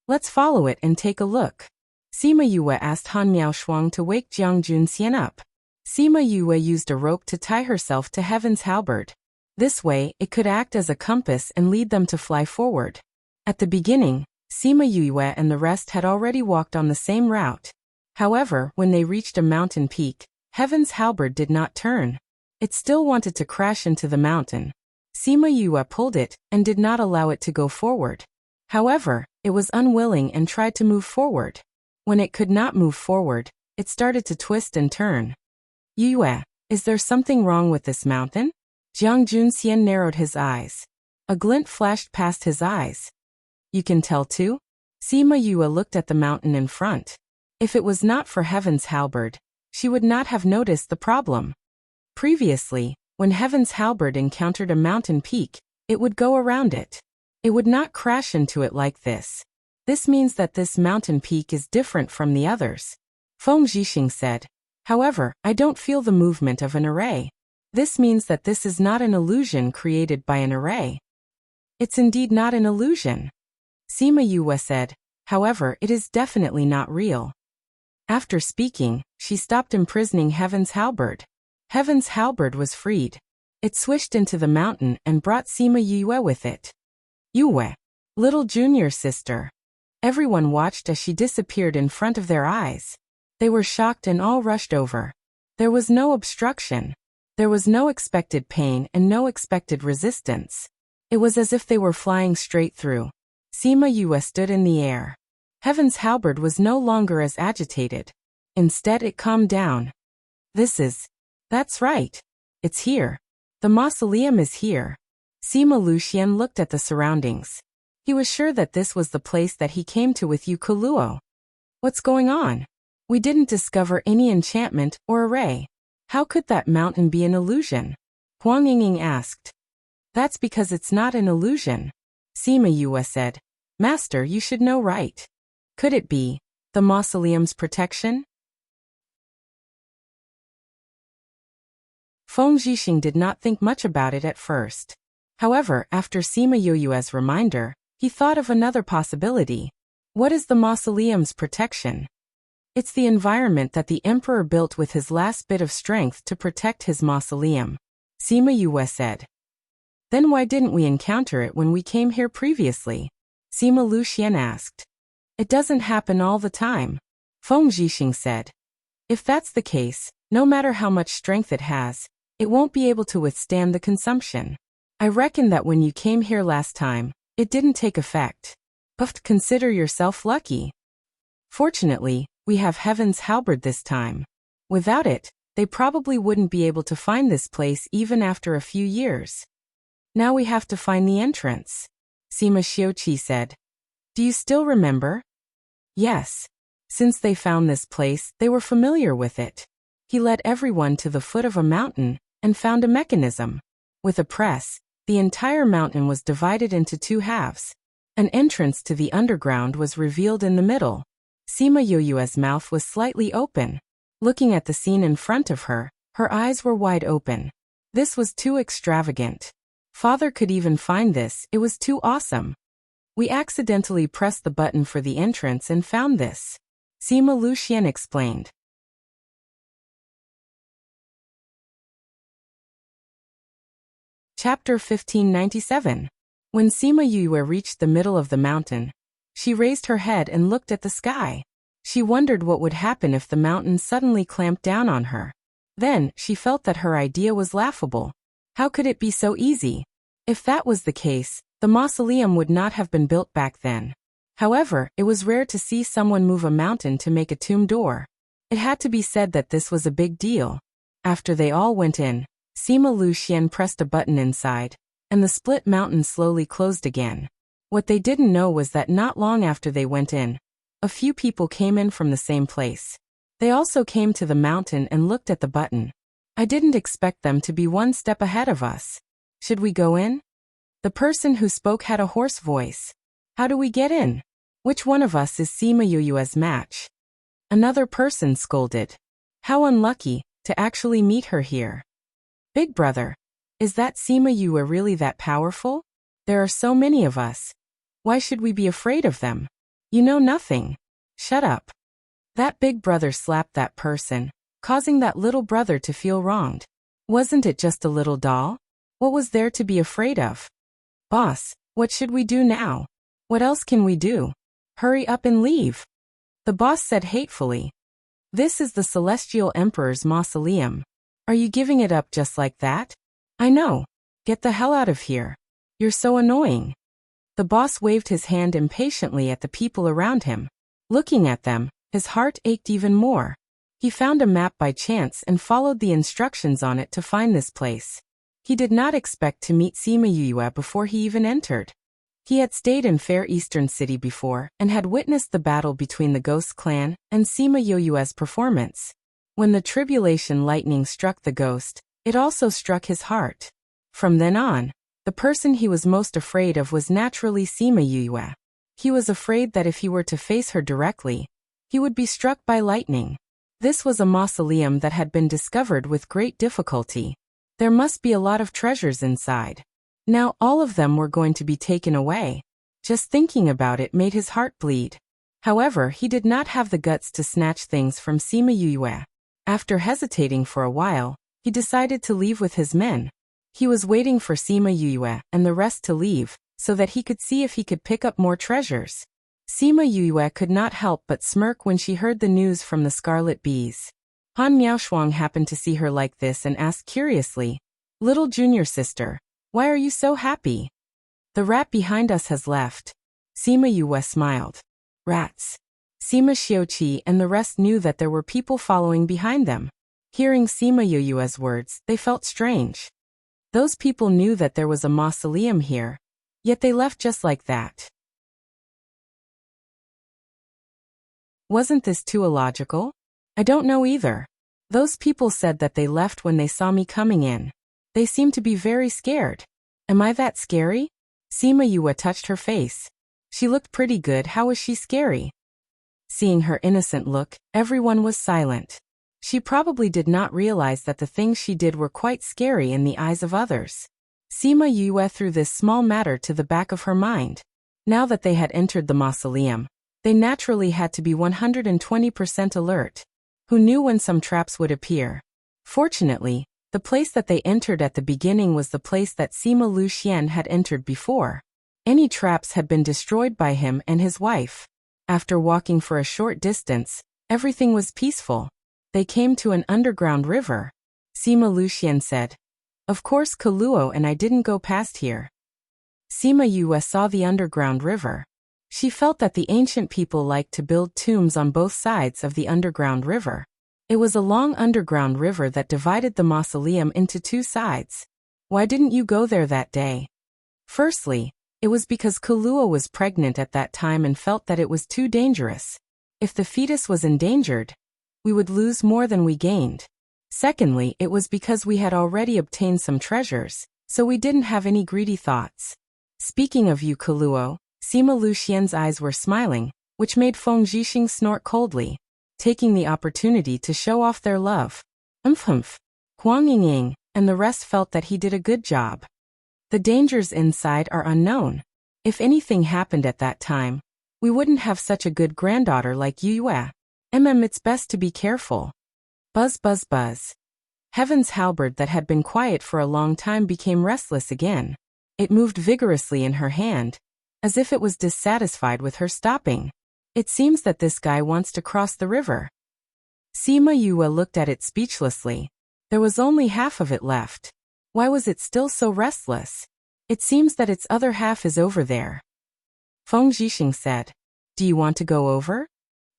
Let's follow it and take a look. Sima Yue asked Han Miao Shuang to wake Jiang Junxian up. Sima Yue used a rope to tie herself to Heaven's halberd. This way, it could act as a compass and lead them to fly forward. At the beginning, Sima Yue and the rest had already walked on the same route. However, when they reached a mountain peak, Heaven's halberd did not turn. It still wanted to crash into the mountain. Sima Yue pulled it and did not allow it to go forward. However, it was unwilling and tried to move forward. When it could not move forward, it started to twist and turn. Yue, is there something wrong with this mountain? Jiang Junxian narrowed his eyes. A glint flashed past his eyes. You can tell too? Sima Yue looked at the mountain in front. If it was not for Heaven's halberd, she would not have noticed the problem. Previously, when Heaven's halberd encountered a mountain peak, it would go around it. It would not crash into it like this. This means that this mountain peak is different from the others. Feng Zhixing said. However, I don't feel the movement of an array. This means that this is not an illusion created by an array. It's indeed not an illusion. Sima Yue said. However, it is definitely not real. After speaking, she stopped imprisoning Heaven's halberd. Heaven's halberd was freed. It swished into the mountain and brought Sima Yue with it. Yue, little junior sister. Everyone watched as she disappeared in front of their eyes. They were shocked and all rushed over. There was no obstruction. There was no expected pain and no expected resistance. It was as if they were flying straight through. Sima Yue stood in the air. Heaven's halberd was no longer as agitated. Instead, it calmed down. That's right. It's here. The mausoleum is here. Sima Luxian looked at the surroundings. He was sure that this was the place that he came to with Yu Kuluo. What's going on? We didn't discover any enchantment or array. How could that mountain be an illusion? Huang Yingying asked. That's because it's not an illusion. Sima Yue said. Master, you should know, right? Could it be the mausoleum's protection? Feng Zhixing did not think much about it at first. However, after Sima Yue's reminder, he thought of another possibility. What is the mausoleum's protection? It's the environment that the emperor built with his last bit of strength to protect his mausoleum, Sima Yue said. Then why didn't we encounter it when we came here previously? Sima Luxian asked. It doesn't happen all the time, Feng Zhixing said. If that's the case, no matter how much strength it has, it won't be able to withstand the consumption. I reckon that when you came here last time, it didn't take effect. But consider yourself lucky. Fortunately, we have Heaven's halberd this time. Without it, they probably wouldn't be able to find this place even after a few years. Now we have to find the entrance, Sima Xiuqi said. Do you still remember? Yes. Since they found this place, they were familiar with it. He led everyone to the foot of a mountain and found a mechanism. With a press, the entire mountain was divided into two halves. An entrance to the underground was revealed in the middle. Sima Yue's mouth was slightly open. Looking at the scene in front of her, her eyes were wide open. This was too extravagant. Father could even find this, it was too awesome. We accidentally pressed the button for the entrance and found this. Sima Lucian explained. Chapter 1597. When Sima Yue reached the middle of the mountain, she raised her head and looked at the sky. She wondered what would happen if the mountain suddenly clamped down on her. Then, she felt that her idea was laughable. How could it be so easy? If that was the case, the mausoleum would not have been built back then. However, it was rare to see someone move a mountain to make a tomb door. It had to be said that this was a big deal. After they all went in, Sima Lucian pressed a button inside, and the split mountain slowly closed again. What they didn't know was that not long after they went in, a few people came in from the same place. They also came to the mountain and looked at the button. I didn't expect them to be one step ahead of us. Should we go in? The person who spoke had a hoarse voice. How do we get in? Which one of us is Sima Yue's match? Another person scolded. How unlucky, to actually meet her here. Big brother, is that Sima Yue really that powerful? There are so many of us. Why should we be afraid of them? You know nothing. Shut up. That big brother slapped that person, causing that little brother to feel wronged. Wasn't it just a little doll? What was there to be afraid of? Boss, what should we do now? What else can we do? Hurry up and leave. The boss said hatefully. This is the Celestial Emperor's mausoleum. Are you giving it up just like that? I know. Get the hell out of here. You're so annoying. The boss waved his hand impatiently at the people around him. Looking at them, his heart ached even more. He found a map by chance and followed the instructions on it to find this place. He did not expect to meet Sima Yue before he even entered. He had stayed in Fair Eastern City before and had witnessed the battle between the Ghost Clan and Sima Yue's performance. When the tribulation lightning struck the ghost, it also struck his heart. From then on, the person he was most afraid of was naturally Sima Yue. He was afraid that if he were to face her directly, he would be struck by lightning. This was a mausoleum that had been discovered with great difficulty. There must be a lot of treasures inside. Now all of them were going to be taken away. Just thinking about it made his heart bleed. However, he did not have the guts to snatch things from Sima Yue. After hesitating for a while, he decided to leave with his men. He was waiting for Sima Yue and the rest to leave, so that he could see if he could pick up more treasures. Sima Yue could not help but smirk when she heard the news from the Scarlet Bees. Han Miaoshuang happened to see her like this and asked curiously, "Little junior sister, why are you so happy?" "The rat behind us has left." Sima Yue smiled. Rats. Sima Xiuqi and the rest knew that there were people following behind them. Hearing Sima Yue's words, they felt strange. Those people knew that there was a mausoleum here, yet they left just like that. Wasn't this too illogical? I don't know either. Those people said that they left when they saw me coming in. They seemed to be very scared. Am I that scary? Sima Yue touched her face. She looked pretty good, how was she scary? Seeing her innocent look, everyone was silent. She probably did not realize that the things she did were quite scary in the eyes of others. Sima Yue threw this small matter to the back of her mind. Now that they had entered the mausoleum, they naturally had to be 120% alert. Who knew when some traps would appear? Fortunately, the place that they entered at the beginning was the place that Sima Lucian had entered before. Any traps had been destroyed by him and his wife. After walking for a short distance, everything was peaceful. They came to an underground river. Sima Lucian said, "Of course Kaluo and I didn't go past here." Sima Yue saw the underground river. She felt that the ancient people liked to build tombs on both sides of the underground river. It was a long underground river that divided the mausoleum into two sides. Why didn't you go there that day? Firstly, it was because Kaluo was pregnant at that time and felt that it was too dangerous. If the fetus was endangered, we would lose more than we gained. Secondly, it was because we had already obtained some treasures, so we didn't have any greedy thoughts. Speaking of you, Kaluo, Sima Lucian's eyes were smiling, which made Feng Zhixing snort coldly. taking the opportunity to show off their love. Humph. Huang Yingying and the rest felt that he did a good job. The dangers inside are unknown. If anything happened at that time, we wouldn't have such a good granddaughter like Yue. It's best to be careful. Buzz buzz buzz. Heaven's halberd that had been quiet for a long time became restless again. It moved vigorously in her hand, as if it was dissatisfied with her stopping. It seems that this guy wants to cross the river. Sima Yue looked at it speechlessly. There was only half of it left. Why was it still so restless? It seems that its other half is over there. Feng Zhixing said. Do you want to go over?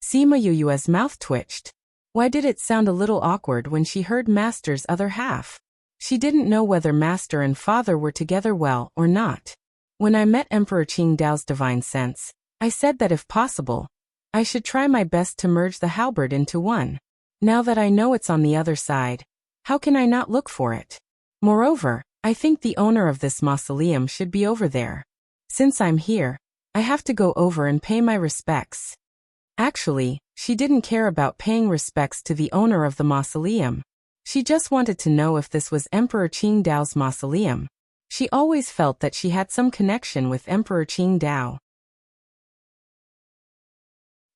Sima Yue's mouth twitched. Why did it sound a little awkward when she heard Master's other half? She didn't know whether Master and Father were together well or not. When I met Emperor Qingdao's divine sense, I said that if possible, I should try my best to merge the halberd into one. Now that I know it's on the other side, how can I not look for it? Moreover, I think the owner of this mausoleum should be over there. Since I'm here, I have to go over and pay my respects. Actually, she didn't care about paying respects to the owner of the mausoleum. She just wanted to know if this was Emperor Qingdao's mausoleum. She always felt that she had some connection with Emperor Qingdao.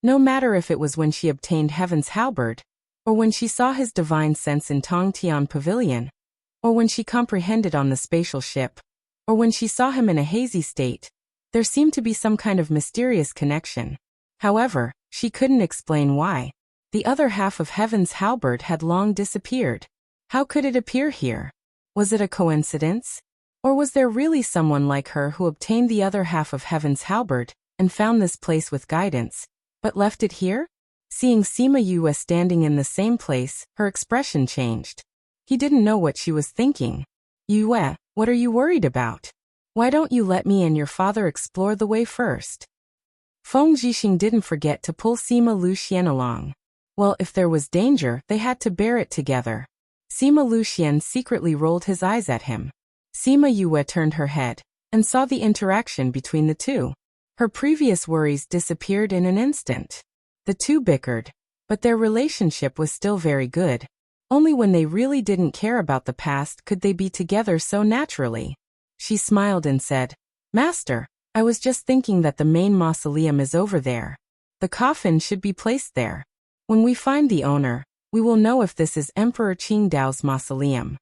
No matter if it was when she obtained Heaven's halberd, or when she saw his divine sense in Tongtian Pavilion, or when she comprehended on the spatial ship, or when she saw him in a hazy state, there seemed to be some kind of mysterious connection. However, she couldn't explain why. The other half of Heaven's halberd had long disappeared. How could it appear here? Was it a coincidence? Or was there really someone like her who obtained the other half of Heaven's halberd and found this place with guidance, but left it here? Seeing Sima Yue standing in the same place, her expression changed. He didn't know what she was thinking. Yue, what are you worried about? Why don't you let me and your father explore the way first? Feng Zhixing didn't forget to pull Sima Luxian along. Well, if there was danger, they had to bear it together. Sima Luxian secretly rolled his eyes at him. Sima Yue turned her head and saw the interaction between the two. Her previous worries disappeared in an instant. The two bickered, but their relationship was still very good. Only when they really didn't care about the past could they be together so naturally. She smiled and said, Master, I was just thinking that the main mausoleum is over there. The coffin should be placed there. When we find the owner, we will know if this is Emperor Qingdao's mausoleum.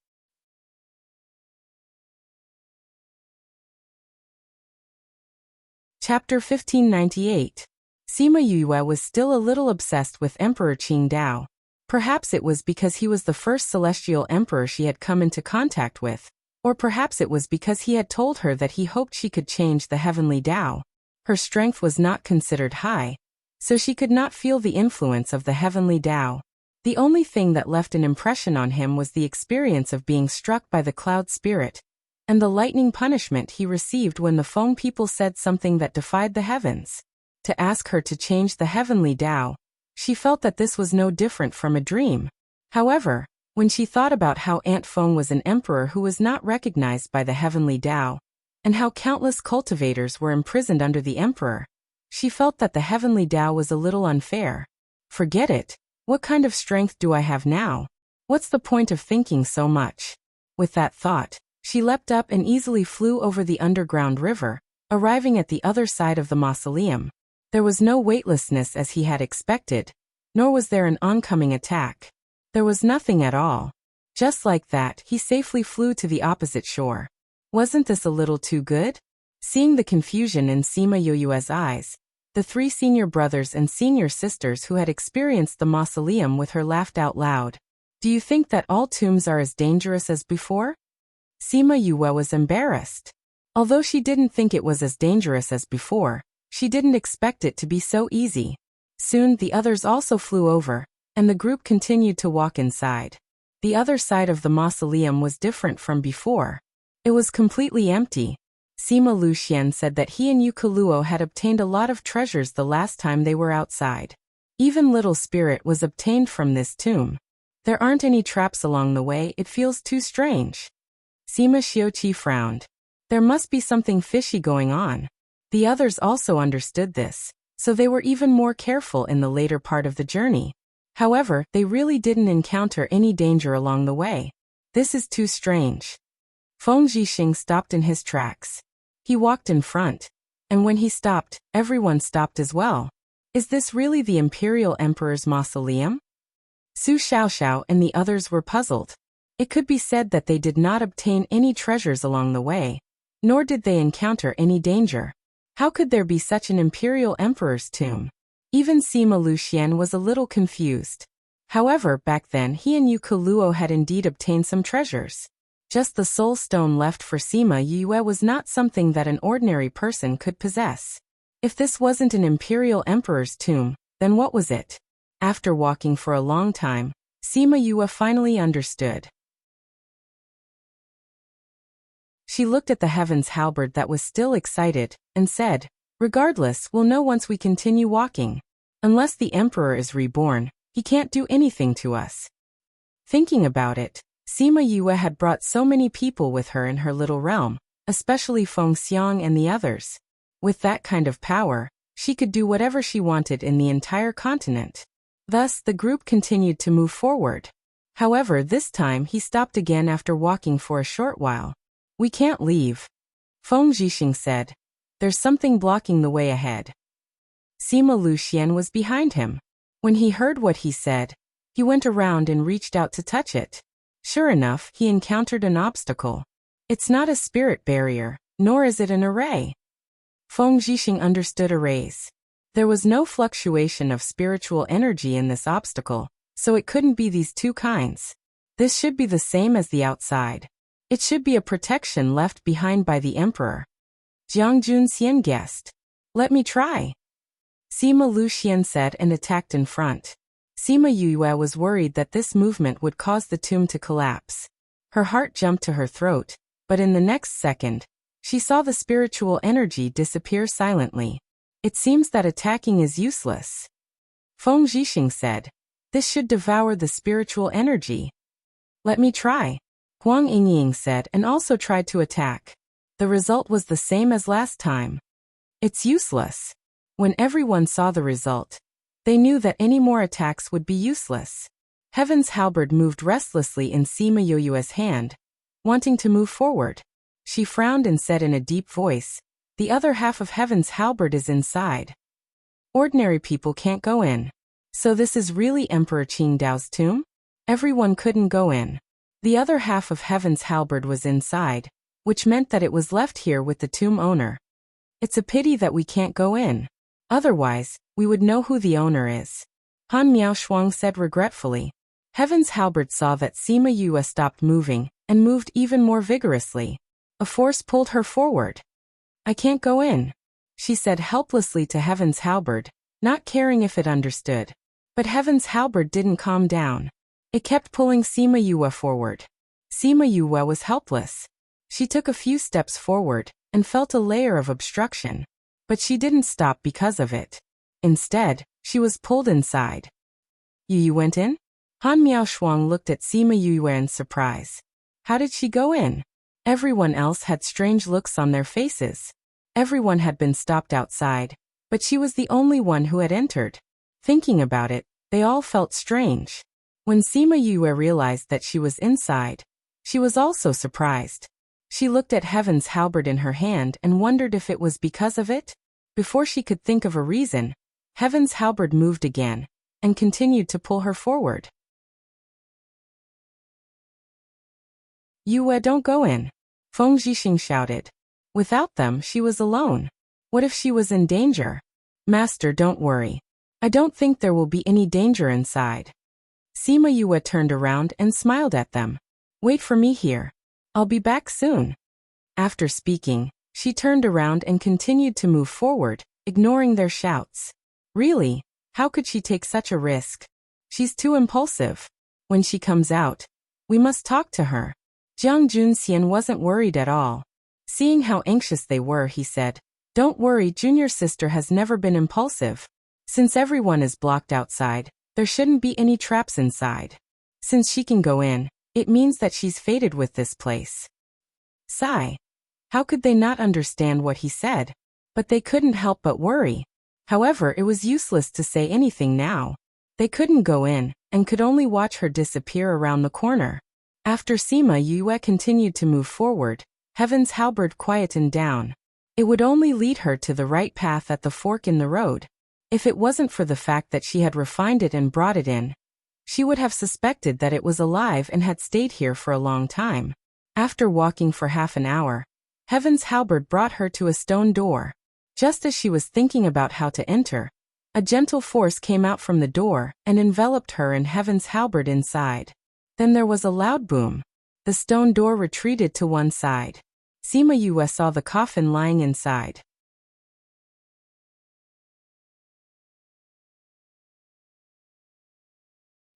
Chapter 1598. Sima Yue was still a little obsessed with Emperor Qingdao. Perhaps it was because he was the first celestial emperor she had come into contact with, or perhaps it was because he had told her that he hoped she could change the heavenly Tao. Her strength was not considered high, so she could not feel the influence of the heavenly Tao. The only thing that left an impression on him was the experience of being struck by the cloud spirit, and the lightning punishment he received when the Feng people said something that defied the heavens. To ask her to change the heavenly Tao, she felt that this was no different from a dream. However, when she thought about how Aunt Feng was an emperor who was not recognized by the heavenly Tao, and how countless cultivators were imprisoned under the emperor, she felt that the heavenly Tao was a little unfair. Forget it. What kind of strength do I have now? What's the point of thinking so much? With that thought, she leapt up and easily flew over the underground river, arriving at the other side of the mausoleum. There was no weightlessness as he had expected, nor was there an oncoming attack. There was nothing at all. Just like that, he safely flew to the opposite shore. Wasn't this a little too good? Seeing the confusion in Sima Yue's eyes, the three senior brothers and senior sisters who had experienced the mausoleum with her laughed out loud. Do you think that all tombs are as dangerous as before? Sima Yue was embarrassed. Although she didn't think it was as dangerous as before, she didn't expect it to be so easy. Soon the others also flew over, and the group continued to walk inside. The other side of the mausoleum was different from before. It was completely empty. Sima Luxian said that he and Yukuluo had obtained a lot of treasures the last time they were outside. Even little spirit was obtained from this tomb. There aren't any traps along the way, it feels too strange. Sima Xiuqi frowned. There must be something fishy going on. The others also understood this, so they were even more careful in the later part of the journey. However, they really didn't encounter any danger along the way. This is too strange. Feng Zhixing stopped in his tracks. He walked in front. And when he stopped, everyone stopped as well. Is this really the Imperial Emperor's mausoleum? Su Xiaoxiao and the others were puzzled. It could be said that they did not obtain any treasures along the way, nor did they encounter any danger. How could there be such an Imperial Emperor's tomb? Even Sima Luxian was a little confused. However, back then he and Yuka Luo had indeed obtained some treasures. Just the soul stone left for Sima Yue was not something that an ordinary person could possess. If this wasn't an Imperial Emperor's tomb, then what was it? After walking for a long time, Sima Yue finally understood. She looked at the heavens halberd that was still excited, and said, "Regardless, we'll know once we continue walking. Unless the Emperor is reborn, he can't do anything to us." Thinking about it, Sima Yue had brought so many people with her in her little realm, especially Feng Xiang and the others. With that kind of power, she could do whatever she wanted in the entire continent. Thus, the group continued to move forward. However, this time he stopped again after walking for a short while. "We can't leave," Feng Zhixing said. "There's something blocking the way ahead." Sima Luxian was behind him. When he heard what he said, he went around and reached out to touch it. Sure enough, he encountered an obstacle. It's not a spirit barrier, nor is it an array. Feng Zhixing understood arrays. There was no fluctuation of spiritual energy in this obstacle, so it couldn't be these two kinds. This should be the same as the outside. It should be a protection left behind by the Emperor. Jiang Junxian guessed. "Let me try," Sima Luxian said and attacked in front. Sima Yue was worried that this movement would cause the tomb to collapse. Her heart jumped to her throat, but in the next second, she saw the spiritual energy disappear silently. It seems that attacking is useless. Feng Zhixing said, "This should devour the spiritual energy." "Let me try," Huang Yingying said and also tried to attack. The result was the same as last time. It's useless. When everyone saw the result, they knew that any more attacks would be useless. Heaven's halberd moved restlessly in Sima Yue's hand, wanting to move forward. She frowned and said in a deep voice, "The other half of Heaven's halberd is inside. Ordinary people can't go in. So this is really Emperor Qingdao's tomb?" Everyone couldn't go in. The other half of Heaven's halberd was inside, which meant that it was left here with the tomb owner. It's a pity that we can't go in. Otherwise, we would know who the owner is, Han Miaoshuang said regretfully. Heaven's halberd saw that Sima Yue stopped moving, and moved even more vigorously. A force pulled her forward. "I can't go in," she said helplessly to Heaven's halberd, not caring if it understood. But Heaven's halberd didn't calm down. It kept pulling Sima Yue forward. Sima Yue was helpless. She took a few steps forward, and felt a layer of obstruction. But she didn't stop because of it. Instead, she was pulled inside. "You went in?" Han Miaoshuang looked at Sima Yue in surprise. How did she go in? Everyone else had strange looks on their faces. Everyone had been stopped outside, but she was the only one who had entered. Thinking about it, they all felt strange. When Sima Yue realized that she was inside, she was also surprised. She looked at Heaven's halberd in her hand and wondered if it was because of it. Before she could think of a reason, Heaven's halberd moved again, and continued to pull her forward. "Yue, don't go in," Feng Zhixing shouted. Without them, she was alone. What if she was in danger? "Master, don't worry. I don't think there will be any danger inside." Sima Yue turned around and smiled at them. "Wait for me here. I'll be back soon." After speaking, she turned around and continued to move forward, ignoring their shouts. Really, how could she take such a risk? She's too impulsive. When she comes out, we must talk to her. Jiang Junxian wasn't worried at all. Seeing how anxious they were, he said, "Don't worry, junior sister has never been impulsive. Since everyone is blocked outside, there shouldn't be any traps inside. Since she can go in, it means that she's fated with this place." Sigh. How could they not understand what he said? But they couldn't help but worry. However, it was useless to say anything now. They couldn't go in, and could only watch her disappear around the corner. After Sima Yue continued to move forward, Heaven's halberd quietened down. It would only lead her to the right path at the fork in the road. If it wasn't for the fact that she had refined it and brought it in, she would have suspected that it was alive and had stayed here for a long time. After walking for half an hour, Heaven's halberd brought her to a stone door. Just as she was thinking about how to enter, a gentle force came out from the door and enveloped her and Heaven's halberd inside. Then there was a loud boom. The stone door retreated to one side. Sima Yue saw the coffin lying inside.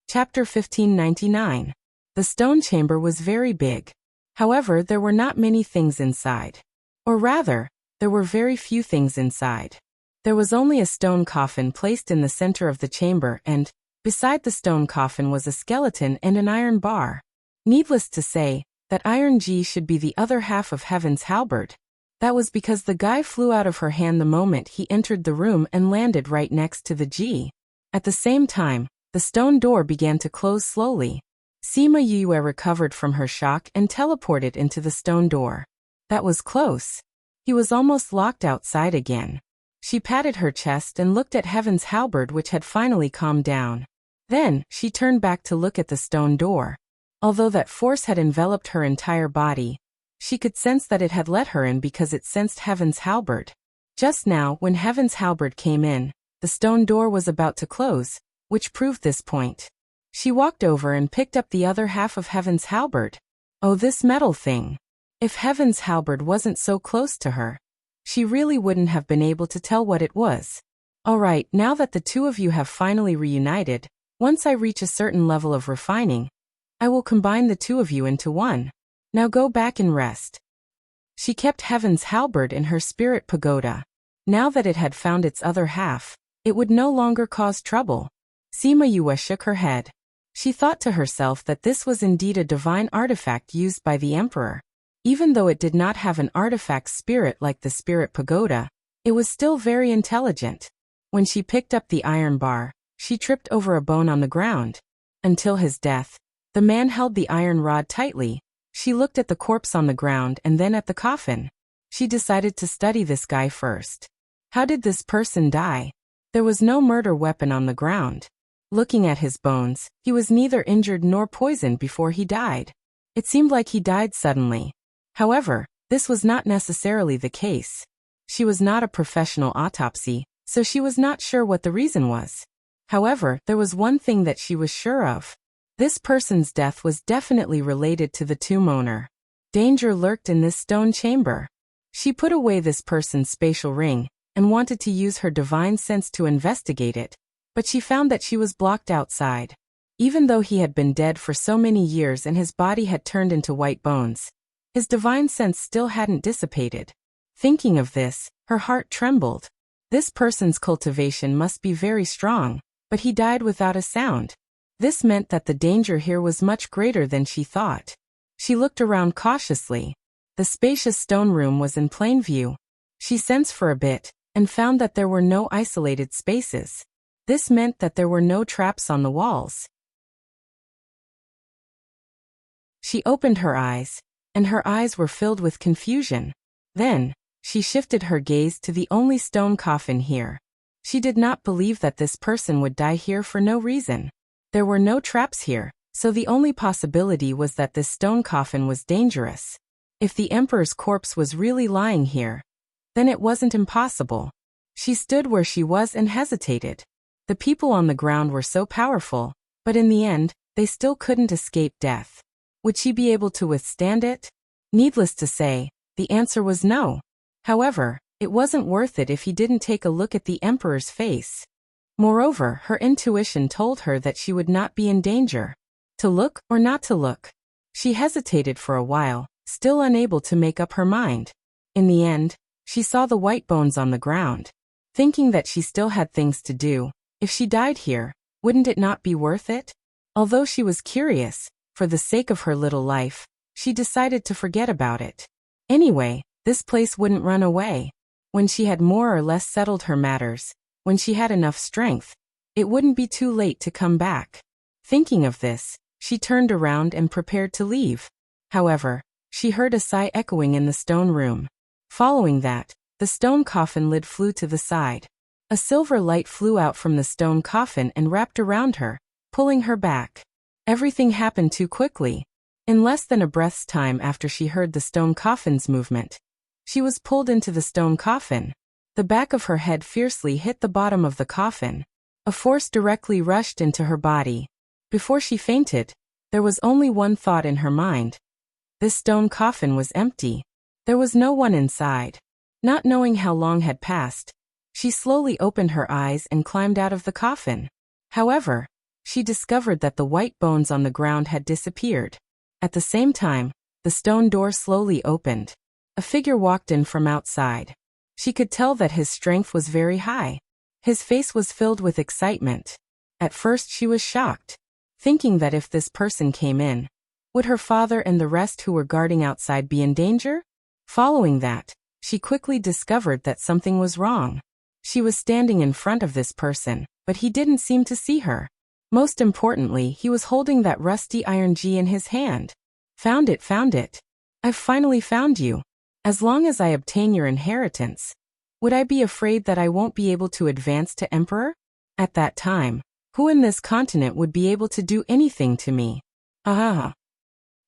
Chapter 1599. The stone chamber was very big. However, there were not many things inside. Or rather, there were very few things inside. There was only a stone coffin placed in the center of the chamber and, beside the stone coffin was a skeleton and an iron bar. Needless to say, that iron G should be the other half of Heaven's halberd. That was because the guy flew out of her hand the moment he entered the room and landed right next to the G. At the same time, the stone door began to close slowly. Sima Yue recovered from her shock and teleported into the stone door. That was close. He was almost locked outside again. She patted her chest and looked at Heaven's halberd, which had finally calmed down. Then, she turned back to look at the stone door. Although that force had enveloped her entire body, she could sense that it had let her in because it sensed Heaven's halberd. Just now, when Heaven's halberd came in, the stone door was about to close, which proved this point. She walked over and picked up the other half of Heaven's halberd. Oh, this metal thing. If Heaven's halberd wasn't so close to her, she really wouldn't have been able to tell what it was. Alright, now that the two of you have finally reunited, once I reach a certain level of refining, I will combine the two of you into one. Now go back and rest. She kept Heaven's halberd in her spirit pagoda. Now that it had found its other half, it would no longer cause trouble. Sima Yue shook her head. She thought to herself that this was indeed a divine artifact used by the emperor. Even though it did not have an artifact spirit like the spirit pagoda, it was still very intelligent. When she picked up the iron bar, she tripped over a bone on the ground. Until his death, the man held the iron rod tightly. She looked at the corpse on the ground and then at the coffin. She decided to study this guy first. How did this person die? There was no murder weapon on the ground. Looking at his bones, he was neither injured nor poisoned before he died. It seemed like he died suddenly. However, this was not necessarily the case. She was not a professional autopsy, so she was not sure what the reason was. However, there was one thing that she was sure of. This person's death was definitely related to the tomb owner. Danger lurked in this stone chamber. She put away this person's spatial ring and wanted to use her divine sense to investigate it, but she found that she was blocked outside. Even though he had been dead for so many years and his body had turned into white bones, his divine sense still hadn't dissipated. Thinking of this, her heart trembled. This person's cultivation must be very strong, but he died without a sound. This meant that the danger here was much greater than she thought. She looked around cautiously. The spacious stone room was in plain view. She sensed for a bit, and found that there were no isolated spaces. This meant that there were no traps on the walls. She opened her eyes, and her eyes were filled with confusion. Then, she shifted her gaze to the only stone coffin here. She did not believe that this person would die here for no reason. There were no traps here, so the only possibility was that this stone coffin was dangerous. If the emperor's corpse was really lying here, then it wasn't impossible. She stood where she was and hesitated. The people on the ground were so powerful, but in the end, they still couldn't escape death. Would she be able to withstand it? Needless to say, the answer was no. However, it wasn't worth it if he didn't take a look at the emperor's face. Moreover, her intuition told her that she would not be in danger. To look or not to look? She hesitated for a while, still unable to make up her mind. In the end, she saw the white bones on the ground. Thinking that she still had things to do, if she died here, wouldn't it not be worth it? Although she was curious, for the sake of her little life, she decided to forget about it. Anyway, this place wouldn't run away. When she had more or less settled her matters, when she had enough strength, It wouldn't be too late to come back. Thinking of this, she turned around and prepared to leave. However, she heard a sigh echoing in the stone room. Following that, the stone coffin lid flew to the side. A silver light flew out from the stone coffin and wrapped around her, pulling her back. Everything happened too quickly. In less than a breath's time after she heard the stone coffin's movement, she was pulled into the stone coffin. The back of her head fiercely hit the bottom of the coffin. A force directly rushed into her body. Before she fainted, there was only one thought in her mind. This stone coffin was empty. There was no one inside. Not knowing how long had passed, she slowly opened her eyes and climbed out of the coffin. However, she discovered that the white bones on the ground had disappeared. At the same time, the stone door slowly opened. A figure walked in from outside. She could tell that his strength was very high. His face was filled with excitement. At first she was shocked, thinking that if this person came in, would her father and the rest who were guarding outside be in danger? Following that, she quickly discovered that something was wrong. She was standing in front of this person, but he didn't seem to see her. Most importantly, he was holding that rusty iron G in his hand. Found it, found it. I've finally found you. As long as I obtain your inheritance, would I be afraid that I won't be able to advance to emperor? At that time, who in this continent would be able to do anything to me? Ah!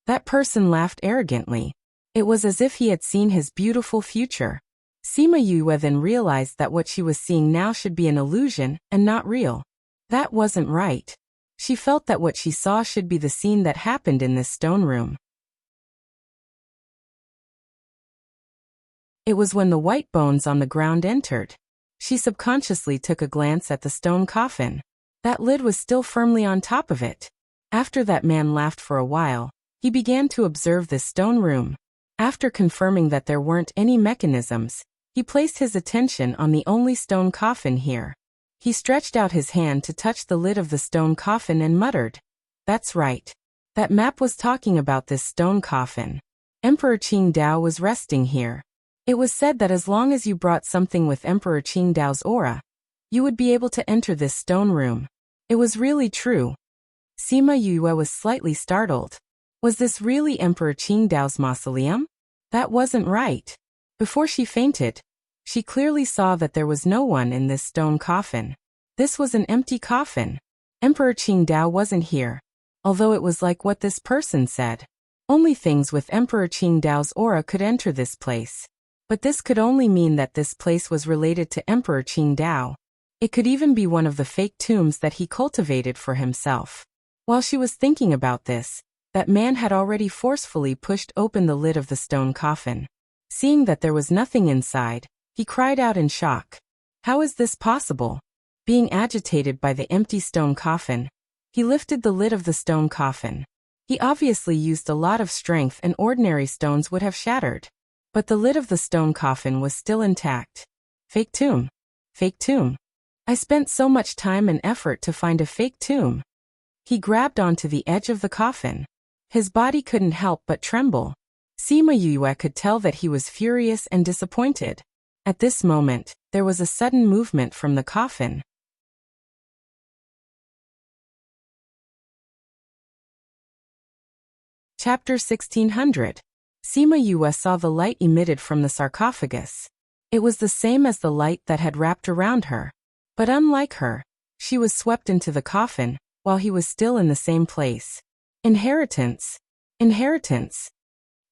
That person laughed arrogantly. It was as if he had seen his beautiful future. Sima Yue then realized that what she was seeing now should be an illusion and not real. That wasn't right. She felt that what she saw should be the scene that happened in this stone room. It was when the white bones on the ground entered. She subconsciously took a glance at the stone coffin. That lid was still firmly on top of it. After that man laughed for a while, he began to observe this stone room. After confirming that there weren't any mechanisms, he placed his attention on the only stone coffin here. He stretched out his hand to touch the lid of the stone coffin and muttered, "That's right. That map was talking about this stone coffin. Emperor Qingdao was resting here. It was said that as long as you brought something with Emperor Qingdao's aura, you would be able to enter this stone room." It was really true. Sima Yue was slightly startled. Was this really Emperor Qingdao's mausoleum? That wasn't right. Before she fainted, she clearly saw that there was no one in this stone coffin. This was an empty coffin. Emperor Qingdao wasn't here, although it was like what this person said. Only things with Emperor Qingdao's aura could enter this place. But this could only mean that this place was related to Emperor Qingdao. It could even be one of the fake tombs that he cultivated for himself. While she was thinking about this, that man had already forcefully pushed open the lid of the stone coffin. Seeing that there was nothing inside, he cried out in shock. How is this possible? Being agitated by the empty stone coffin, he lifted the lid of the stone coffin. He obviously used a lot of strength and ordinary stones would have shattered. But the lid of the stone coffin was still intact. Fake tomb. Fake tomb. I spent so much time and effort to find a fake tomb. He grabbed onto the edge of the coffin. His body couldn't help but tremble. Sima Yue could tell that he was furious and disappointed. At this moment, there was a sudden movement from the coffin. Chapter 1600. Sima Yue saw the light emitted from the sarcophagus. It was the same as the light that had wrapped around her. But unlike her, she was swept into the coffin, while he was still in the same place. Inheritance. Inheritance.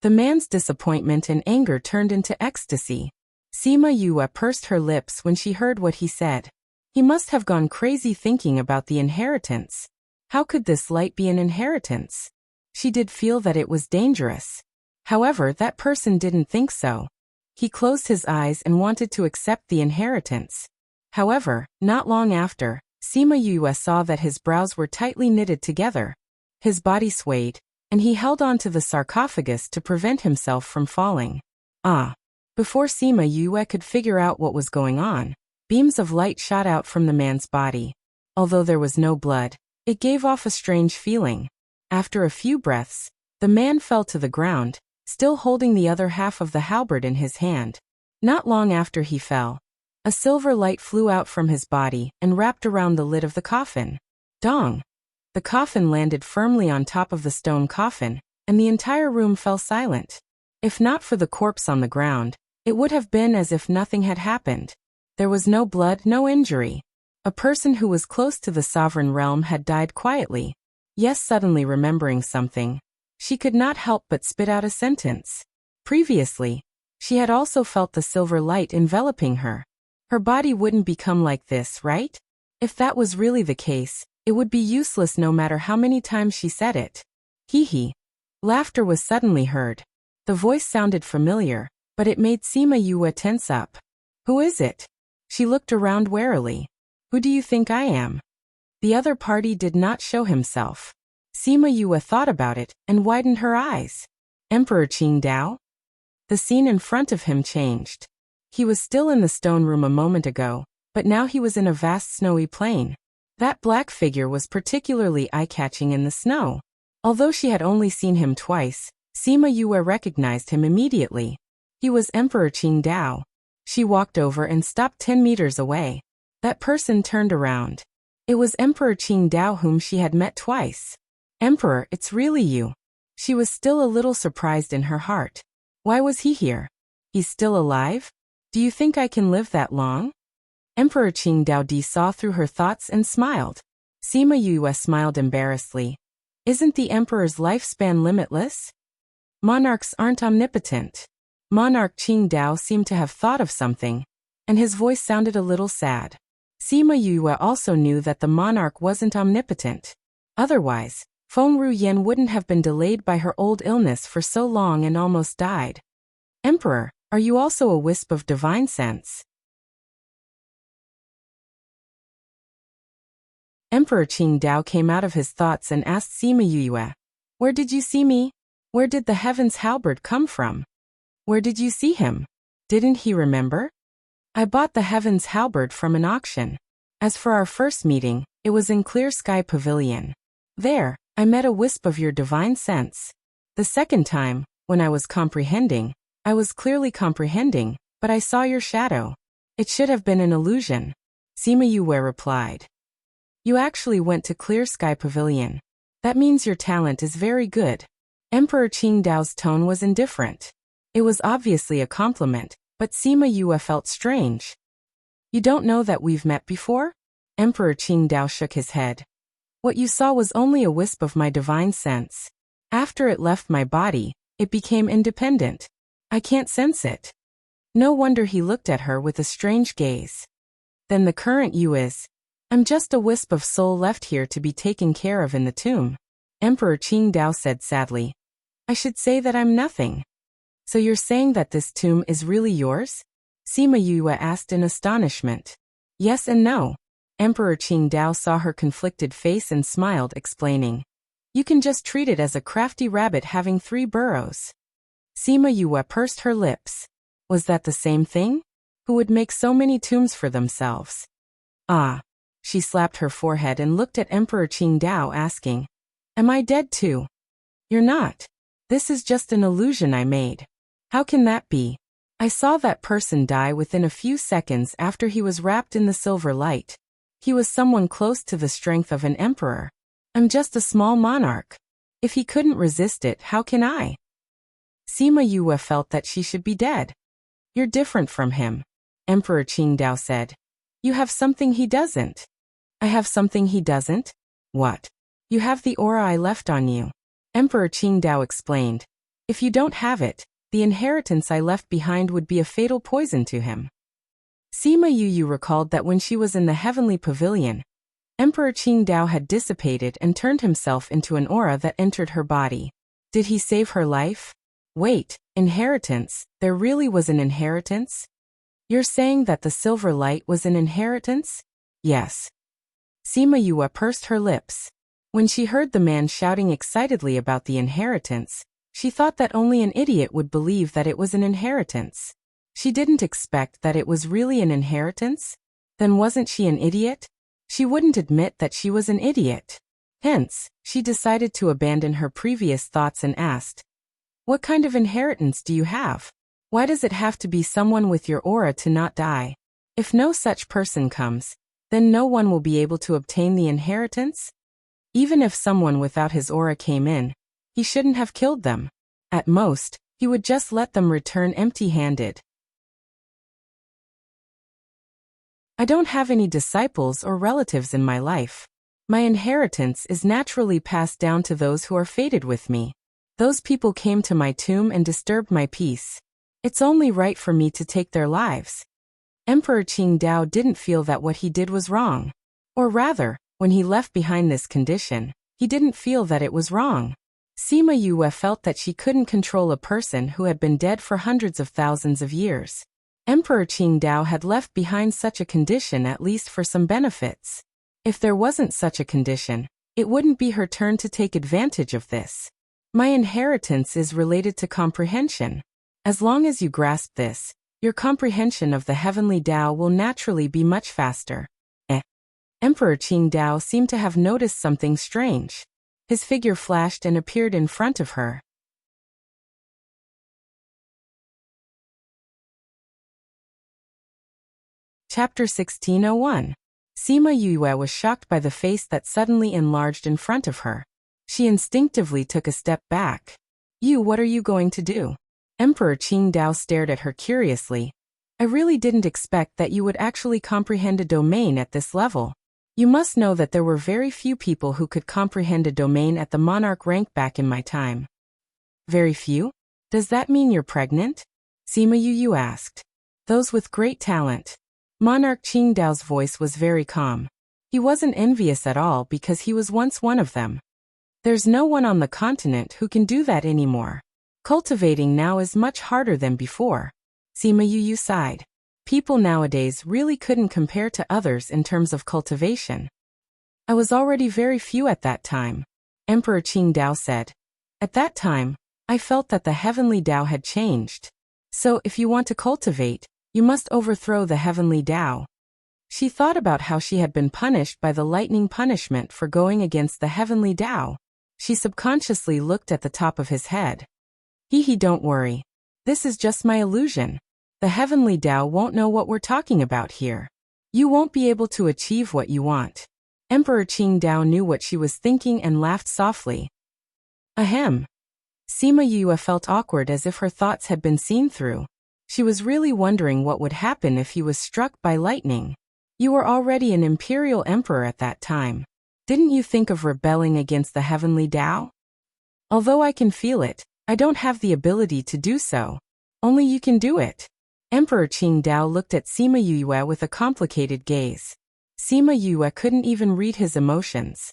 The man's disappointment and anger turned into ecstasy. Sima Yue pursed her lips when she heard what he said. He must have gone crazy thinking about the inheritance. How could this light be an inheritance? She did feel that it was dangerous. However, that person didn't think so. He closed his eyes and wanted to accept the inheritance. However, not long after, Sima Yue saw that his brows were tightly knitted together. His body swayed, and he held on to the sarcophagus to prevent himself from falling. Ah! Before Sima Yue could figure out what was going on, beams of light shot out from the man's body. Although there was no blood, it gave off a strange feeling. After a few breaths, the man fell to the ground, still holding the other half of the halberd in his hand. Not long after he fell, A silver light flew out from his body and wrapped around the lid of the coffin. Dong! The coffin landed firmly on top of the stone coffin, and the entire room fell silent. If not for the corpse on the ground, it would have been as if nothing had happened. There was no blood, no injury. A person who was close to the sovereign realm had died quietly. Yes, suddenly remembering something, she could not help but spit out a sentence. Previously, she had also felt the silver light enveloping her. Her body wouldn't become like this, right? If that was really the case, it would be useless no matter how many times she said it. Hee hee. Laughter was suddenly heard. The voice sounded familiar, but it made Sima Yue tense up. Who is it? She looked around warily. Who do you think I am? The other party did not show himself. Sima Yue thought about it and widened her eyes. Emperor Qingdao? The scene in front of him changed. He was still in the stone room a moment ago, but now he was in a vast snowy plain. That black figure was particularly eye-catching in the snow. Although she had only seen him twice, Sima Yue recognized him immediately. He was Emperor Qingdao. She walked over and stopped 10 meters away. That person turned around. It was Emperor Qingdao whom she had met twice. Emperor, it's really you. She was still a little surprised in her heart. Why was he here? He's still alive? Do you think I can live that long? Emperor Qingdao saw through her thoughts and smiled. Sima Yue smiled embarrassedly. Isn't the emperor's lifespan limitless? Monarchs aren't omnipotent. Monarch Qingdao seemed to have thought of something, and his voice sounded a little sad. Sima Yue also knew that the monarch wasn't omnipotent. Otherwise, Feng Ruyen wouldn't have been delayed by her old illness for so long and almost died. Emperor, are you also a wisp of divine sense? Emperor Qingdao came out of his thoughts and asked Sima Yue, Where did you see me? Where did the heaven's halberd come from? Where did you see him? Didn't he remember? I bought the heaven's halberd from an auction. As for our first meeting, it was in Clear Sky Pavilion. There, I met a wisp of your divine sense. The second time, when I was comprehending, I was clearly comprehending, but I saw your shadow. It should have been an illusion. Sima Yue replied. You actually went to Clear Sky Pavilion. That means your talent is very good. Emperor Qingdao's tone was indifferent. It was obviously a compliment, but Sima Yue felt strange. You don't know that we've met before? Emperor Qingdao shook his head. What you saw was only a wisp of my divine sense. After it left my body, it became independent. I can't sense it. No wonder he looked at her with a strange gaze. Then the current you is, I'm just a wisp of soul left here to be taken care of in the tomb. Emperor Qingdao said sadly. I should say that I'm nothing. So you're saying that this tomb is really yours? Sima Yue asked in astonishment. Yes and no. Emperor Qingdao saw her conflicted face and smiled, explaining. You can just treat it as a crafty rabbit having 3 burrows. Sima Yue pursed her lips. Was that the same thing? Who would make so many tombs for themselves? Ah. She slapped her forehead and looked at Emperor Qingdao, asking, Am I dead too? You're not. This is just an illusion I made. How can that be? I saw that person die within a few seconds after he was wrapped in the silver light. He was someone close to the strength of an emperor. I'm just a small monarch. If he couldn't resist it, how can I? Sima Yue felt that she should be dead. You're different from him, Emperor Qingdao said. You have something he doesn't. I have something he doesn't? What? You have the aura I left on you. Emperor Qingdao explained. If you don't have it, the inheritance I left behind would be a fatal poison to him. Sima Yue recalled that when she was in the heavenly pavilion, Emperor Qingdao had dissipated and turned himself into an aura that entered her body. Did he save her life? Wait, inheritance, there really was an inheritance? You're saying that the silver light was an inheritance? Yes. Sima Yue pursed her lips. When she heard the man shouting excitedly about the inheritance, she thought that only an idiot would believe that it was an inheritance. She didn't expect that it was really an inheritance. Then wasn't she an idiot? She wouldn't admit that she was an idiot. Hence, she decided to abandon her previous thoughts and asked, What kind of inheritance do you have? Why does it have to be someone with your aura to not die? If no such person comes, then no one will be able to obtain the inheritance? Even if someone without his aura came in, he shouldn't have killed them. At most, he would just let them return empty-handed. I don't have any disciples or relatives in my life. My inheritance is naturally passed down to those who are fated with me. Those people came to my tomb and disturbed my peace. It's only right for me to take their lives. Emperor Qingdao didn't feel that what he did was wrong. Or rather, when he left behind this condition, he didn't feel that it was wrong. Sima Yue felt that she couldn't control a person who had been dead for hundreds of thousands of years. Emperor Qingdao had left behind such a condition at least for some benefits. If there wasn't such a condition, it wouldn't be her turn to take advantage of this. My inheritance is related to comprehension. As long as you grasp this, your comprehension of the heavenly Tao will naturally be much faster. Emperor Qingdao seemed to have noticed something strange. His figure flashed and appeared in front of her. Chapter 1601. Sima Yue was shocked by the face that suddenly enlarged in front of her. She instinctively took a step back. What are you going to do? Emperor Qingdao stared at her curiously. I really didn't expect that you would actually comprehend a domain at this level. You must know that there were very few people who could comprehend a domain at the monarch rank back in my time. Very few? Does that mean you're pregnant? Sima Yue asked. Those with great talent. Monarch Qingdao's voice was very calm. He wasn't envious at all because he was once one of them. There's no one on the continent who can do that anymore. Cultivating now is much harder than before. Sima Yue sighed. People nowadays really couldn't compare to others in terms of cultivation. I was already very few at that time, Emperor Qingdao said. At that time, I felt that the heavenly Tao had changed. So if you want to cultivate, you must overthrow the heavenly Tao. She thought about how she had been punished by the lightning punishment for going against the heavenly Tao. She subconsciously looked at the top of his head. Don't worry. This is just my illusion. The heavenly Tao won't know what we're talking about here. You won't be able to achieve what you want. Emperor Qingdao knew what she was thinking and laughed softly. Ahem. Sima Yue felt awkward as if her thoughts had been seen through. She was really wondering what would happen if he was struck by lightning. You were already an imperial emperor at that time. Didn't you think of rebelling against the heavenly Tao? Although I can feel it, I don't have the ability to do so. Only you can do it. Emperor Qingdao looked at Sima Yue with a complicated gaze. Sima Yue couldn't even read his emotions.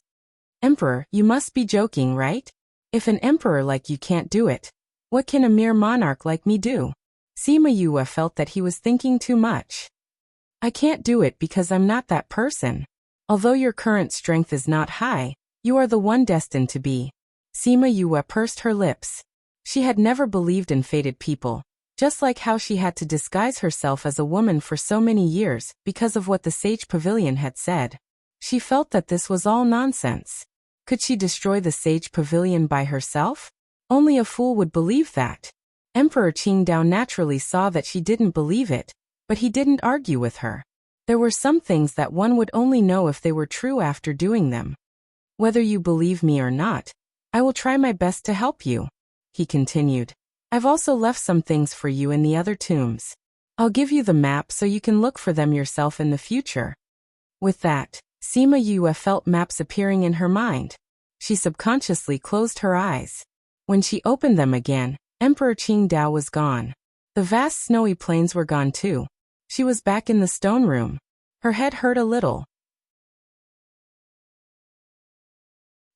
Emperor, you must be joking, right? If an emperor like you can't do it, what can a mere monarch like me do? Sima Yue felt that he was thinking too much. I can't do it because I'm not that person. Although your current strength is not high, you are the one destined to be. Sima Yue pursed her lips. She had never believed in fated people, just like how she had to disguise herself as a woman for so many years because of what the Sage Pavilion had said. She felt that this was all nonsense. Could she destroy the Sage Pavilion by herself? Only a fool would believe that. Emperor Qingdao naturally saw that she didn't believe it, but he didn't argue with her. There were some things that one would only know if they were true after doing them. Whether you believe me or not, I will try my best to help you, he continued. I've also left some things for you in the other tombs. I'll give you the map so you can look for them yourself in the future. With that, Sima Yue felt maps appearing in her mind. She subconsciously closed her eyes. When she opened them again, Emperor Qingdao was gone. The vast snowy plains were gone too. She was back in the stone room. Her head hurt a little.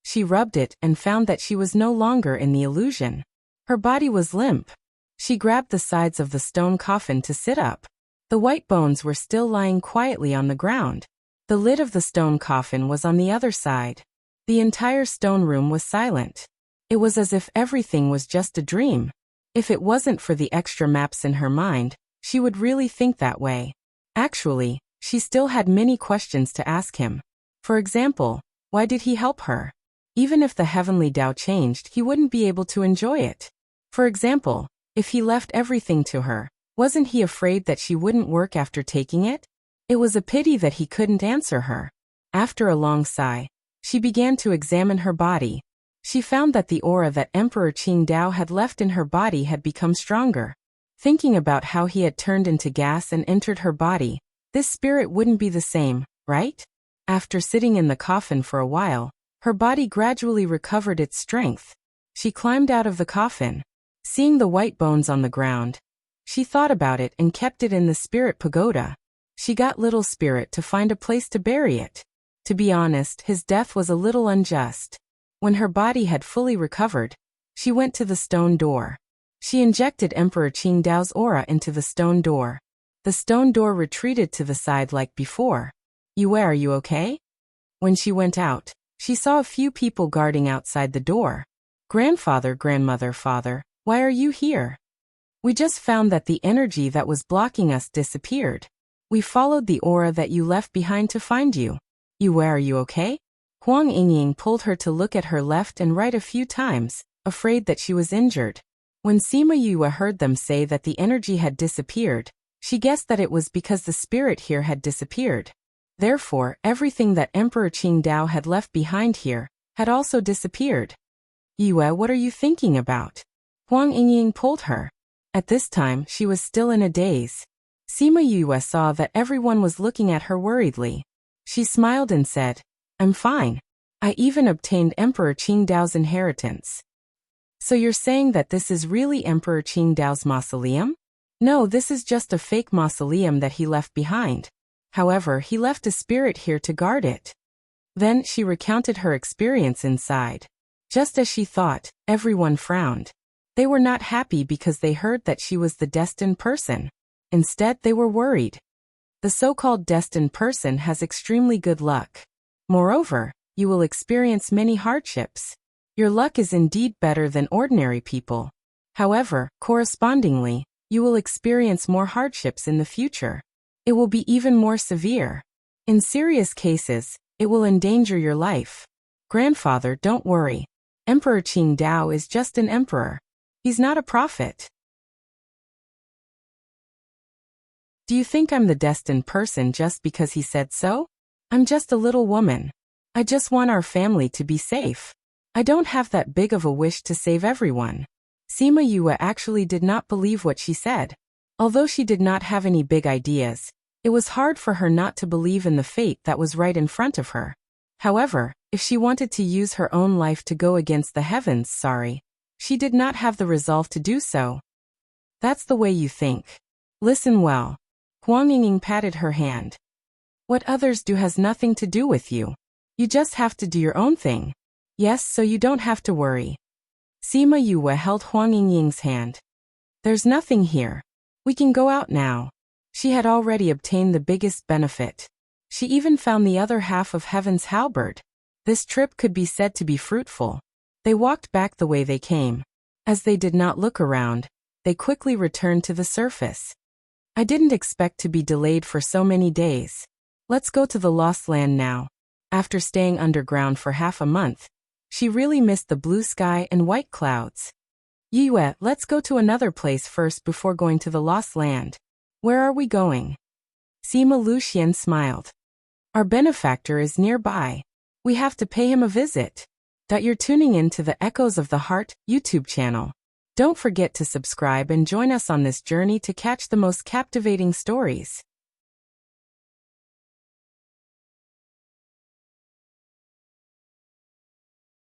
She rubbed it and found that she was no longer in the illusion. Her body was limp. She grabbed the sides of the stone coffin to sit up. The white bones were still lying quietly on the ground. The lid of the stone coffin was on the other side. The entire stone room was silent. It was as if everything was just a dream. If it wasn't for the extra maps in her mind, she would really think that way. Actually, she still had many questions to ask him. For example, why did he help her? Even if the heavenly Tao changed, he wouldn't be able to enjoy it. For example, if he left everything to her, wasn't he afraid that she wouldn't work after taking it? It was a pity that he couldn't answer her. After a long sigh, she began to examine her body. She found that the aura that Emperor Qingdao had left in her body had become stronger. Thinking about how he had turned into gas and entered her body, this spirit wouldn't be the same, right? After sitting in the coffin for a while, her body gradually recovered its strength. She climbed out of the coffin. Seeing the white bones on the ground, she thought about it and kept it in the spirit pagoda. She got little spirit to find a place to bury it. To be honest, his death was a little unjust. When her body had fully recovered, she went to the stone door. She injected Emperor Qingdao's aura into the stone door. The stone door retreated to the side like before. Yue, are you okay? When she went out, she saw a few people guarding outside the door. Grandfather, grandmother, father, why are you here? We just found that the energy that was blocking us disappeared. We followed the aura that you left behind to find you. Yue, are you okay? Huang Yingying pulled her to look at her left and right a few times, afraid that she was injured. When Sima Yue heard them say that the energy had disappeared, she guessed that it was because the spirit here had disappeared. Therefore, everything that Emperor Qingdao had left behind here had also disappeared. Yue, what are you thinking about? Huang Yingying pulled her. At this time, she was still in a daze. Sima Yue saw that everyone was looking at her worriedly. She smiled and said, I'm fine. I even obtained Emperor Qingdao's inheritance. So you're saying that this is really Emperor Qingdao's mausoleum? No, this is just a fake mausoleum that he left behind. However, he left a spirit here to guard it. Then she recounted her experience inside. Just as she thought, everyone frowned. They were not happy because they heard that she was the destined person. Instead, they were worried. The so-called destined person has extremely good luck. Moreover, you will experience many hardships. Your luck is indeed better than ordinary people. However, correspondingly, you will experience more hardships in the future. It will be even more severe. In serious cases, it will endanger your life. Grandfather, don't worry. Emperor Qingdao is just an emperor. He's not a prophet. Do you think I'm the destined person just because he said so? I'm just a little woman. I just want our family to be safe. I don't have that big of a wish to save everyone. Sima Yue actually did not believe what she said. Although she did not have any big ideas, it was hard for her not to believe in the fate that was right in front of her. However, if she wanted to use her own life to go against the heavens, she did not have the resolve to do so. That's the way you think. Listen well. Huang Yingying patted her hand. What others do has nothing to do with you. You just have to do your own thing. Yes, so you don't have to worry. Sima Yue held Huang Yingying's hand. There's nothing here. We can go out now. She had already obtained the biggest benefit. She even found the other half of Heaven's halberd. This trip could be said to be fruitful. They walked back the way they came. As they did not look around, they quickly returned to the surface. I didn't expect to be delayed for so many days. Let's go to the Lost Land now. After staying underground for half a month, she really missed the blue sky and white clouds. Yue, let's go to another place first before going to the Lost Land. Where are we going? Sima Luxian smiled. Our benefactor is nearby. We have to pay him a visit. You're tuning in to the Echoes of the Heart YouTube channel. Don't forget to subscribe and join us on this journey to catch the most captivating stories.